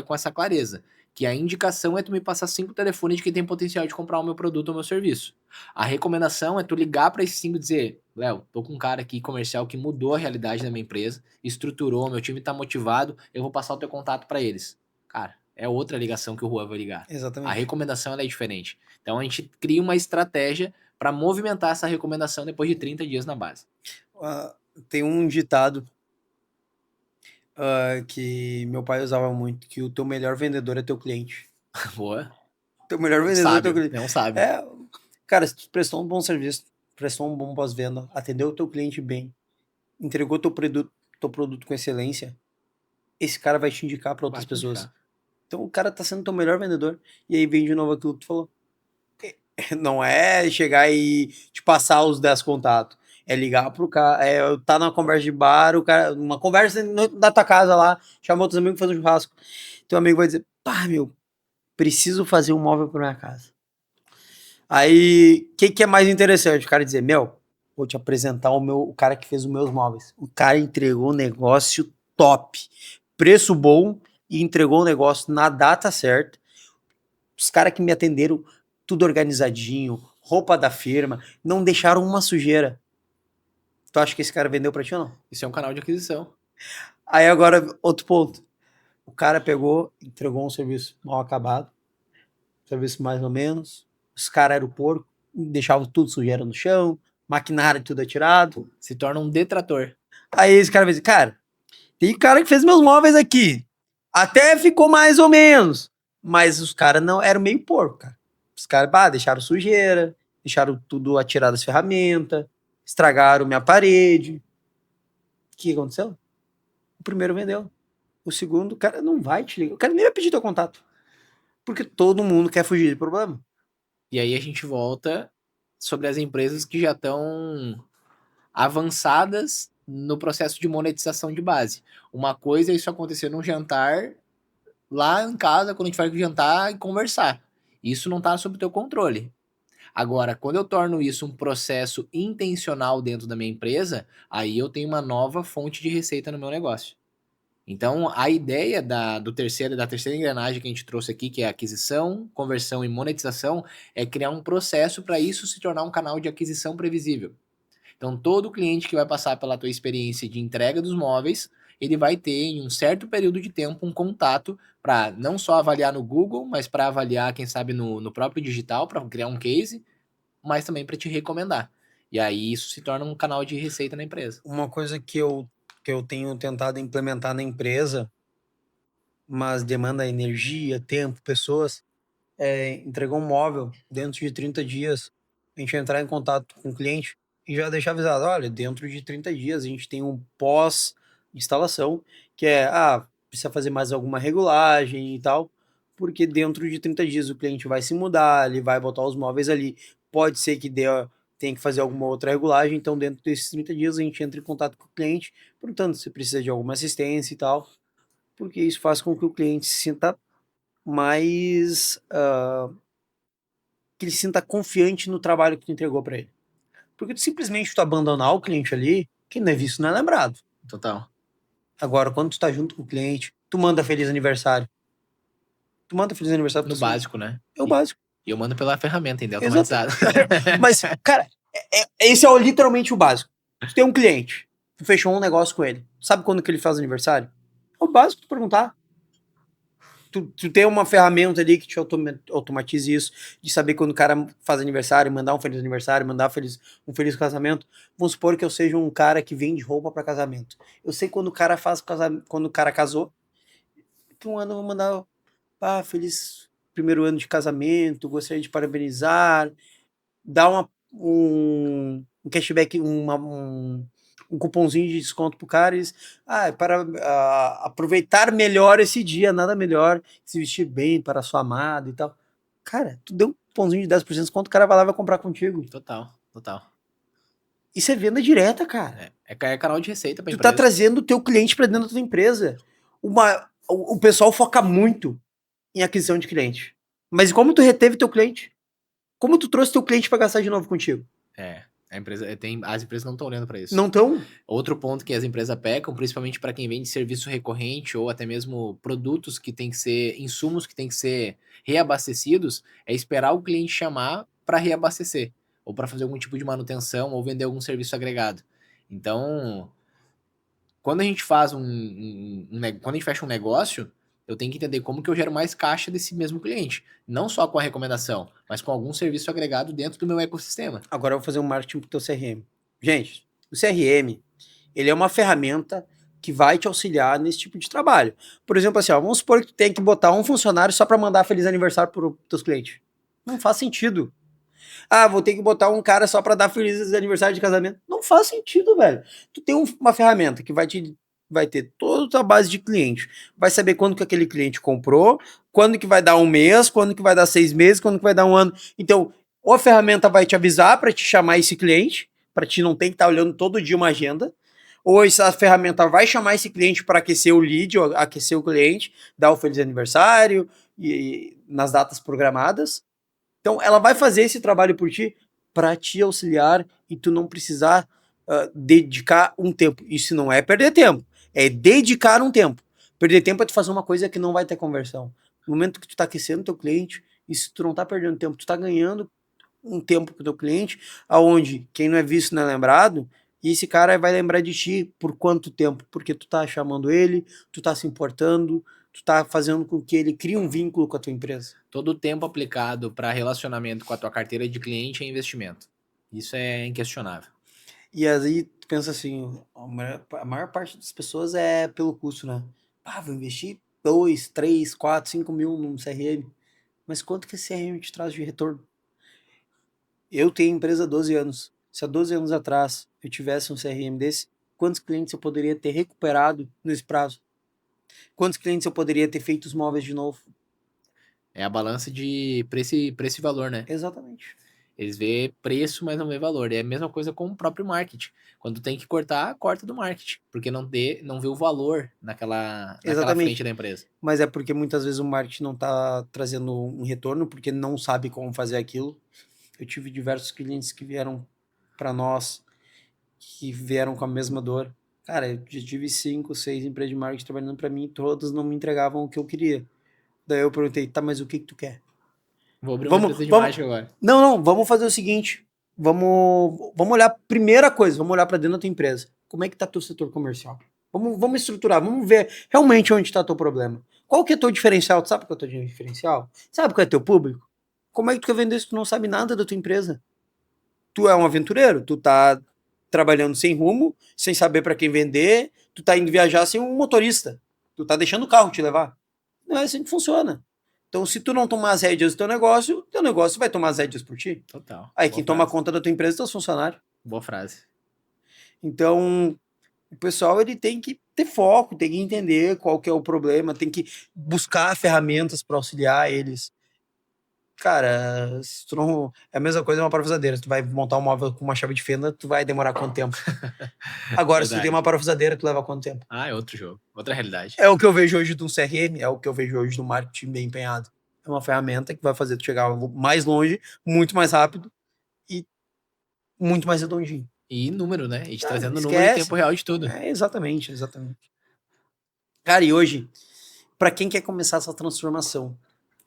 Speaker 2: com essa clareza, que a indicação é tu me passar 5 telefones de quem tem potencial de comprar o meu produto ou o meu serviço. A recomendação é tu ligar para esses 5 e dizer, Léo, tô com um cara aqui comercial que mudou a realidade da minha empresa, estruturou, meu time tá motivado, eu vou passar o teu contato para eles. Cara, é outra ligação que o Juan vai ligar. A
Speaker 1: Exatamente.
Speaker 2: recomendação ela é diferente. Então a gente cria uma estratégia para movimentar essa recomendação depois de 30 dias na base.
Speaker 1: Tem um ditado que meu pai usava muito, que o teu melhor vendedor é teu cliente.
Speaker 2: Boa.
Speaker 1: Teu melhor
Speaker 2: Um
Speaker 1: vendedor é teu
Speaker 2: sábio.
Speaker 1: cliente.
Speaker 2: É um sábio.
Speaker 1: É, cara, se tu prestou um bom serviço, prestou um bom pós-venda, atendeu o teu cliente bem, entregou teu produto com excelência, esse cara vai te indicar para outras
Speaker 2: Vai te
Speaker 1: pessoas.
Speaker 2: indicar.
Speaker 1: Então o cara tá sendo teu melhor vendedor. E aí vem de novo aquilo que tu falou. Não é chegar e te passar os 10 contatos. É ligar pro cara, tá numa conversa de bar, o cara, uma conversa da tua casa lá, chamou outros amigos pra fazer um churrasco. Teu amigo vai dizer, pá, meu, preciso fazer um móvel pra minha casa. Aí, o que é mais interessante? O cara dizer, meu, vou te apresentar o cara que fez os meus móveis. O cara entregou um negócio top, preço bom e entregou o negócio na data certa. Os caras que me atenderam, tudo organizadinho, roupa da firma, não deixaram uma sujeira. Tu acha que esse cara vendeu pra ti ou não?
Speaker 2: Isso é um canal de aquisição.
Speaker 1: Aí agora, outro ponto. O cara pegou, entregou um serviço mal acabado, serviço mais ou menos. Os caras eram porco, deixavam tudo sujeira no chão, maquinário tudo atirado.
Speaker 2: Se torna um detrator.
Speaker 1: Aí esse cara vai dizer, cara, tem cara que fez meus móveis aqui. Até ficou mais ou menos. Mas os caras não eram meio porco, cara. Os caras, deixaram sujeira, deixaram tudo atirado as ferramentas, estragaram minha parede. O que aconteceu? O primeiro vendeu. O segundo, o cara não vai te ligar. O cara nem vai pedir teu contato. Porque todo mundo quer fugir de problema.
Speaker 2: E aí a gente volta sobre as empresas que já estão avançadas no processo de monetização de base. Uma coisa é isso acontecer num jantar lá em casa, quando a gente vai jantar e conversar. Isso não está sob o teu controle. Agora, quando eu torno isso um processo intencional dentro da minha empresa, aí eu tenho uma nova fonte de receita no meu negócio. Então, a ideia da terceira engrenagem que a gente trouxe aqui, que é aquisição, conversão e monetização, é criar um processo para isso se tornar um canal de aquisição previsível. Então, todo cliente que vai passar pela tua experiência de entrega dos móveis, ele vai ter, em um certo período de tempo, um contato para não só avaliar no Google, mas para avaliar, quem sabe, no próprio digital, para criar um case, mas também para te recomendar. E aí isso se torna um canal de receita na empresa.
Speaker 1: Uma coisa que eu tenho tentado implementar na empresa, mas demanda energia, tempo, pessoas, entregou um móvel dentro de 30 dias, a gente entrar em contato com o cliente e já deixar avisado, olha, dentro de 30 dias a gente tem um pós-instalação, que precisa fazer mais alguma regulagem e tal, porque dentro de 30 dias o cliente vai se mudar, ele vai botar os móveis ali, pode ser que tem que fazer alguma outra regulagem, então dentro desses 30 dias a gente entra em contato com o cliente, portanto, se precisa de alguma assistência e tal, porque isso faz com que o cliente se sinta mais que ele se sinta confiante no trabalho que tu entregou para ele. Porque simplesmente tu abandonar o cliente ali, quem não é visto não é lembrado.
Speaker 2: Total.
Speaker 1: Agora, quando tu tá junto com o cliente, tu manda feliz aniversário. Tu manda feliz aniversário
Speaker 2: No
Speaker 1: pro cliente.
Speaker 2: básico, né?
Speaker 1: É o básico.
Speaker 2: E eu mando pela ferramenta ainda,
Speaker 1: Exato.
Speaker 2: automatizado.
Speaker 1: Mas, cara, esse é literalmente o básico. Tu tem um cliente, tu fechou um negócio com ele. Sabe quando que ele faz aniversário? É o básico tu perguntar. Tu tem uma ferramenta ali que te automatize isso, de saber quando o cara faz aniversário, mandar um feliz aniversário, mandar um feliz casamento. Vamos supor que eu seja um cara que vende roupa para casamento. Eu sei quando o cara quando o cara casou, que um ano eu vou mandar, feliz primeiro ano de casamento, gostaria de parabenizar, dar um cashback, um cupomzinho de desconto pro cara e para aproveitar melhor esse dia, nada melhor se vestir bem para a sua amada e tal. Cara, tu deu um cupomzinho de 10% de desconto, o cara vai lá e vai comprar contigo.
Speaker 2: Total, total.
Speaker 1: Isso é venda direta, cara.
Speaker 2: É canal de receita pra
Speaker 1: Tu tá
Speaker 2: empresa.
Speaker 1: trazendo o teu cliente para dentro da tua empresa. O pessoal foca muito em aquisição de cliente. Mas como tu reteve teu cliente? Como tu trouxe teu cliente para gastar de novo contigo?
Speaker 2: As empresas não estão olhando para isso.
Speaker 1: Não estão?
Speaker 2: Outro ponto que as empresas pecam, principalmente para quem vende serviço recorrente ou até mesmo produtos que tem que ser, insumos que tem que ser reabastecidos, é esperar o cliente chamar para reabastecer, ou para fazer algum tipo de manutenção, ou vender algum serviço agregado. Então, quando a gente faz quando a gente fecha um negócio, eu tenho que entender como que eu gero mais caixa desse mesmo cliente. Não só com a recomendação, mas com algum serviço agregado dentro do meu ecossistema.
Speaker 1: Agora eu vou fazer um marketing pro teu CRM. Gente, o CRM, ele é uma ferramenta que vai te auxiliar nesse tipo de trabalho. Por exemplo, assim, ó, vamos supor que tu tem que botar um funcionário só para mandar feliz aniversário para os teus clientes. Não faz sentido. Ah, vou ter que botar um cara só para dar feliz aniversário de casamento. Não faz sentido, velho. Tu tem uma ferramenta que vai ter toda a tua base de cliente. Vai saber quando que aquele cliente comprou, quando que vai dar um mês, quando que vai dar 6 meses, quando que vai dar um ano. Então, ou a ferramenta vai te avisar para te chamar esse cliente, para ti não ter que estar olhando todo dia uma agenda, ou essa ferramenta vai chamar esse cliente para aquecer o lead, ou aquecer o cliente, dar o feliz aniversário e nas datas programadas. Então, ela vai fazer esse trabalho por ti para te auxiliar e tu não precisar dedicar um tempo. Isso não é perder tempo, é dedicar um tempo. Perder tempo é tu fazer uma coisa que não vai ter conversão. No momento que tu tá aquecendo teu cliente, isso tu não tá perdendo tempo, tu tá ganhando um tempo com o teu cliente, aonde quem não é visto não é lembrado, e esse cara vai lembrar de ti por quanto tempo? Porque tu tá chamando ele, tu tá se importando, tu tá fazendo com que ele crie um vínculo com a tua empresa.
Speaker 2: Todo o tempo aplicado para relacionamento com a tua carteira de cliente é investimento. Isso é inquestionável.
Speaker 1: E aí tu pensa assim, a maior parte das pessoas é pelo custo, né? Ah, vou investir 2, 3, 4, 5 mil num CRM. Mas quanto que esse CRM te traz de retorno? Eu tenho empresa há 12 anos. Se há 12 anos atrás eu tivesse um CRM desse, quantos clientes eu poderia ter recuperado nesse prazo? Quantos clientes eu poderia ter feito os móveis de novo?
Speaker 2: É a balança de preço e valor, né?
Speaker 1: Exatamente.
Speaker 2: Eles vê preço, mas não vê valor. É a mesma coisa com o próprio marketing. Quando tem que cortar, corta do marketing, porque não vê o valor naquela frente
Speaker 1: Exatamente.
Speaker 2: da empresa.
Speaker 1: Mas é porque muitas vezes o marketing não está trazendo um retorno, porque não sabe como fazer aquilo. Eu tive diversos clientes que vieram para nós, que vieram com a mesma dor. Cara, eu já tive 5, 6 empresas de marketing trabalhando para mim, e todas não me entregavam o que eu queria. Daí eu perguntei, tá, mas o que que tu quer?
Speaker 2: Vou abrir uma
Speaker 1: Vamos,
Speaker 2: empresa de
Speaker 1: vamos.
Speaker 2: marketing agora.
Speaker 1: Não, não, vamos fazer o seguinte. Vamos olhar, primeira coisa, vamos olhar para dentro da tua empresa. Como é que tá teu setor comercial? Vamos estruturar, vamos ver realmente onde está teu problema. Qual que é teu diferencial? Tu sabe qual é teu diferencial? Sabe qual é teu público? Como é que tu quer vender se tu não sabe nada da tua empresa? Tu é um aventureiro, tu tá trabalhando sem rumo, sem saber para quem vender, tu tá indo viajar sem um motorista. Tu tá deixando o carro te levar. Não é assim que funciona. Então, se tu não tomar as rédeas do teu negócio vai tomar as rédeas por ti.
Speaker 2: Total.
Speaker 1: Aí
Speaker 2: Boa
Speaker 1: quem toma
Speaker 2: frase.
Speaker 1: conta da tua empresa são os funcionários.
Speaker 2: Boa frase.
Speaker 1: Então, o pessoal ele tem que ter foco, tem que entender qual que é o problema, tem que buscar ferramentas para auxiliar eles. Cara, se tu não. É a mesma coisa uma parafusadeira. Se tu vai montar um móvel com uma chave de fenda, tu vai demorar quanto tempo? Agora, se tu tem
Speaker 2: Verdade.
Speaker 1: uma parafusadeira, tu leva quanto tempo?
Speaker 2: Ah, é outro jogo. Outra realidade.
Speaker 1: É o que eu vejo hoje de um CRM, é o que eu vejo hoje do marketing bem empenhado. É uma ferramenta que vai fazer tu chegar mais longe, muito mais rápido e muito mais redondinho.
Speaker 2: E número, né? E te
Speaker 1: Ah,
Speaker 2: trazendo número em tempo
Speaker 1: esquece.
Speaker 2: real de tudo.
Speaker 1: É, exatamente, exatamente. Cara, e hoje, para quem quer começar essa transformação,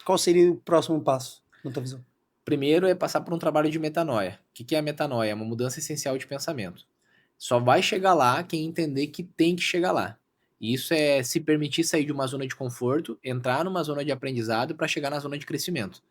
Speaker 1: qual seria o próximo passo, na tua visão?
Speaker 2: Primeiro é passar por um trabalho de metanoia. O que é a metanoia? É uma mudança essencial de pensamento. Só vai chegar lá quem entender que tem que chegar lá. E isso é se permitir sair de uma zona de conforto, entrar numa zona de aprendizado para chegar na zona de crescimento.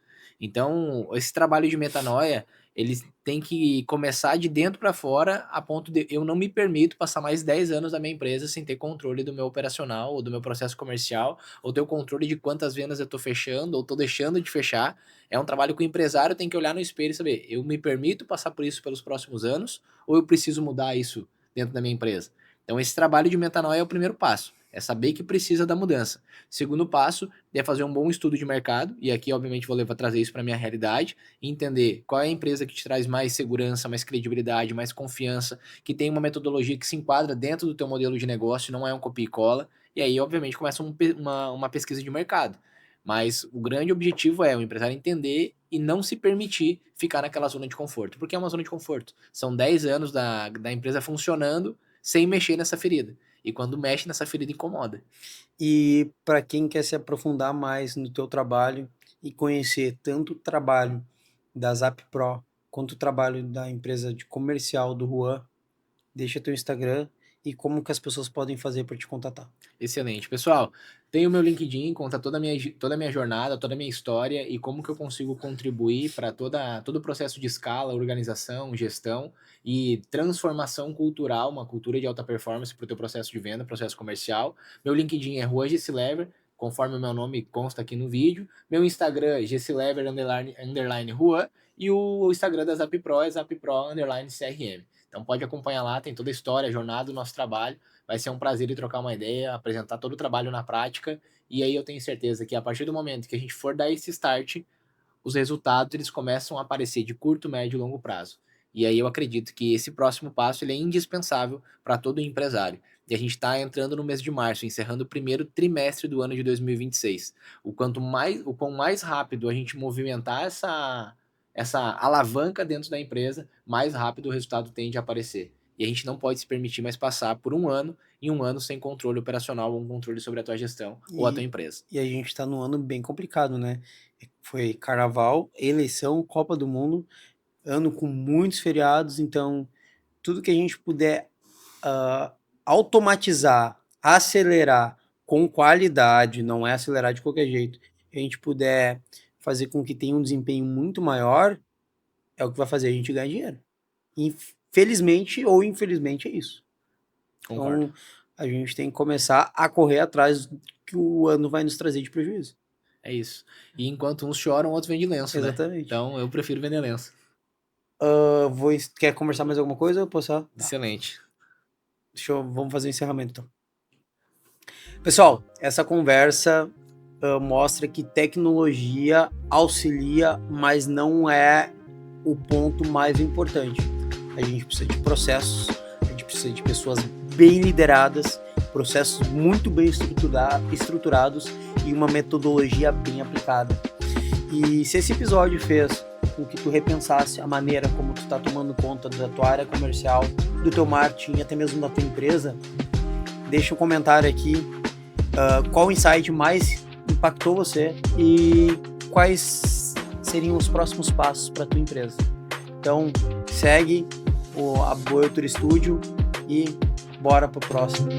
Speaker 2: Então, esse trabalho de metanoia, ele tem que começar de dentro para fora, a ponto de eu não me permito passar mais 10 anos da minha empresa sem ter controle do meu operacional ou do meu processo comercial, ou ter o controle de quantas vendas eu estou fechando ou estou deixando de fechar. É um trabalho que o empresário tem que olhar no espelho e saber, eu me permito passar por isso pelos próximos anos ou eu preciso mudar isso dentro da minha empresa? Então esse trabalho de metanoia é o primeiro passo, é saber que precisa da mudança. Segundo passo é fazer um bom estudo de mercado, e aqui obviamente vou trazer isso para a minha realidade, e entender qual é a empresa que te traz mais segurança, mais credibilidade, mais confiança, que tem uma metodologia que se enquadra dentro do teu modelo de negócio, não é um copia e cola, e aí obviamente começa uma pesquisa de mercado. Mas o grande objetivo é o empresário entender e não se permitir ficar naquela zona de conforto. Porque é uma zona de conforto. São 10 anos da empresa funcionando sem mexer nessa ferida. E quando mexe nessa ferida, incomoda.
Speaker 1: E para quem quer se aprofundar mais no teu trabalho e conhecer tanto o trabalho da Zap Pro quanto o trabalho da empresa de comercial do Juan, deixa teu Instagram e como que as pessoas podem fazer para te contatar.
Speaker 2: Excelente. Pessoal, tem o meu LinkedIn, conta toda a minha jornada, toda a minha história e como que eu consigo contribuir para todo o processo de escala, organização, gestão e transformação cultural, uma cultura de alta performance para o teu processo de venda, processo comercial. Meu LinkedIn é Rua Gessilever, conforme o meu nome consta aqui no vídeo. Meu Instagram é Gessilever _ Rua e o Instagram da ZapPro é ZapPro _ CRM. Então pode acompanhar lá, tem toda a história, a jornada do nosso trabalho. Vai ser um prazer ir trocar uma ideia, apresentar todo o trabalho na prática, e aí eu tenho certeza que a partir do momento que a gente for dar esse start, os resultados eles começam a aparecer de curto, médio e longo prazo. E aí eu acredito que esse próximo passo ele é indispensável para todo empresário. E a gente está entrando no mês de março, encerrando o primeiro trimestre do ano de 2026. O quão mais rápido a gente movimentar essa alavanca dentro da empresa, mais rápido o resultado tende a aparecer. E a gente não pode se permitir mais passar por um ano sem controle operacional ou um controle sobre a tua gestão ou a tua empresa.
Speaker 1: E a gente está num ano bem complicado, né? Foi carnaval, eleição, Copa do Mundo, ano com muitos feriados, então tudo que a gente puder automatizar, acelerar com qualidade, não é acelerar de qualquer jeito, a gente puder fazer com que tenha um desempenho muito maior, é o que vai fazer a gente ganhar dinheiro. Felizmente ou infelizmente é isso.
Speaker 2: Concordo.
Speaker 1: Então, a gente tem que começar a correr atrás do que o ano vai nos trazer de prejuízo.
Speaker 2: É isso. E enquanto uns choram, outros vendem lenço,
Speaker 1: Exatamente.
Speaker 2: Né? Então, eu prefiro vender lenço.
Speaker 1: Quer conversar mais alguma coisa? Posso?
Speaker 2: Excelente.
Speaker 1: Vamos fazer o encerramento, então. Pessoal, essa conversa mostra que tecnologia auxilia, mas não é o ponto mais importante. A gente precisa de processos, a gente precisa de pessoas bem lideradas, processos muito bem estruturados e uma metodologia bem aplicada. E se esse episódio fez com que tu repensasse a maneira como tu está tomando conta da tua área comercial, do teu marketing, até mesmo da tua empresa, deixa um comentário aqui qual insight mais impactou você e quais seriam os próximos passos para tua empresa. Então, segue a Boelter Studio e bora pro próximo.